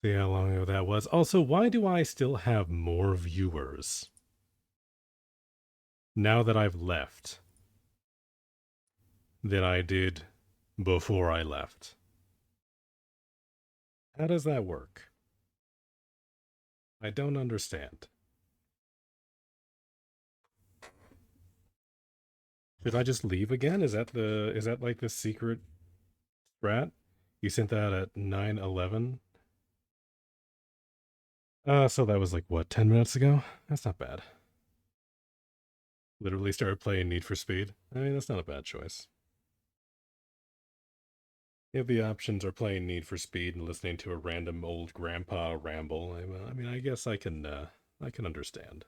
See how long ago that was. Also, why do I still have more viewers now that I've left than I did before I left? How does that work? I don't understand. Should I just leave again? Is that like the secret strat? You sent that at 9:11? So that was like what, 10 minutes ago? That's not bad. Literally started playing Need for Speed. I mean, that's not a bad choice. If the options are playing Need for Speed and listening to a random old grandpa ramble, I mean, I guess I can understand.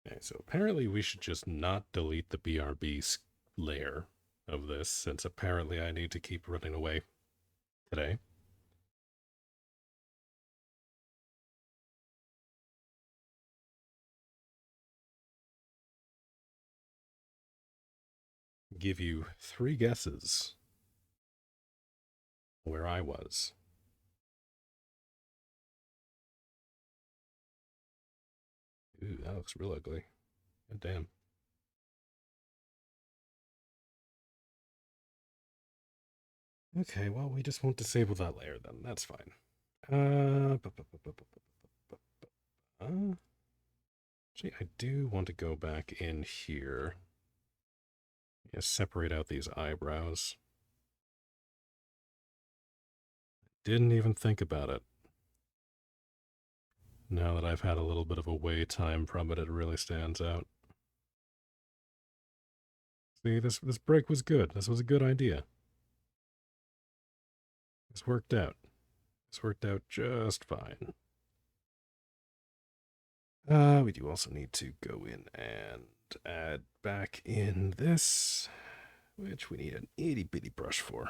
Okay, so apparently we should just not delete the BRB layer of this, since apparently I need to keep running away today. Give you 3 guesses where I was. Ooh, that looks real ugly. God damn. Okay, well, we just won't disable that layer then. That's fine. Actually, I do want to go back in here. Yeah, separate out these eyebrows. Didn't even think about it. Now that I've had a little bit of a wait time from it, it really stands out. See, this break was good. This was a good idea. This worked out. This worked out just fine. We do also need to go in and add back in this, which we need an itty bitty brush for.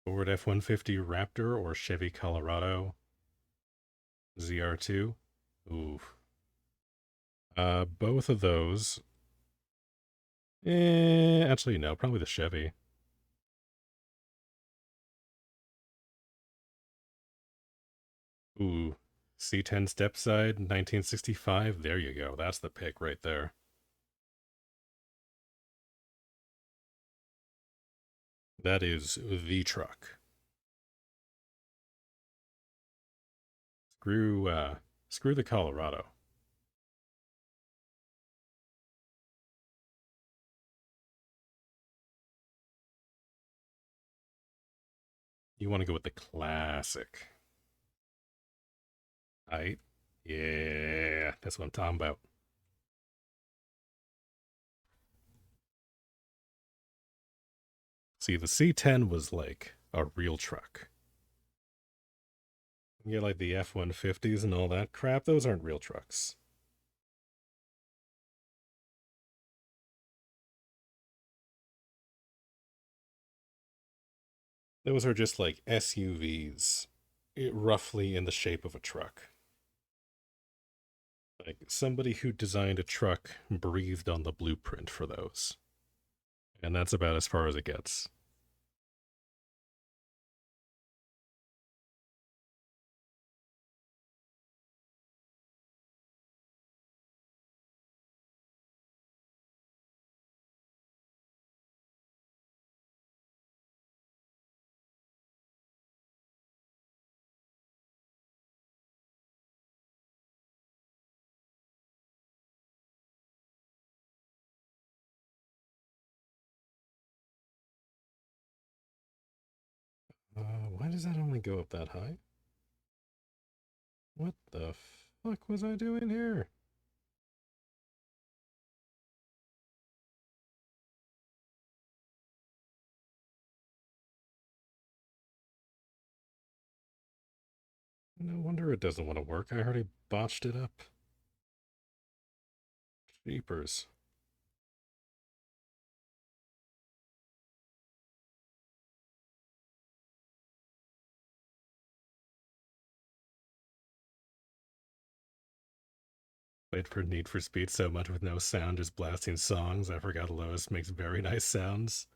Ford F-150 Raptor or Chevy Colorado ZR2. Ooh. Both of those. Actually, no, probably the Chevy. Ooh, C10 Stepside, 1965. There you go. That's the pick right there. That is the truck. Screw the Colorado. You want to go with the classic. Right? Yeah, that's what I'm talking about. See, the C10 was like a real truck. You get like the F-150s and all that crap. Those aren't real trucks. Those are just like SUVs, roughly in the shape of a truck. Like somebody who designed a truck breathed on the blueprint for those. And that's about as far as it gets. Why does that only go up that high? What the fuck was I doing here? No wonder it doesn't want to work. I already botched it up. Jeepers. Played for Need for Speed so much with no sound, just blasting songs. I forgot Lois makes very nice sounds.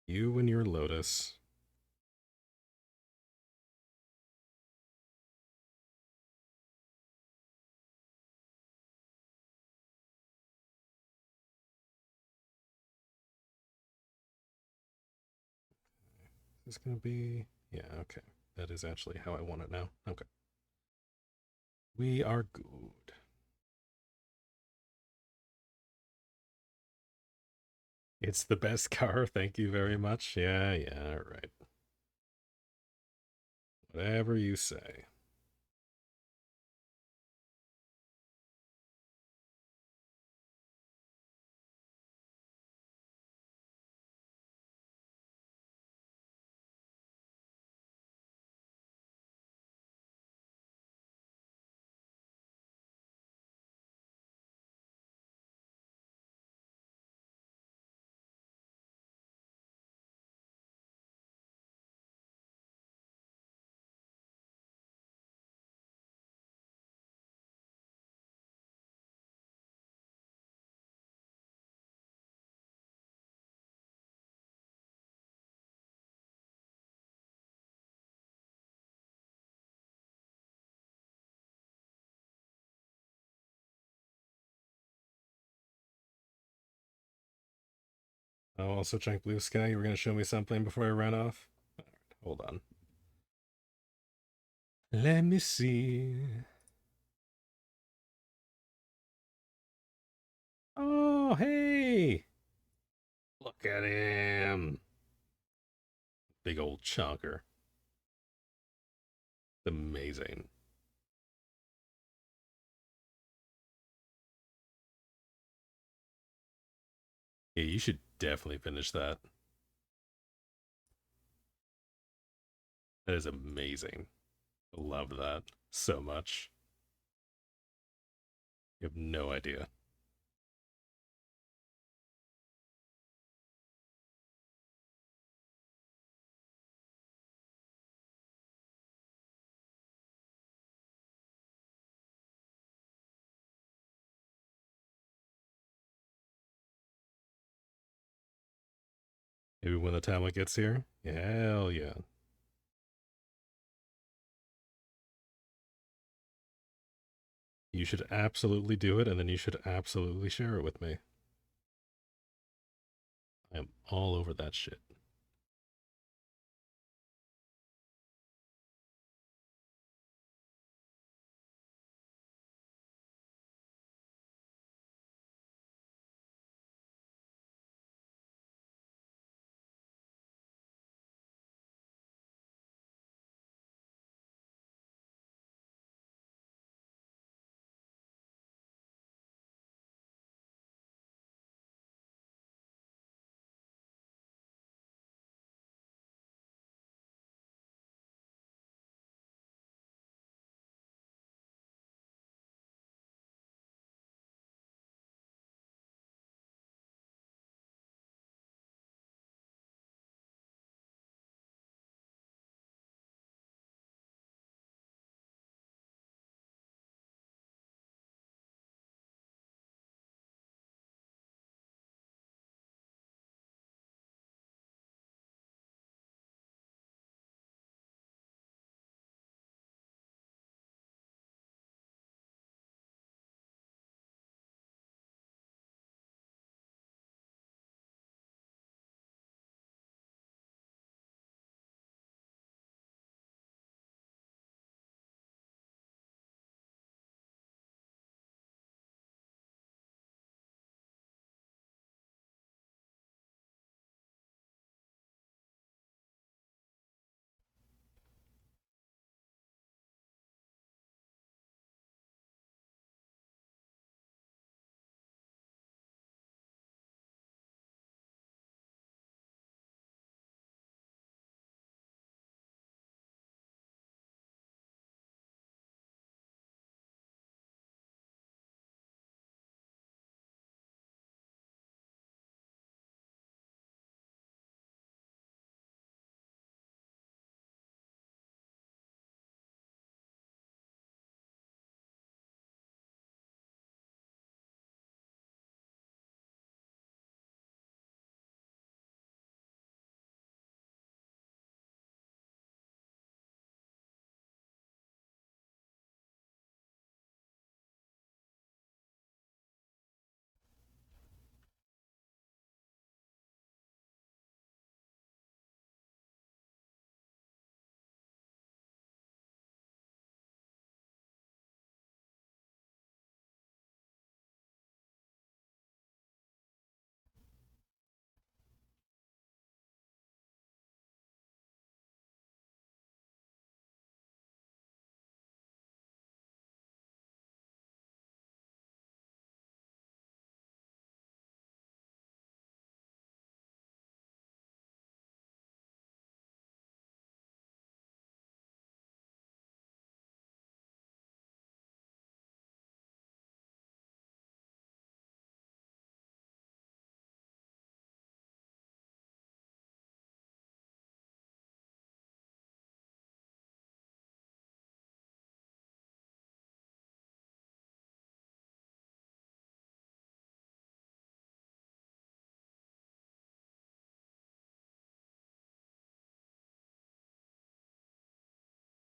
You and your Lotus. Is this gonna be... Yeah, okay. That is actually how I want it now. Okay. We are good. It's the best car, thank you very much. Yeah, right. Whatever you say. Oh, also check Blue Sky. You were gonna show me something before I ran off? Alright, hold on. Let me see. Oh, hey! Look at him. Big old chonker. Amazing. Yeah, you should definitely finish that. That is amazing. I love that so much. You have no idea. Maybe when the tablet gets here? Hell yeah. You should absolutely do it, and then you should absolutely share it with me. I am all over that shit.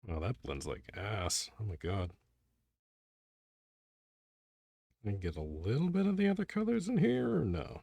Oh, that blends like ass. Oh my god. I can get a little bit of the other colors in here, or no?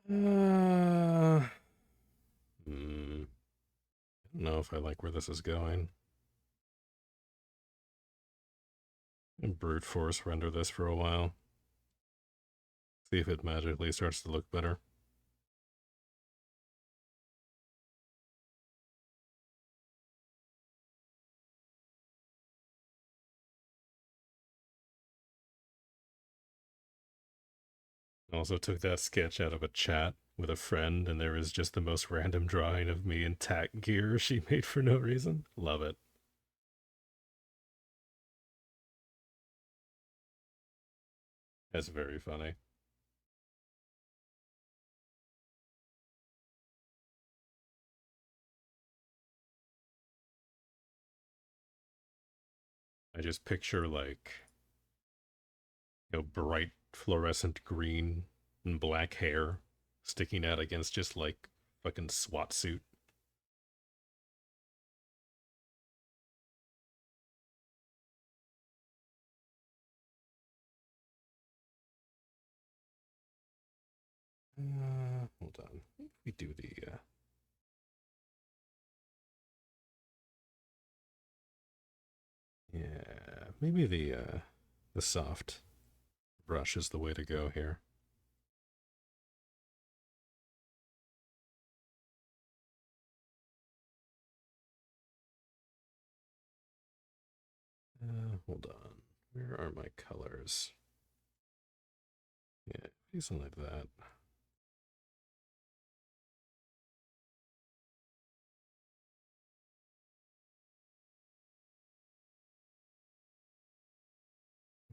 Hmm. Uh, I don't know if I like where this is going. And brute force render this for a while. See if it magically starts to look better. I also took that sketch out of a chat with a friend, and there is just the most random drawing of me in tack gear she made for no reason. Love it. That's very funny. I just picture like, bright fluorescent green and black hair sticking out against just like fucking SWAT suit. Hold on. We do the yeah, maybe the soft brush is the way to go here. Hold on. Where are my colors? Yeah, something like that.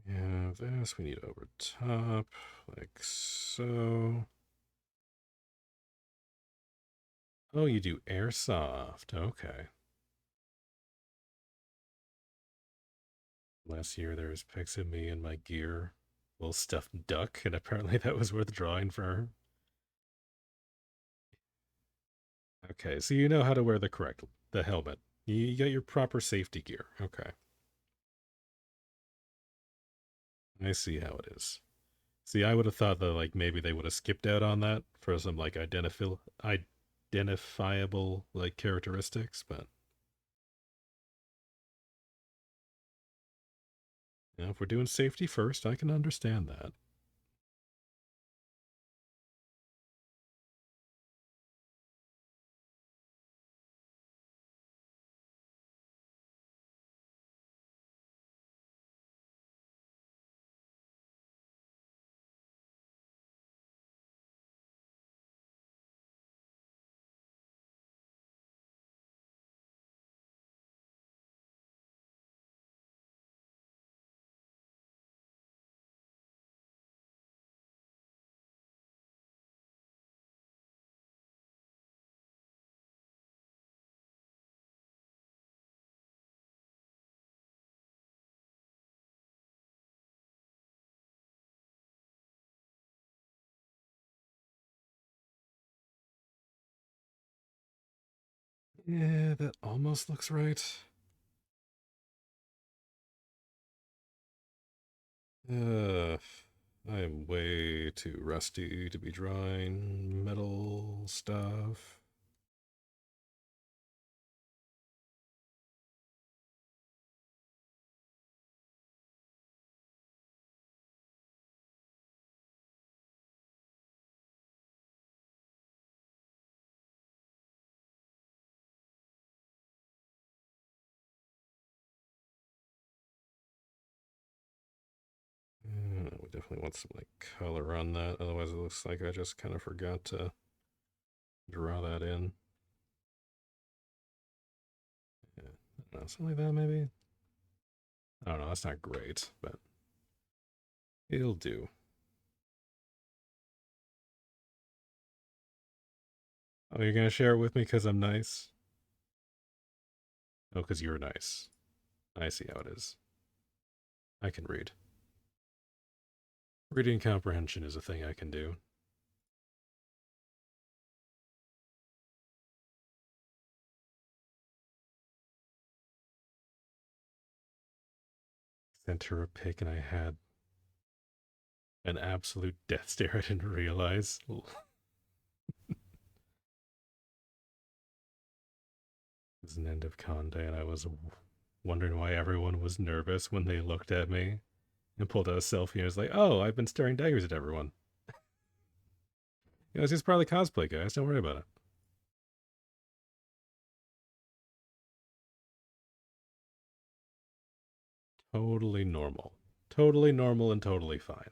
Yeah, this we need over top, like so. Oh, you do airsoft. Okay. Last year there was pics of me and my gear, little stuffed duck, and apparently that was worth drawing for her. Okay, so you know how to wear the helmet. You got your proper safety gear. Okay, I see how it is. See, I would have thought that like maybe they would have skipped out on that for some like identifiable like characteristics, but if we're doing safety first, I can understand that. Yeah, that almost looks right. Uh, I am way too rusty to be drawing metal stuff. definitely want some like color on that. Otherwise, it looks like I just kind of forgot to draw that in. Yeah, something like that maybe. I don't know. That's not great, but it'll do. Oh, you're gonna share it with me because I'm nice? Oh, because you're nice. I see how it is. I can read. Reading comprehension is a thing I can do. Sent her a pic and I had an absolute death stare I didn't realize. It was an end of con day and I was wondering why everyone was nervous when they looked at me and pulled out a selfie and was like, oh, I've been staring daggers at everyone. It's just part of the cosplay, guys. Don't worry about it. Totally normal. Totally normal and totally fine.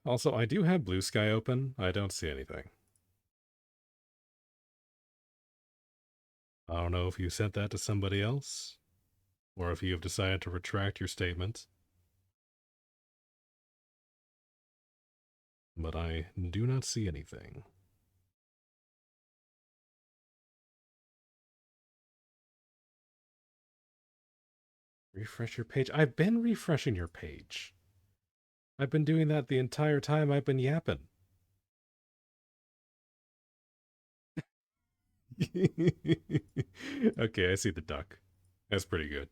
Also, I do have Blue Sky open. I don't see anything. I don't know if you sent that to somebody else, or if you have decided to retract your statement, but I do not see anything. Refresh your page. I've been refreshing your page. I've been doing that the entire time I've been yapping. Okay, I see the duck. That's pretty good.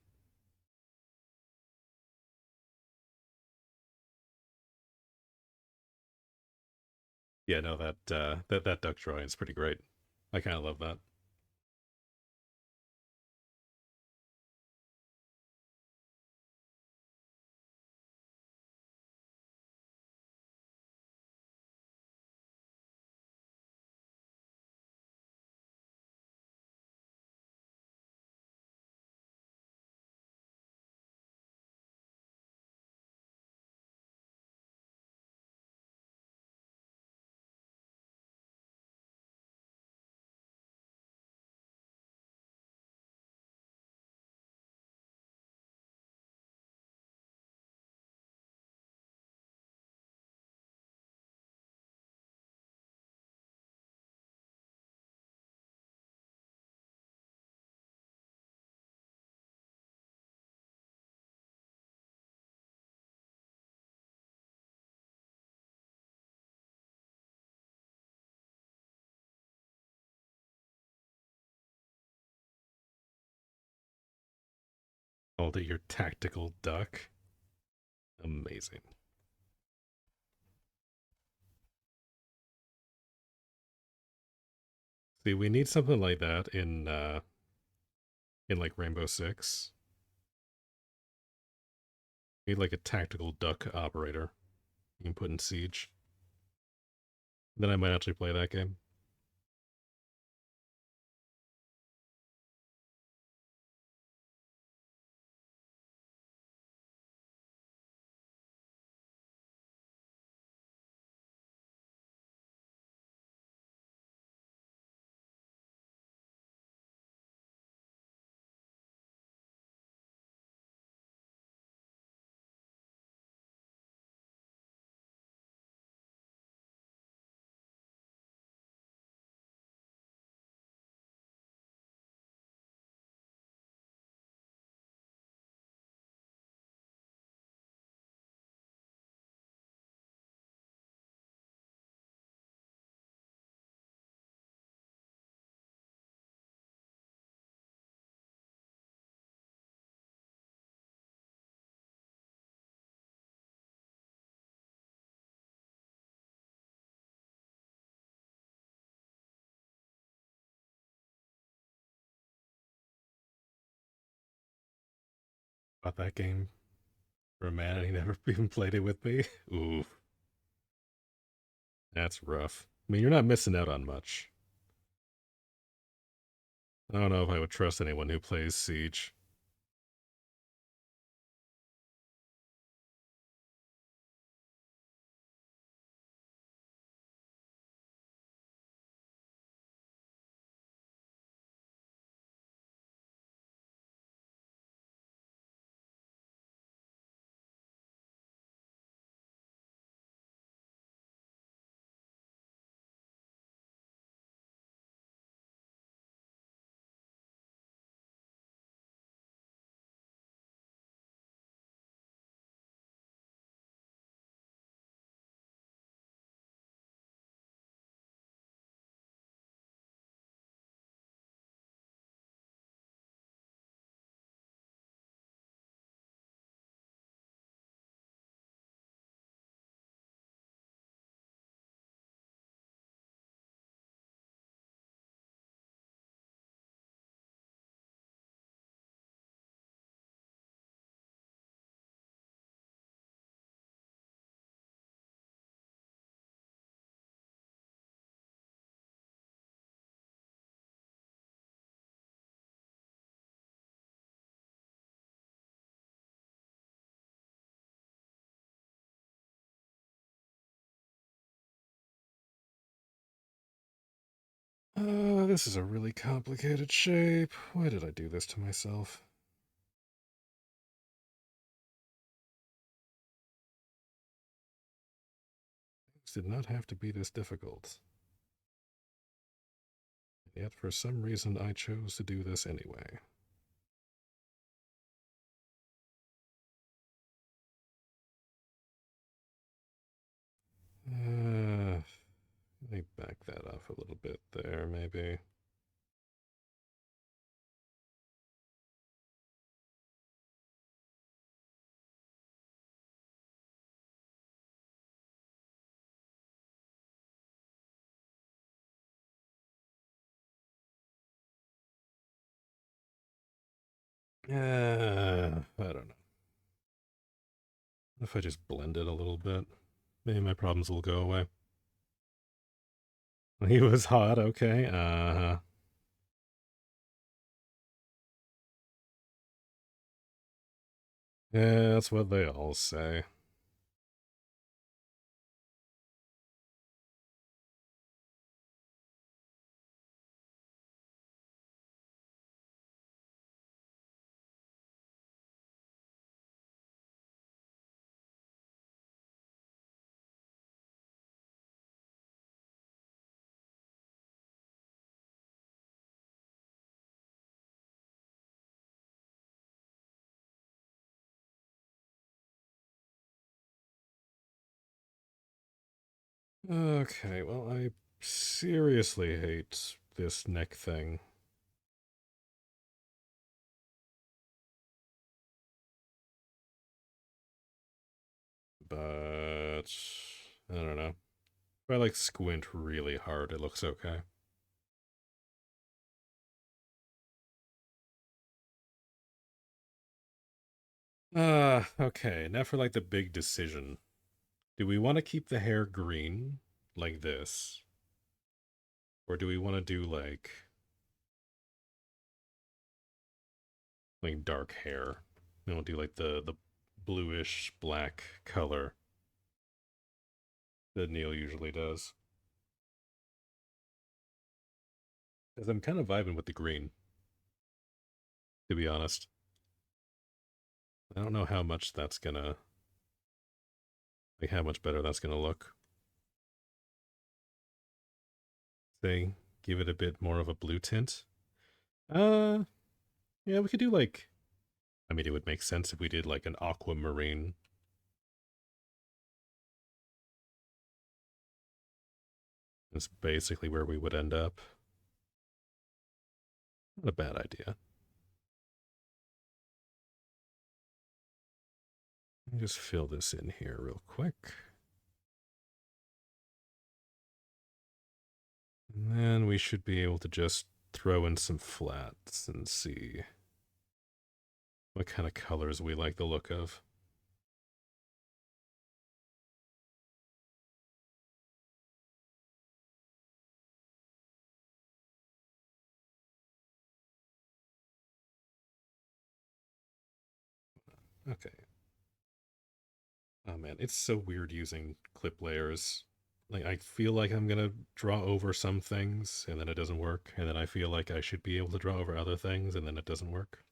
Yeah, no, that duck drawing is pretty great. I kind of love that. Called it your tactical duck. Amazing. See, we need something like that in like Rainbow Six. We need like a tactical duck operator you can put in Siege. Then I might actually play that game. About that game for a man and he never even played it with me. Ooh, that's rough. I mean, you're not missing out on much. I don't know if I would trust anyone who plays Siege. This is a really complicated shape. Why did I do this to myself? Things did not have to be this difficult. Yet for some reason I chose to do this anyway. Let me back that off a little bit there, maybe. I don't know. If I just blend it a little bit, maybe my problems will go away. He was hot, okay. Yeah, that's what they all say. Okay, well, I seriously hate this neck thing. But I don't know. If I like squint really hard, it looks okay. Okay, now for like the big decision. Do we want to keep the hair green like this? Or do we want to do like dark hair? We don't do like the bluish black color that Neil usually does. Because I'm kind of vibing with the green, to be honest. I don't know how much that's gonna, like, how much better that's gonna look. Say, give it a bit more of a blue tint. Uh, yeah, we could do like, I mean, it would make sense if we did like an aquamarine. It's basically where we would end up. Not a bad idea. Let me just fill this in here real quick. And then we should be able to just throw in some flats and see what kind of colors we like the look of. Okay. Oh man, it's so weird using clip layers. Like I feel like I'm gonna draw over some things and then it doesn't work, and then I feel like I should be able to draw over other things and then it doesn't work.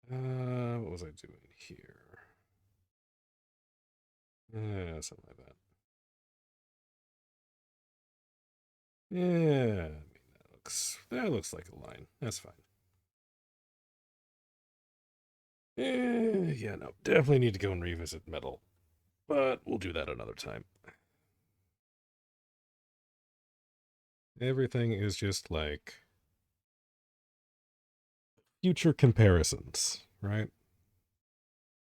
What was I doing here? Something like that. Yeah, I mean that looks like a line. That's fine. Yeah, no, definitely need to go and revisit metal, but we'll do that another time. Everything is just like future comparisons, right?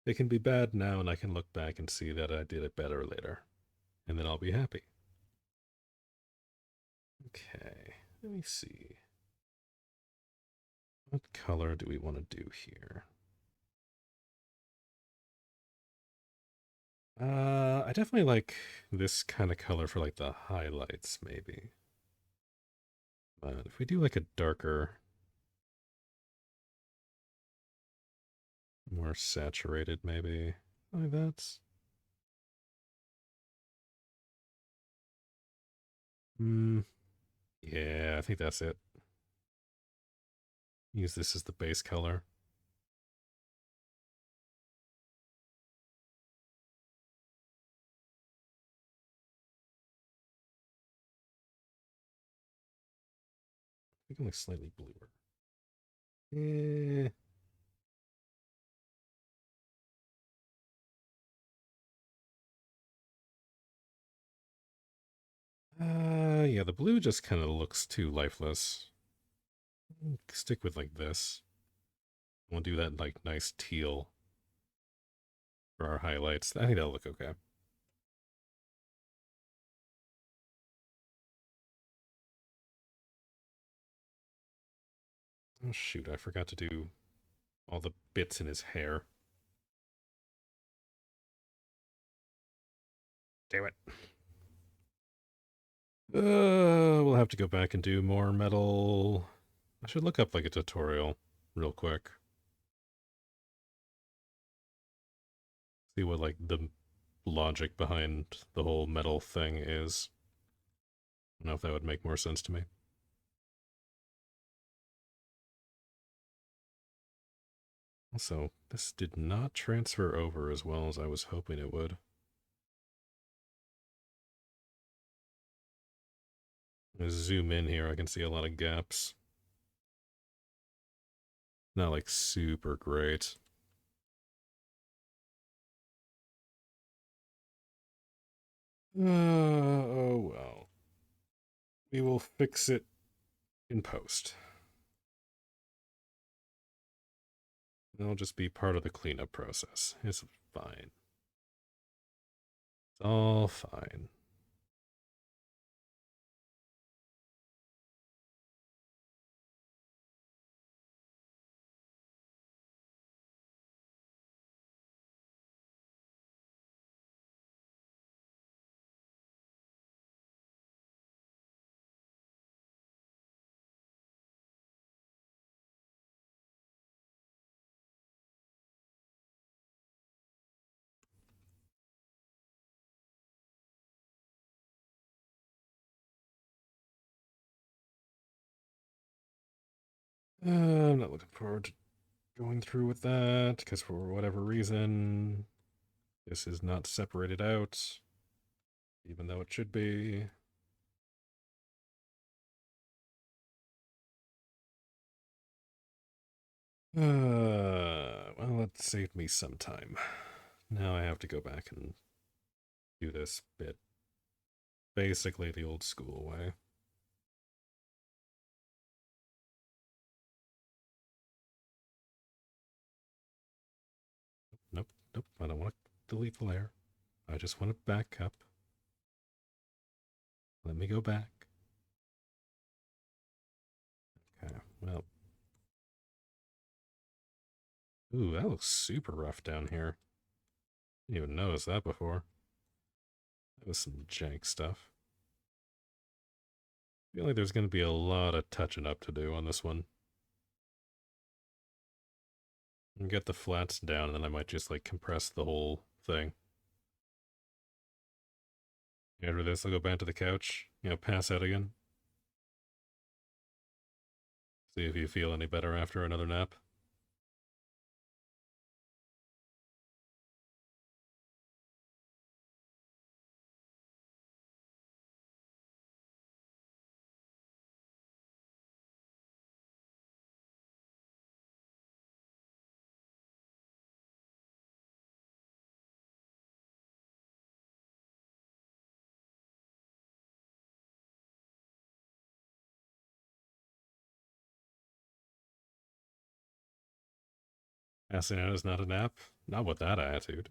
It can be bad now, and I can look back and see that I did it better later, and then I'll be happy. Okay, let me see. What color do we want to do here? I definitely like this kind of color for like the highlights, maybe. But if we do like a darker, more saturated, maybe like that. Hmm. Yeah, I think that's it. Use this as the base color. I think like slightly bluer. Eh. Yeah, the blue just kind of looks too lifeless. Stick with like this. We'll do that like nice teal for our highlights. I think that'll look okay. Oh shoot, I forgot to do all the bits in his hair. Damn it. We'll have to go back and do more metal. I should look up like a tutorial real quick. See what like the logic behind the whole metal thing is. I don't know if that would make more sense to me. Also, this did not transfer over as well as I was hoping it would. I zoom in here, I can see a lot of gaps. Not like super great. Oh well. We will fix it in post. It'll just be part of the cleanup process. It's fine. It's all fine. I'm not looking forward to going through with that, because for whatever reason, this is not separated out, even though it should be. Well, it saved me some time. Now I have to go back and do this bit basically the old school way. Nope, nope, I don't want to delete the layer. I just want to back up. Let me go back. Okay, well. Ooh, that looks super rough down here. Didn't even notice that before. That was some jank stuff. I feel like there's going to be a lot of touching up to do on this one. And get the flats down, and then I might just like compress the whole thing. After this, I'll go back to the couch, pass out again. See if you feel any better after another nap. Passing out is not a nap? Not with that attitude.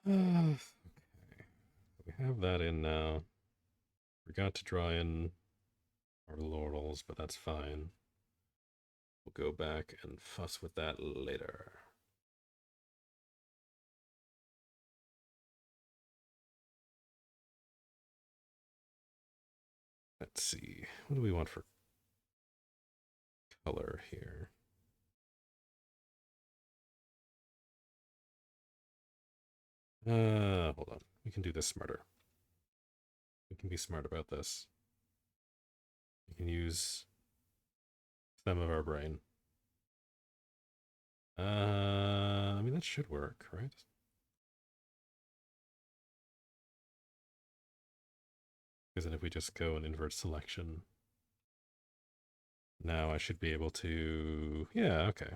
Okay. We have that in now. Forgot to draw in our laurels, but that's fine. We'll go back and fuss with that later. Let's see. What do we want for color here? Hold on. We can do this smarter. We can be smart about this. We can use some of our brain. I mean, that should work, right? Because then if we just go and invert selection, now I should be able to, yeah, okay.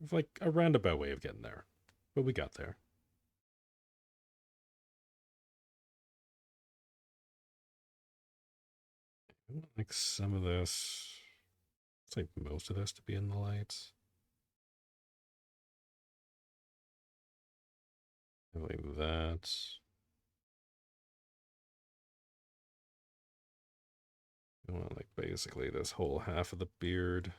It's like a roundabout way of getting there, but we got there. I want like some of this, it's like most of this to be in the lights. Like that. I want like basically this whole half of the beard.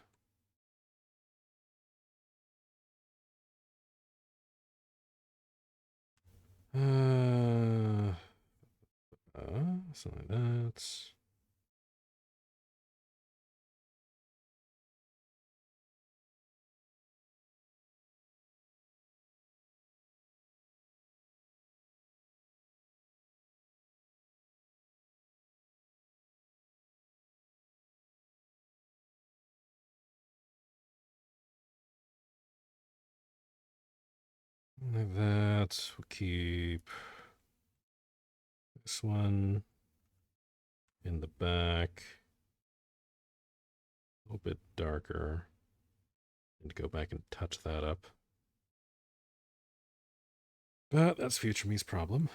Uh, Something like that. Like that. We'll keep this one in the back. A little bit darker. And go back and touch that up. But that's future me's problem.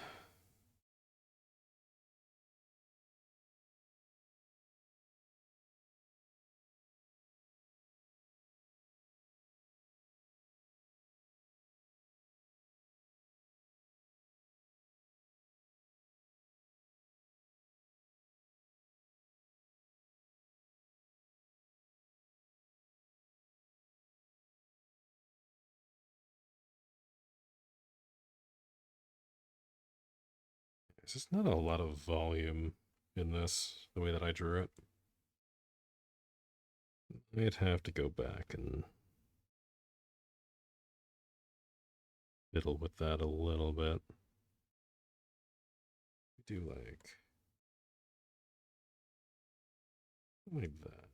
There's just not a lot of volume in this, the way that I drew it. I'd have to go back and fiddle with that a little bit. Do like that.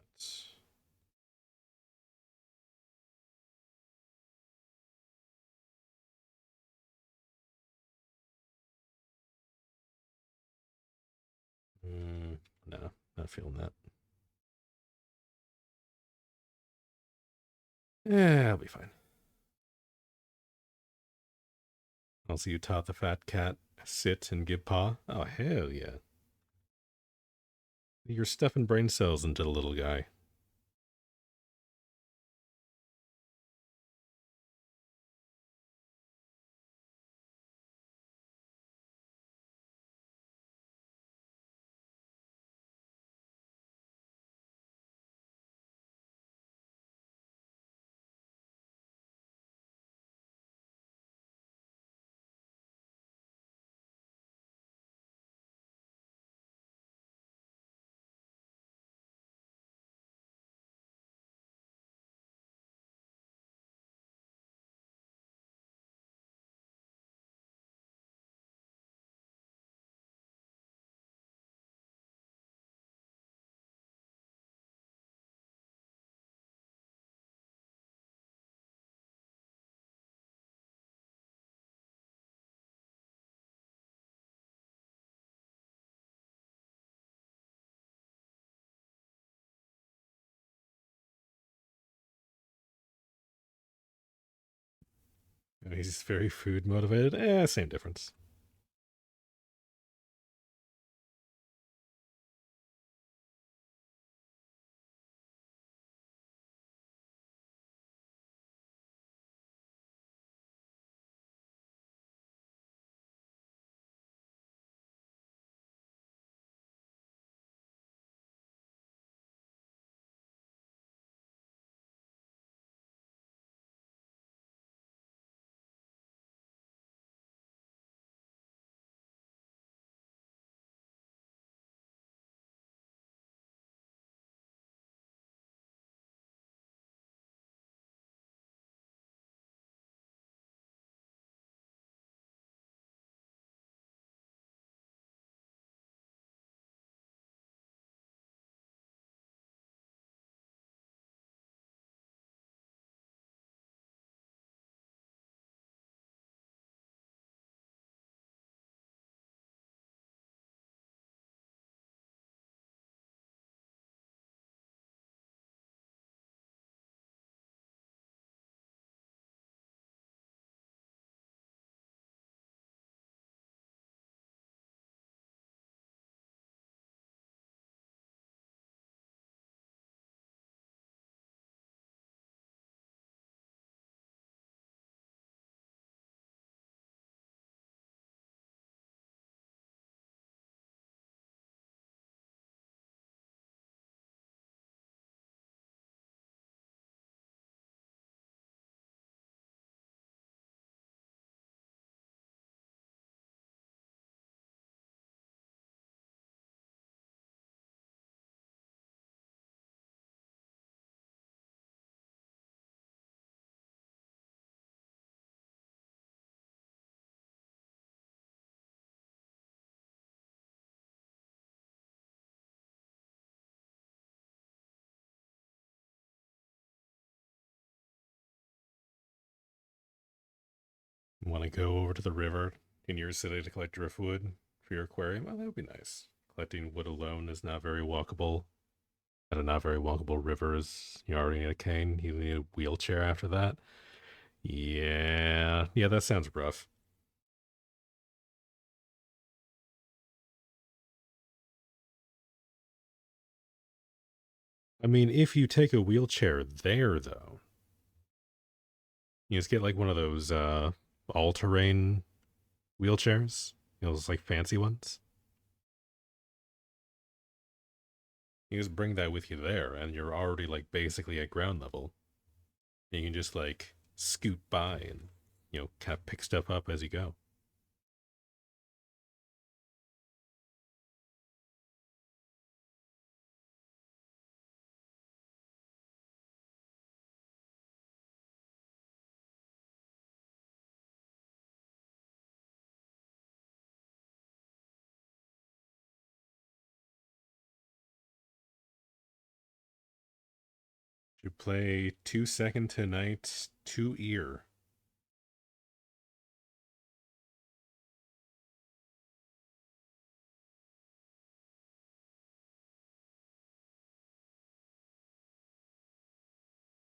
No, not feeling that. Yeah, I'll be fine. Also, you taught the fat cat sit and give paw. Oh hell yeah! You're stuffing brain cells into the little guy. He's very food motivated. Same difference. Want to go over to the river in your city to collect driftwood for your aquarium? Well, that would be nice. Collecting wood alone is not very walkable. At a not very walkable river is you already need a cane. You need a wheelchair after that. Yeah, that sounds rough. I mean, if you take a wheelchair there, though, you just get like one of those all-terrain wheelchairs. Those like fancy ones. You just bring that with you there, and you're already like basically at ground level. You can just like scoot by and kind of pick stuff up as you go. You play 2 second tonight, 2 ear.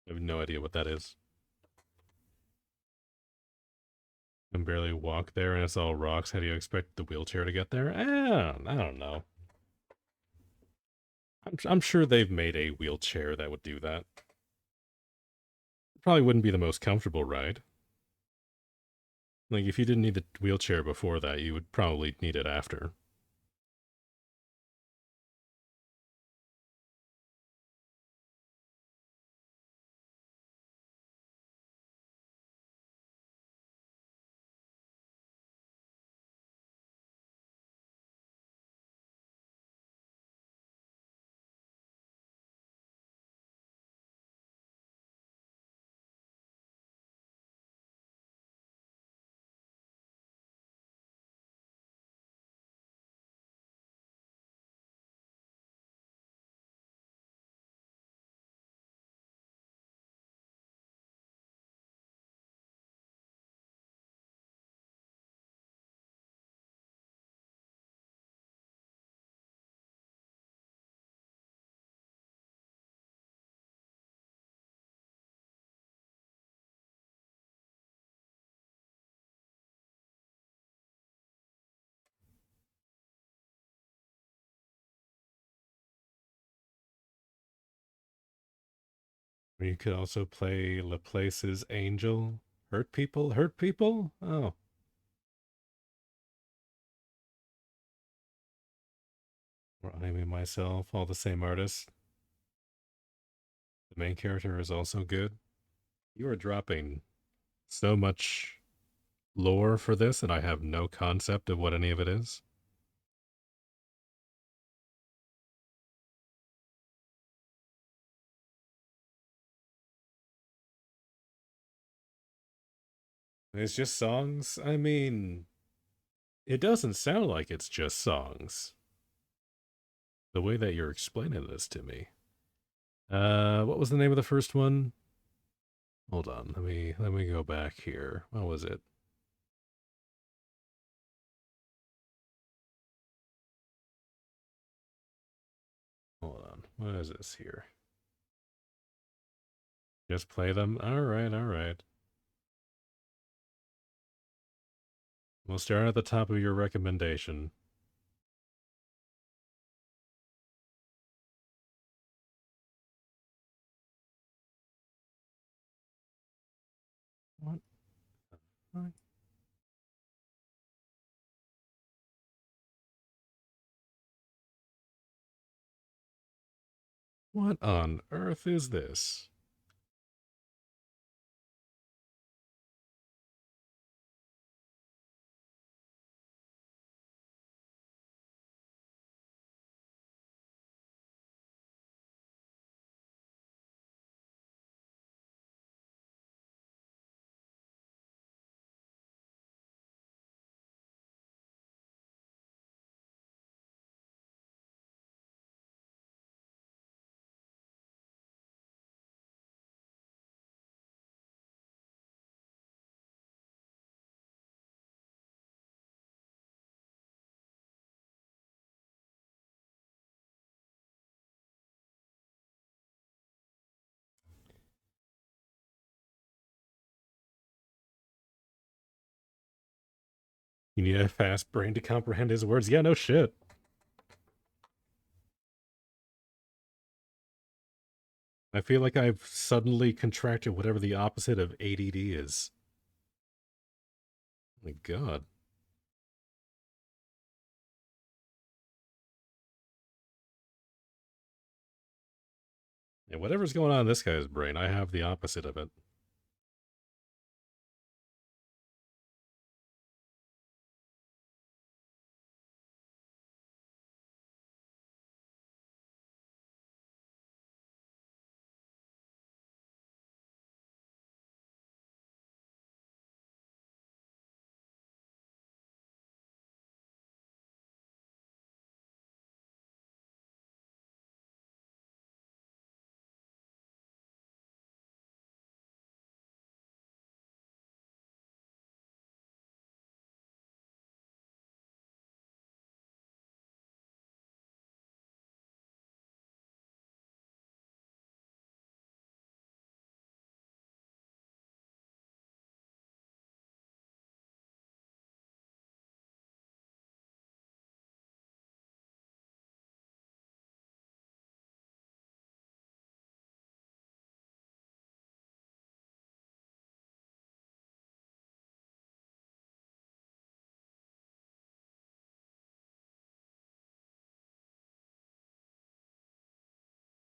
I have no idea what that is. I can barely walk there and it's all rocks. How do you expect the wheelchair to get there? I don't know. I'm sure they've made a wheelchair that would do that. Probably wouldn't be the most comfortable ride. Like, if you didn't need the wheelchair before that, you would probably need it after. Or you could also play Laplace's Angel. Hurt people? Hurt people? Oh. Or I Me Myself, all the same artist. The main character is also good. You are dropping so much lore for this, and I have no concept of what any of it is. It's just songs? I mean, it doesn't sound like it's just songs. The way that you're explaining this to me. What was the name of the first one? Hold on, let me go back here. What was it? Hold on. What is this here? Just play them? Alright, alright. We'll start at the top of your recommendation. What? What on earth is this? You need a fast brain to comprehend his words? Yeah, no shit. I feel like I've suddenly contracted whatever the opposite of ADD is. My god. Yeah, whatever's going on in this guy's brain, I have the opposite of it.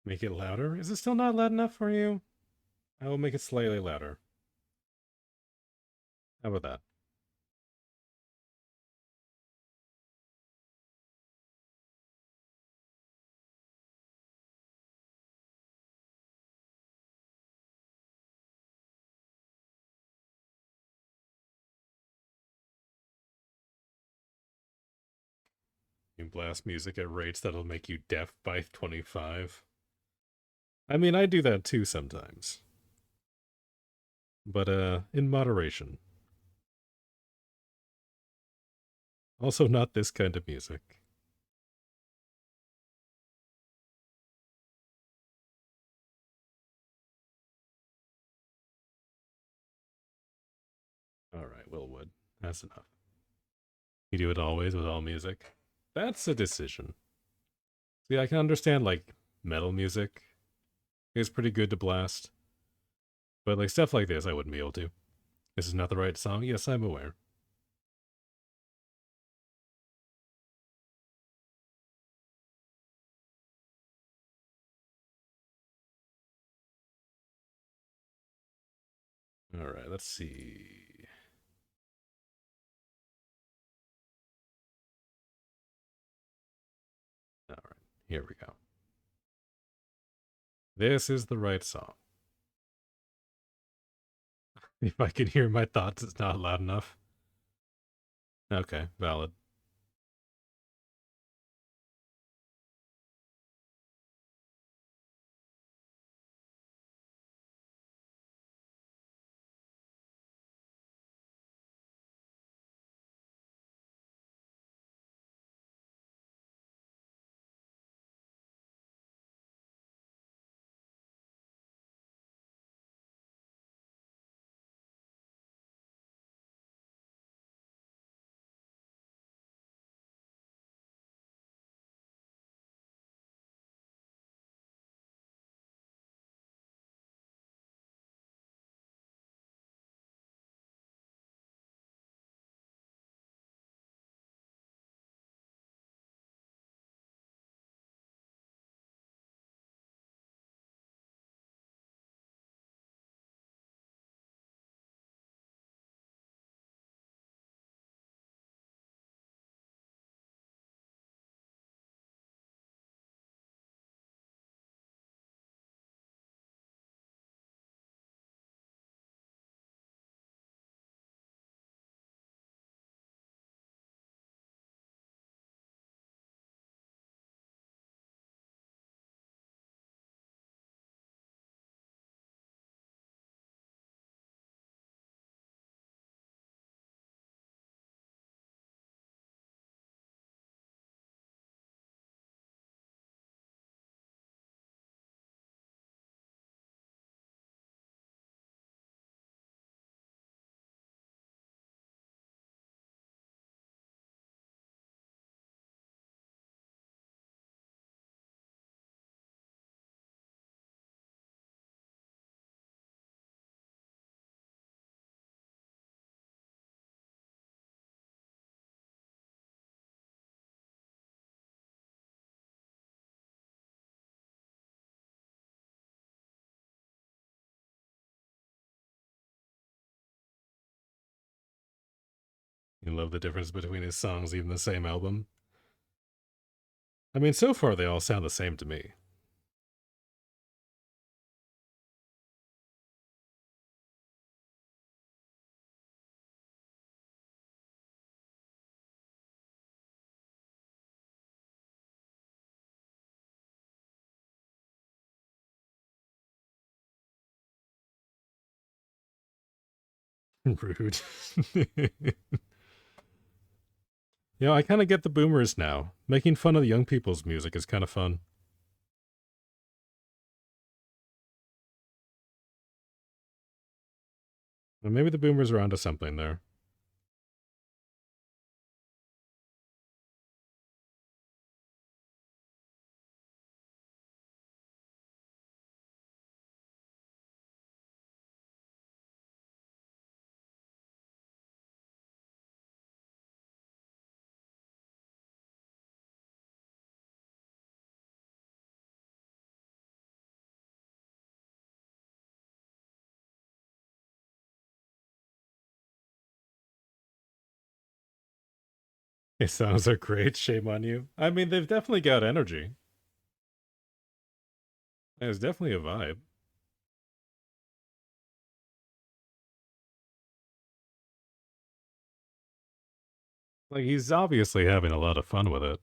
Make it louder? Is it still not loud enough for you? I will make it slightly louder. How about that? You blast music at rates that'll make you deaf by 25. I mean, I do that too sometimes. But, in moderation. Also, not this kind of music. Alright, Willwood. That's enough. You do it always with all music? That's a decision. See, I can understand, like, metal music is pretty good to blast. But, like, stuff like this, I wouldn't be able to. This is not the right song? Yes, I'm aware. Alright, let's see. Alright, here we go. This is the right song. If I can hear my thoughts, it's not loud enough. Okay, valid. You love the difference between his songs, even the same album. I mean, so far they all sound the same to me. Rude. You know, I kind of get the boomers now. Making fun of the young people's music is kind of fun. And maybe the boomers are onto something there. It sounds are great. Shame on you. I mean, they've definitely got energy. There's definitely a vibe. Like, he's obviously having a lot of fun with it.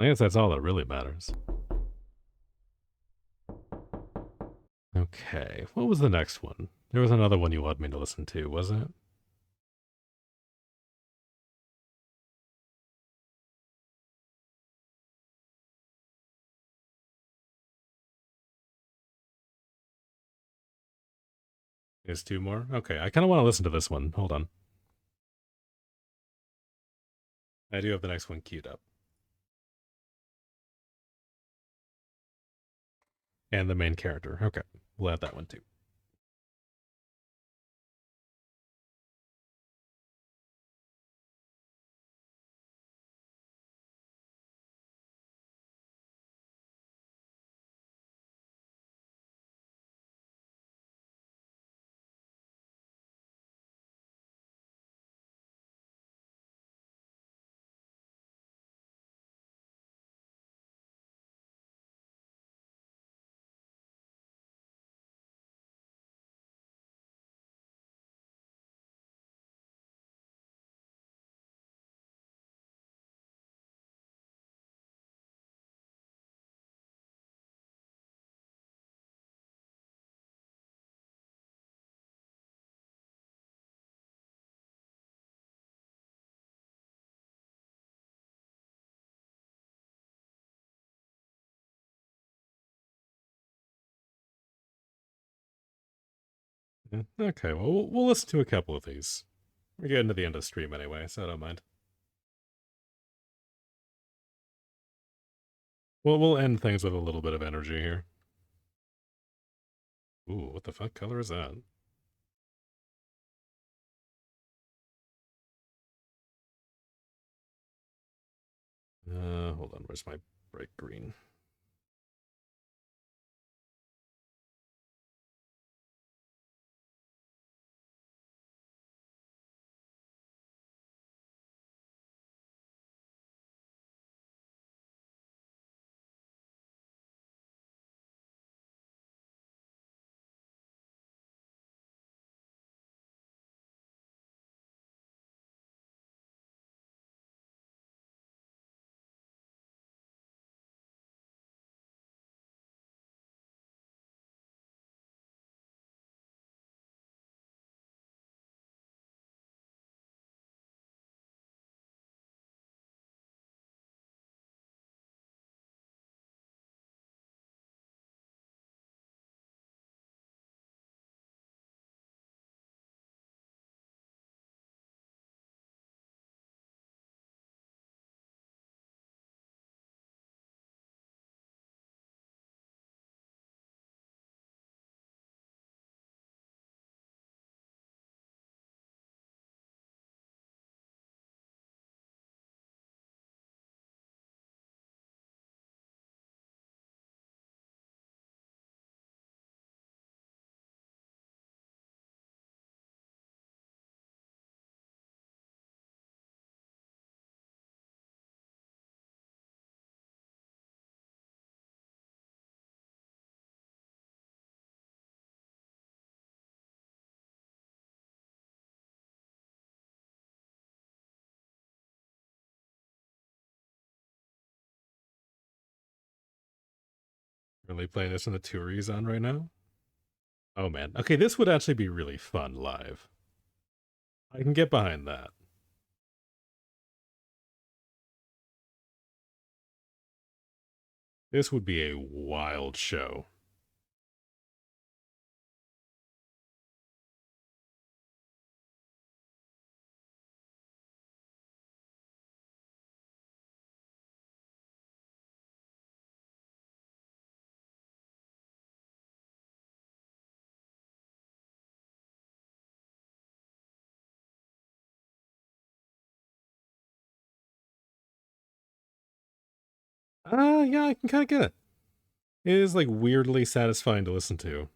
I guess that's all that really matters. Okay, what was the next one? There was another one you wanted me to listen to, was it? Is two more? Okay, I kind of want to listen to this one. Hold on. I do have the next one queued up. And the main character. Okay, we'll add that one too. Okay, well, we'll listen to a couple of these. We're getting to the end of the stream anyway, so I don't mind. Well, we'll end things with a little bit of energy here. Ooh, what the fuck color is that? Hold on, where's my bright green? Really playing this in the tour he's on right now? Oh man. Okay, this would actually be really fun live. I can get behind that. This would be a wild show. Yeah, I can kind of get it. It is like weirdly satisfying to listen to.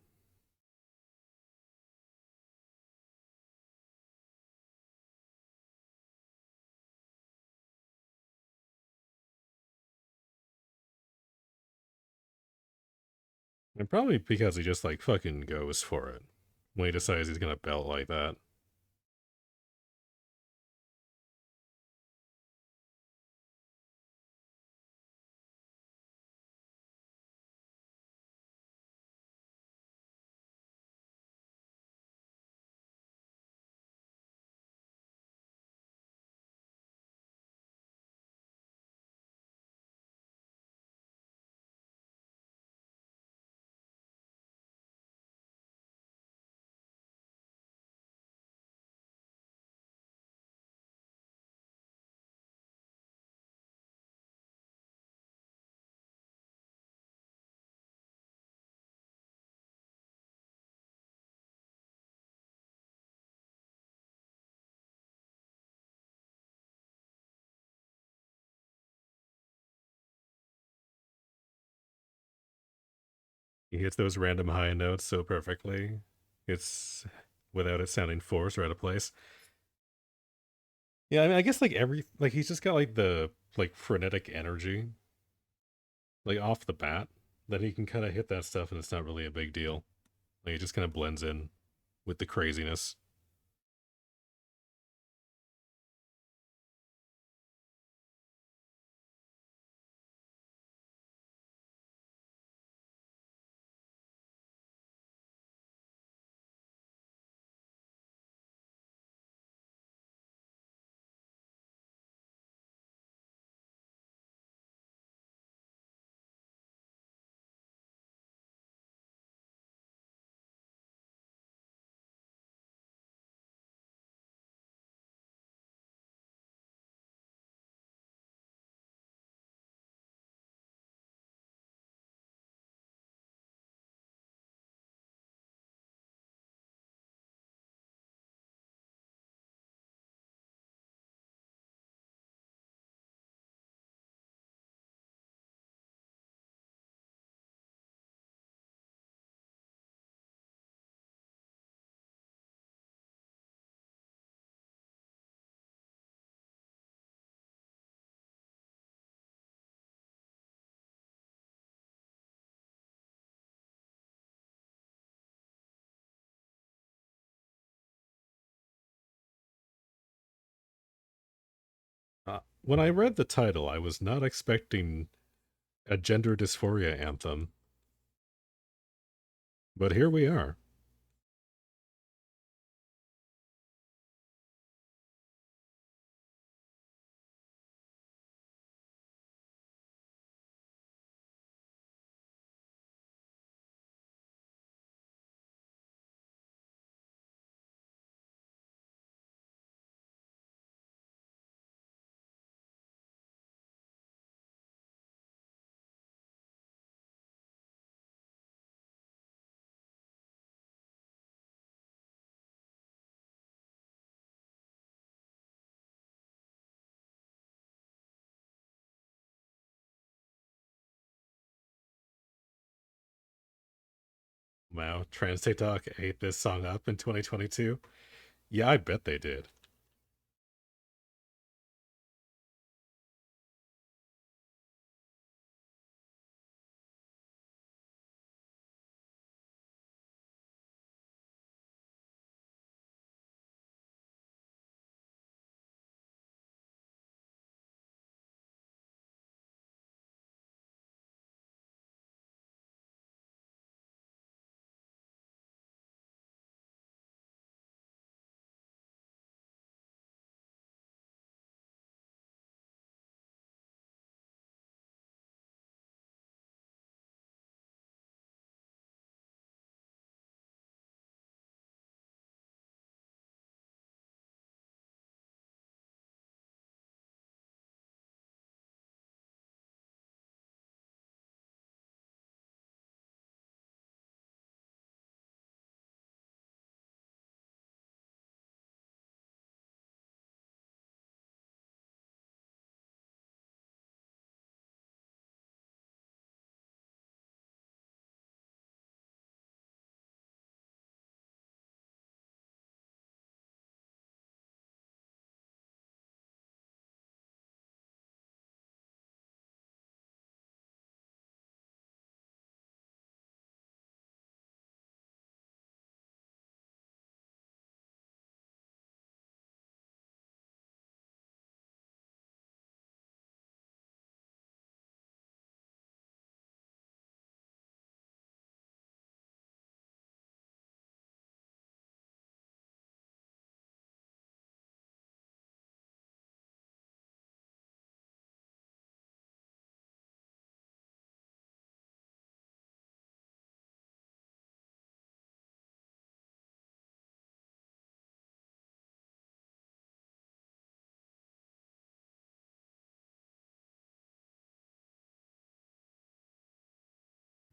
And probably because he just like fucking goes for it when he decides he's gonna belt like that. He hits those random high notes so perfectly. It's without it sounding forced or out of place. Yeah, I mean, I guess like he's just got like the like frenetic energy, like off the bat, that he can kind of hit that stuff and it's not really a big deal. Like it just kind of blends in with the craziness. When I read the title, I was not expecting a gender dysphoria anthem, but here we are. Wow, Trans TikTok ate this song up in 2022. Yeah, I bet they did.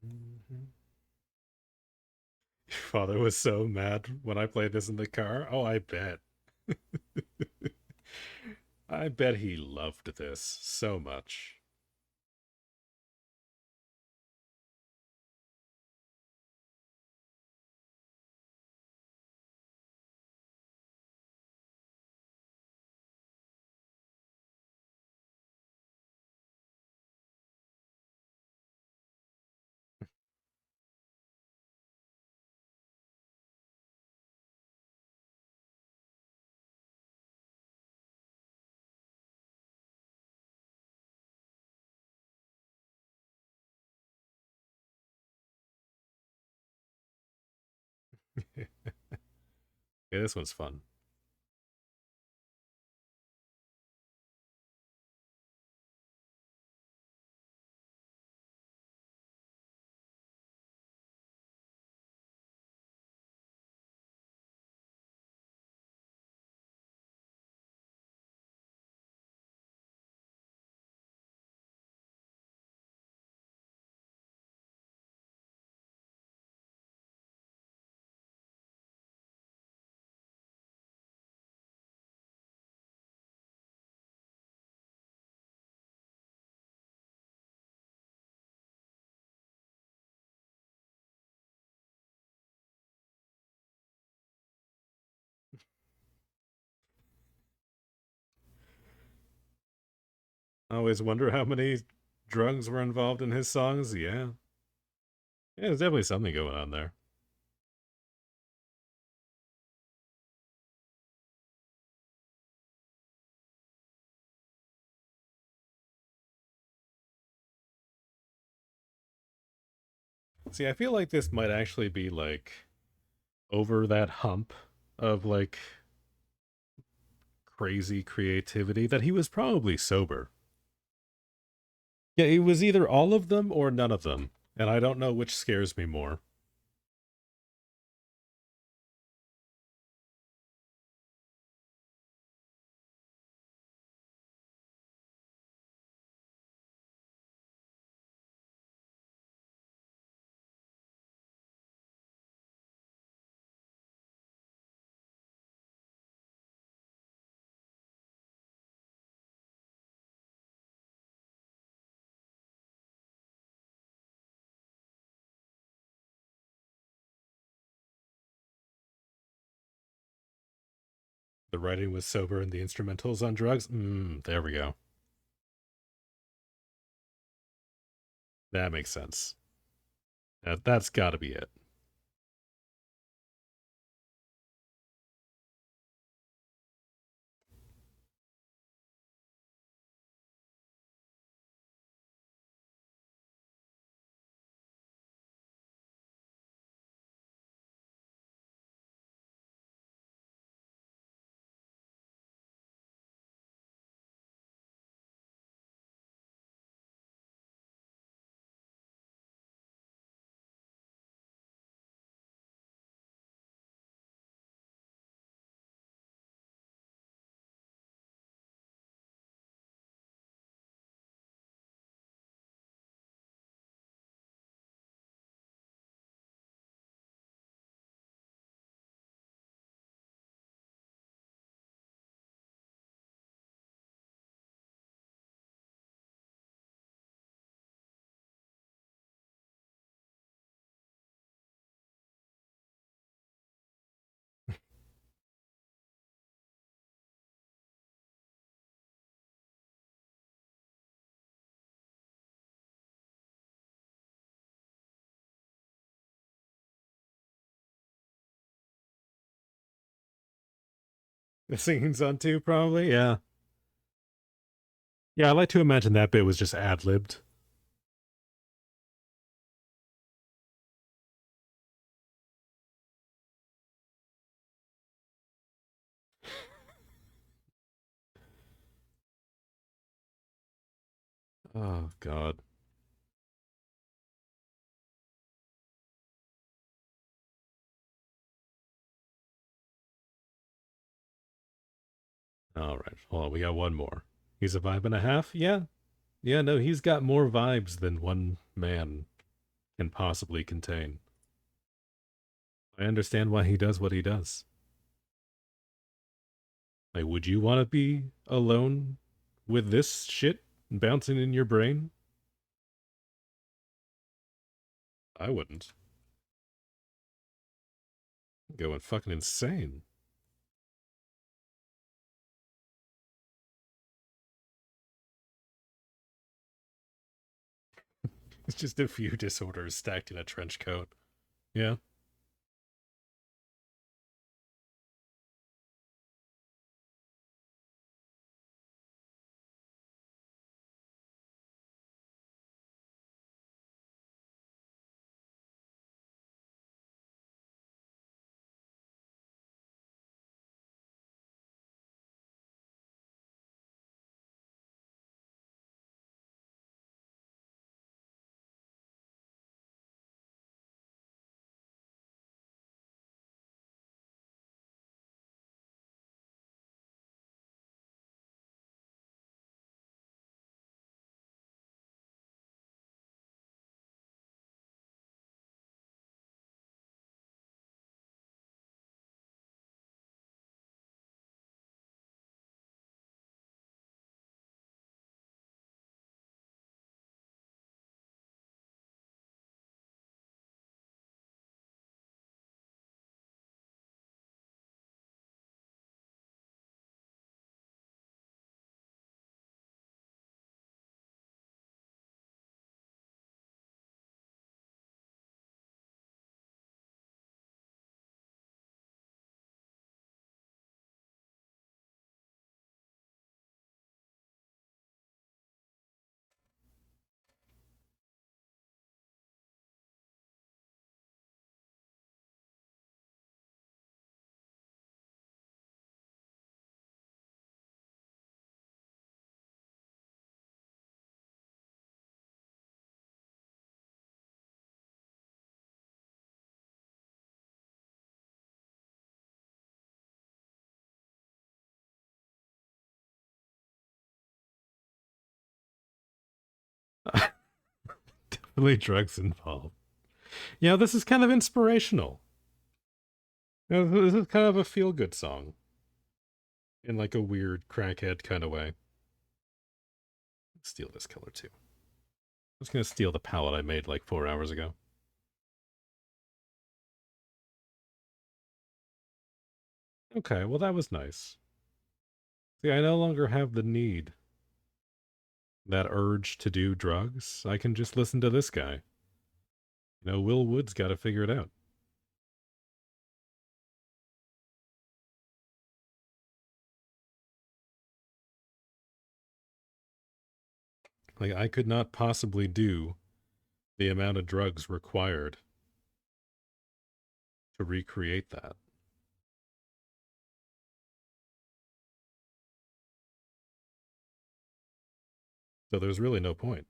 Mhm. Your father was so mad when I played this in the car. Oh, I bet. I bet he loved this so much. Yeah, this one's fun. I always wonder how many drugs were involved in his songs. Yeah. Yeah, there's definitely something going on there. See, I feel like this might actually be like over that hump of like crazy creativity that he was probably sober. Yeah, it was either all of them or none of them, and I don't know which scares me more. The writing was sober and the instrumentals on drugs. There we go. That makes sense. That's got to be it. The singing's on too, probably. Yeah. Yeah, I like to imagine that bit was just ad libbed. Oh, God. All right. Hold on. We got one more. He's a vibe and a half? Yeah. Yeah, no, he's got more vibes than one man. can possibly contain. I understand why he does what he does. Like, would you want to be alone with this shit bouncing in your brain? I wouldn't. Going fucking insane. It's just a few disorders stacked in a trench coat. Yeah. Definitely drugs involved. Yeah, this is kind of inspirational. This is kind of a feel good song in like a weird crackhead kind of way. Steal this color too. I was gonna steal the palette I made like 4 hours ago. Okay, well that was nice. See, I no longer have the need, that urge to do drugs. I can just listen to this guy. You know, Will Wood's got to figure it out. Like, I could not possibly do the amount of drugs required to recreate that. So there's really no point.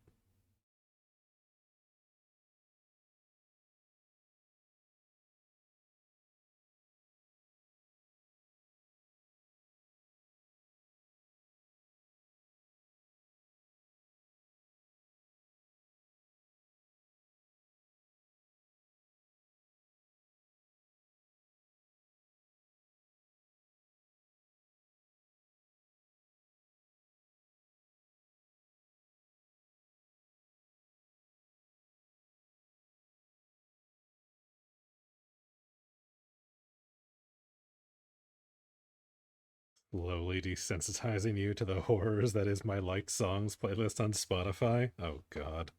Slowly desensitizing you to the horrors that is my liked songs playlist on Spotify. Oh god.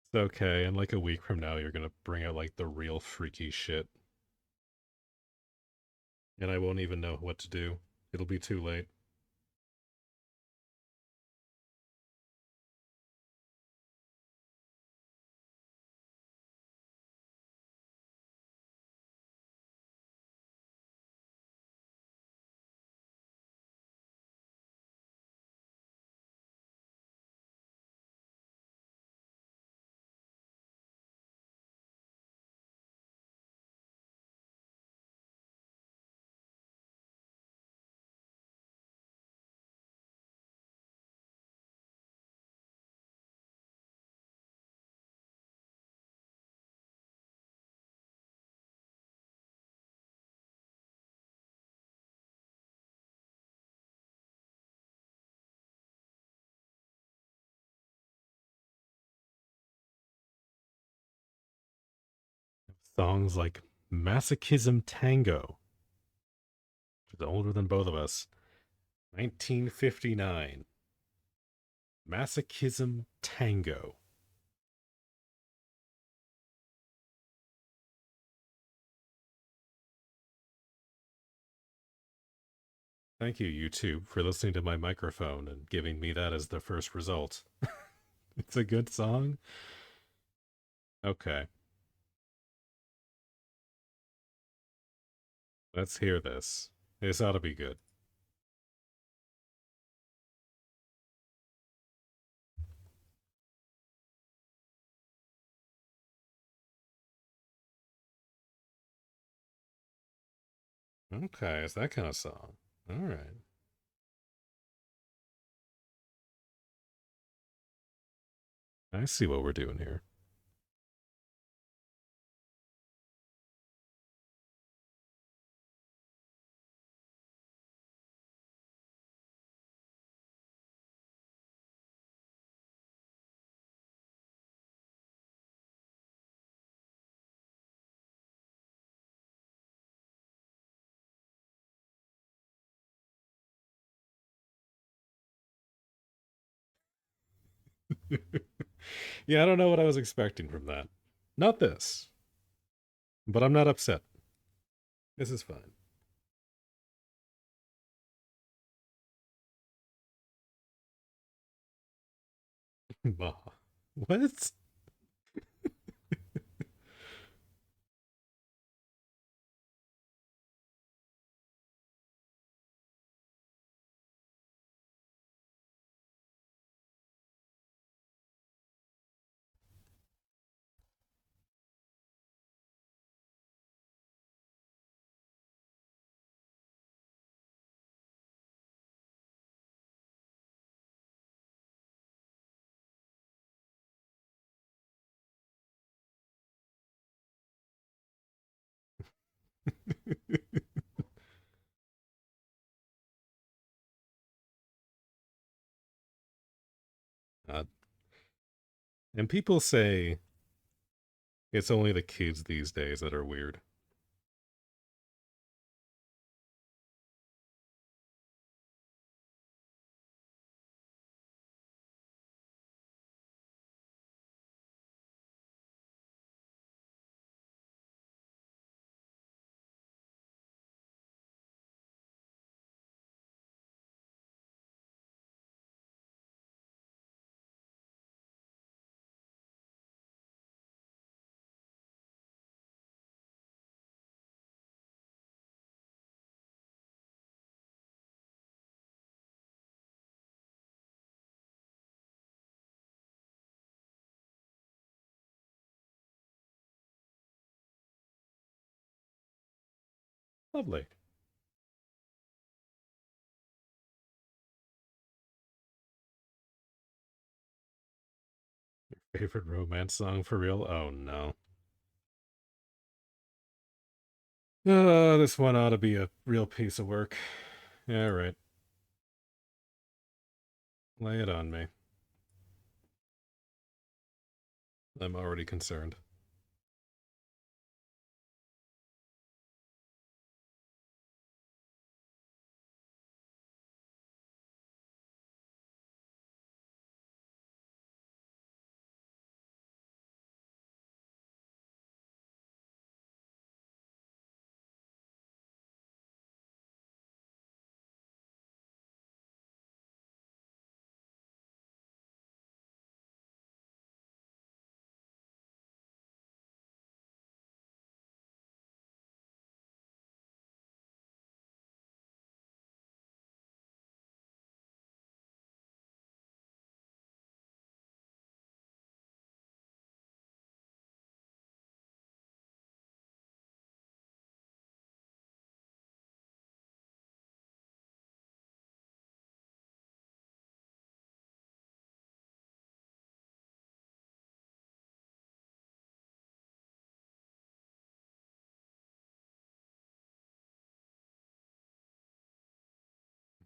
It's okay, in like a week from now you're gonna bring out like the real freaky shit. And I won't even know what to do. It'll be too late. Songs like Masochism Tango, which is older than both of us. 1959. Masochism Tango. Thank you, YouTube, for listening to my microphone and giving me that as the first result. It's a good song? Okay, let's hear this. This ought to be good. Okay, it's that kind of song. All right. I see what we're doing here. Yeah, I don't know what I was expecting from that. Not this, but I'm not upset. This is fine. What? uh, and people say it's only the kids these days that are weird. Lovely. Favorite romance song for real? Oh no. This one ought to be a real piece of work. All right, lay it on me. I'm already concerned.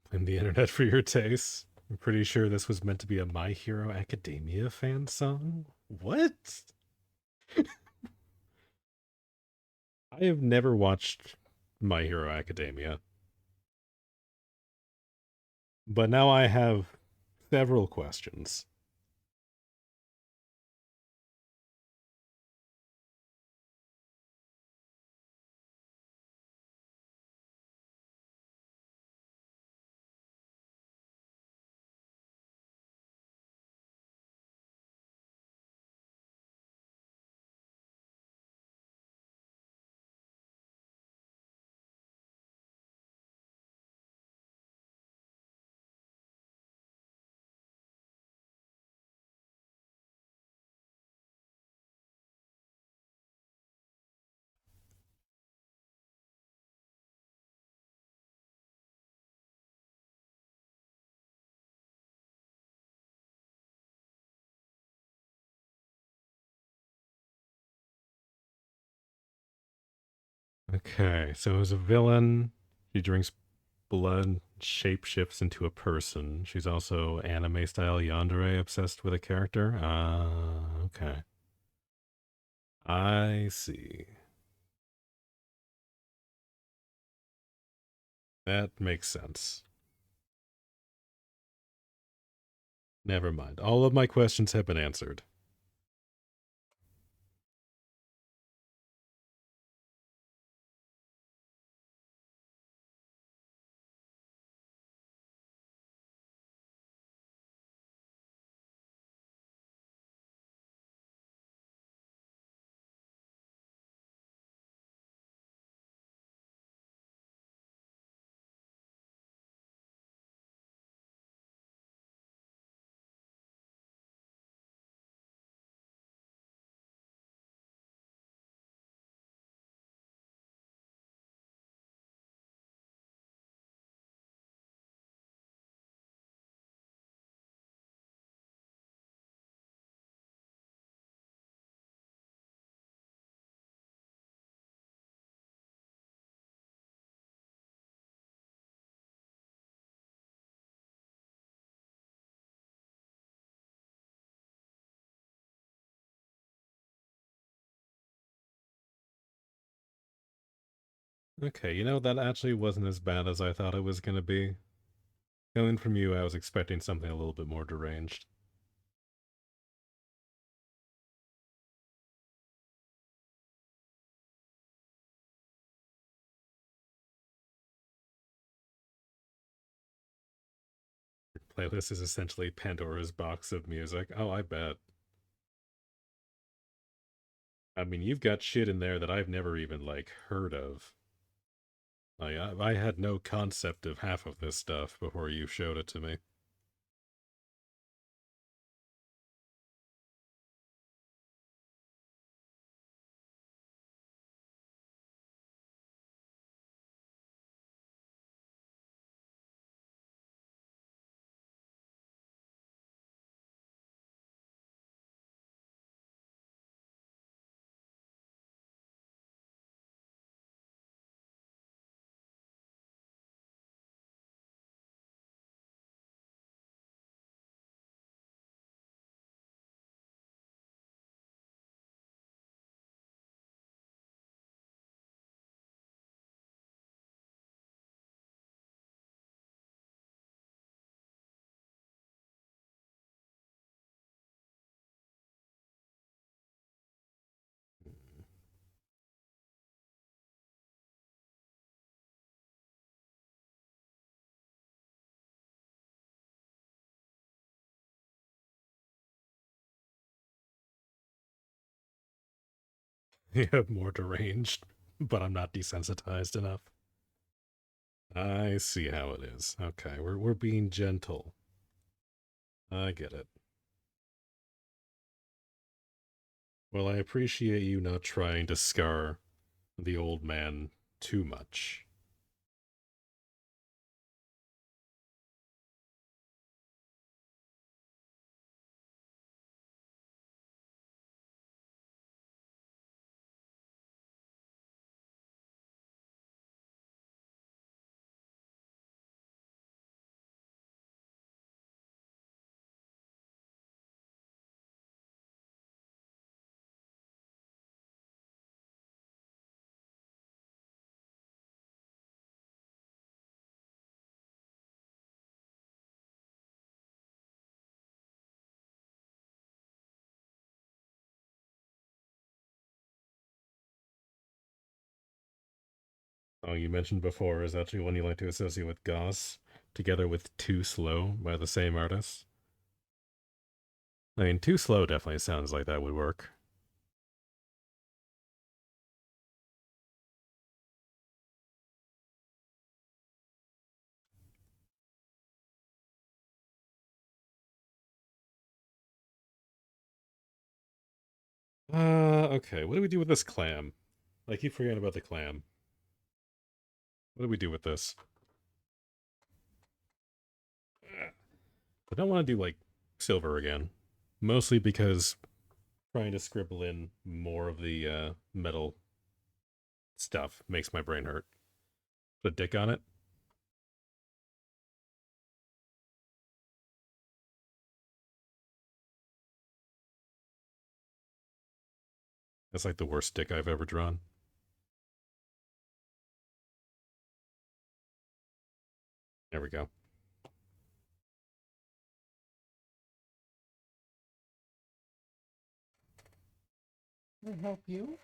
Blame the internet for your tastes. I'm pretty sure this was meant to be a My Hero Academia fan song. What? I have never watched My Hero Academia, but now I have several questions. Okay, so as a villain, she drinks blood, shapeshifts into a person. She's also anime style yandere obsessed with a character. Okay. I see. That makes sense. Never mind. All of my questions have been answered. Okay, that actually wasn't as bad as I thought it was going to be. Coming from you, I was expecting something a little bit more deranged. Playlist is essentially Pandora's box of music. Oh, I bet. I mean, you've got shit in there that I've never even, like, heard of. Like, I had no concept of half of this stuff before you showed it to me. You have more deranged, but I'm not desensitized enough. I see how it is. Okay, we're being gentle. I get it. Well, I appreciate you not trying to scar the old man too much. song you mentioned before is actually one you like to associate with Goss, together with Too Slow by the same artist. I mean, Too Slow definitely sounds like that would work. Okay, what do we do with this clam? I keep forgetting about the clam. What do we do with this? I don't want to do, like, silver again. Mostly because trying to scribble in more of the metal stuff makes my brain hurt. Put a dick on it? That's like the worst dick I've ever drawn. There we go. Can I help you?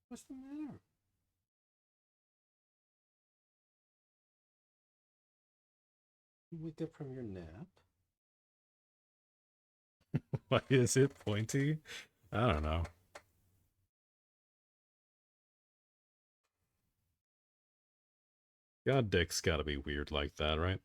What's the matter? You wake up from your nap? Why is it pointy? I don't know. God, dick's gotta be weird like that, right?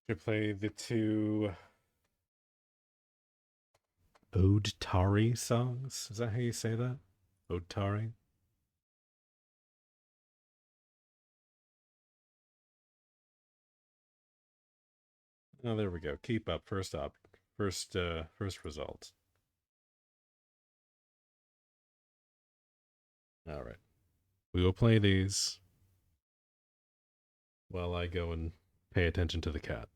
Should play the two Ode Tari songs? Is that how you say that? Ode Tari? Oh, there we go. Keep up. First result. All right. We will play these while I go and pay attention to the cat.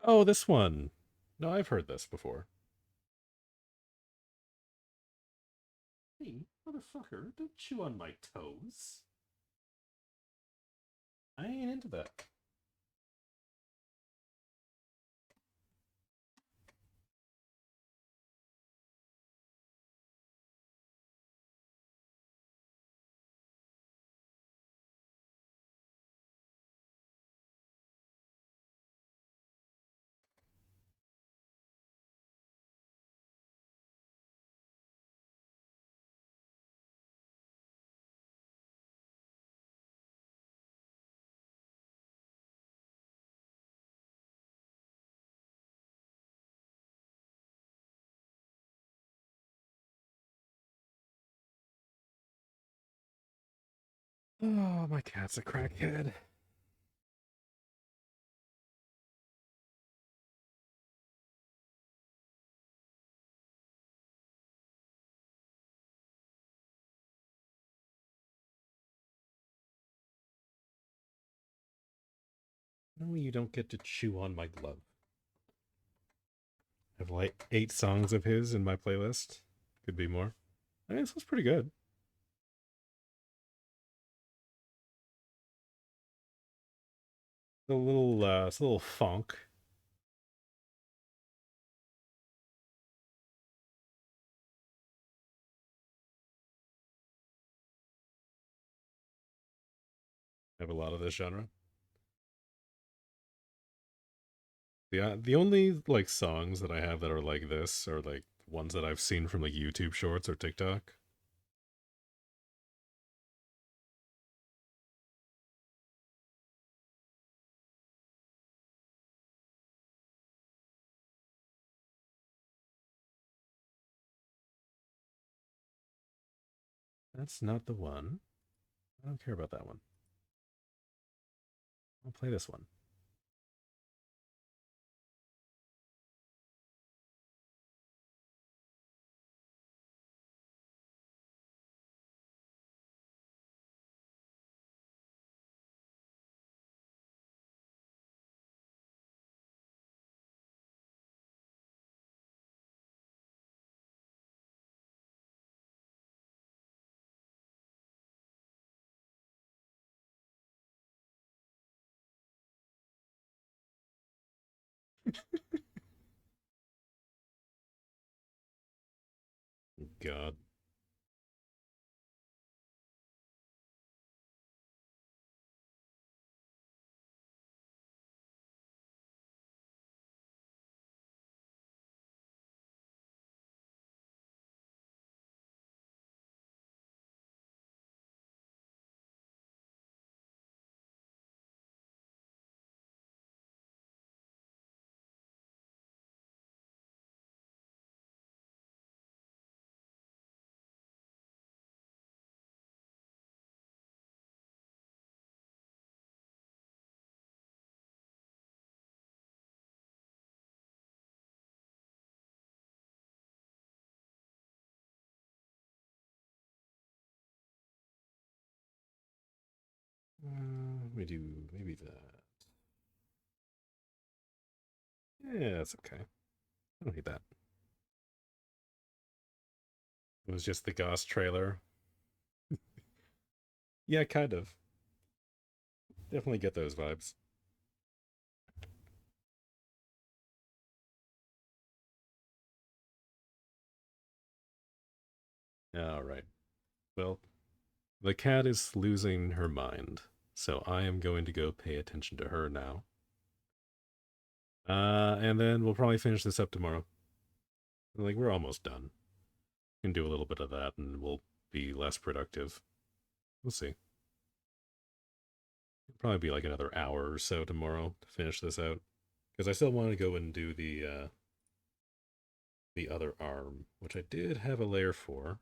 Oh, this one. No, I've heard this before. Hey, motherfucker, don't chew on my toes. I ain't into that. Oh, my cat's a crackhead. No, you don't get to chew on my glove. I have like 8 songs of his in my playlist. Could be more. I mean, this was pretty good. It's a little funk. I have a lot of this genre. The only like songs that I have that are like this are like ones that I've seen from like YouTube Shorts or TikTok. That's not the one. I don't care about that one. I'll play this one. God. We do maybe that. Yeah, it's okay. I don't need that. It was just the Gauss trailer. Yeah, kind of. Definitely get those vibes. All right. Well, the cat is losing her mind, so I am going to go pay attention to her now. And then we'll probably finish this up tomorrow. Like, we're almost done. We can do a little bit of that, and we'll be less productive. We'll see. It'll probably be like another hour or so tomorrow to finish this out. Because I still want to go and do the other arm, which I did have a layer for.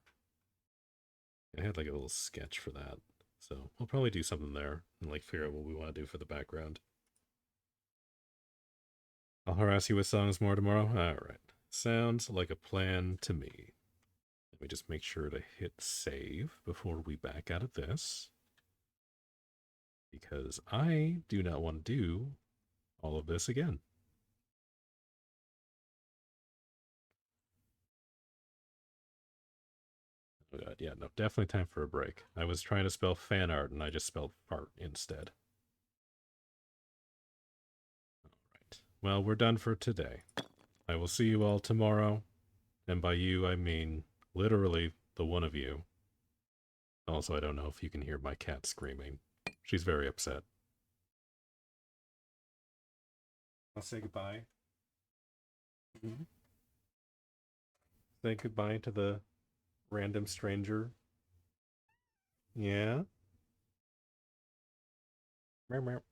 I had like a little sketch for that. So we'll probably do something there and like figure out what we want to do for the background. I'll harass you with songs more tomorrow. Alright. Sounds like a plan to me. Let me just make sure to hit save before we back out of this. Because I do not want to do all of this again. Oh god, yeah, no, definitely time for a break. I was trying to spell fan art and I just spelled fart instead. Alright. Well, we're done for today. I will see you all tomorrow. And by you, I mean literally the one of you. Also, I don't know if you can hear my cat screaming. She's very upset. I'll say goodbye. Mm-hmm. Say goodbye to the random stranger. Yeah. Meow, meow.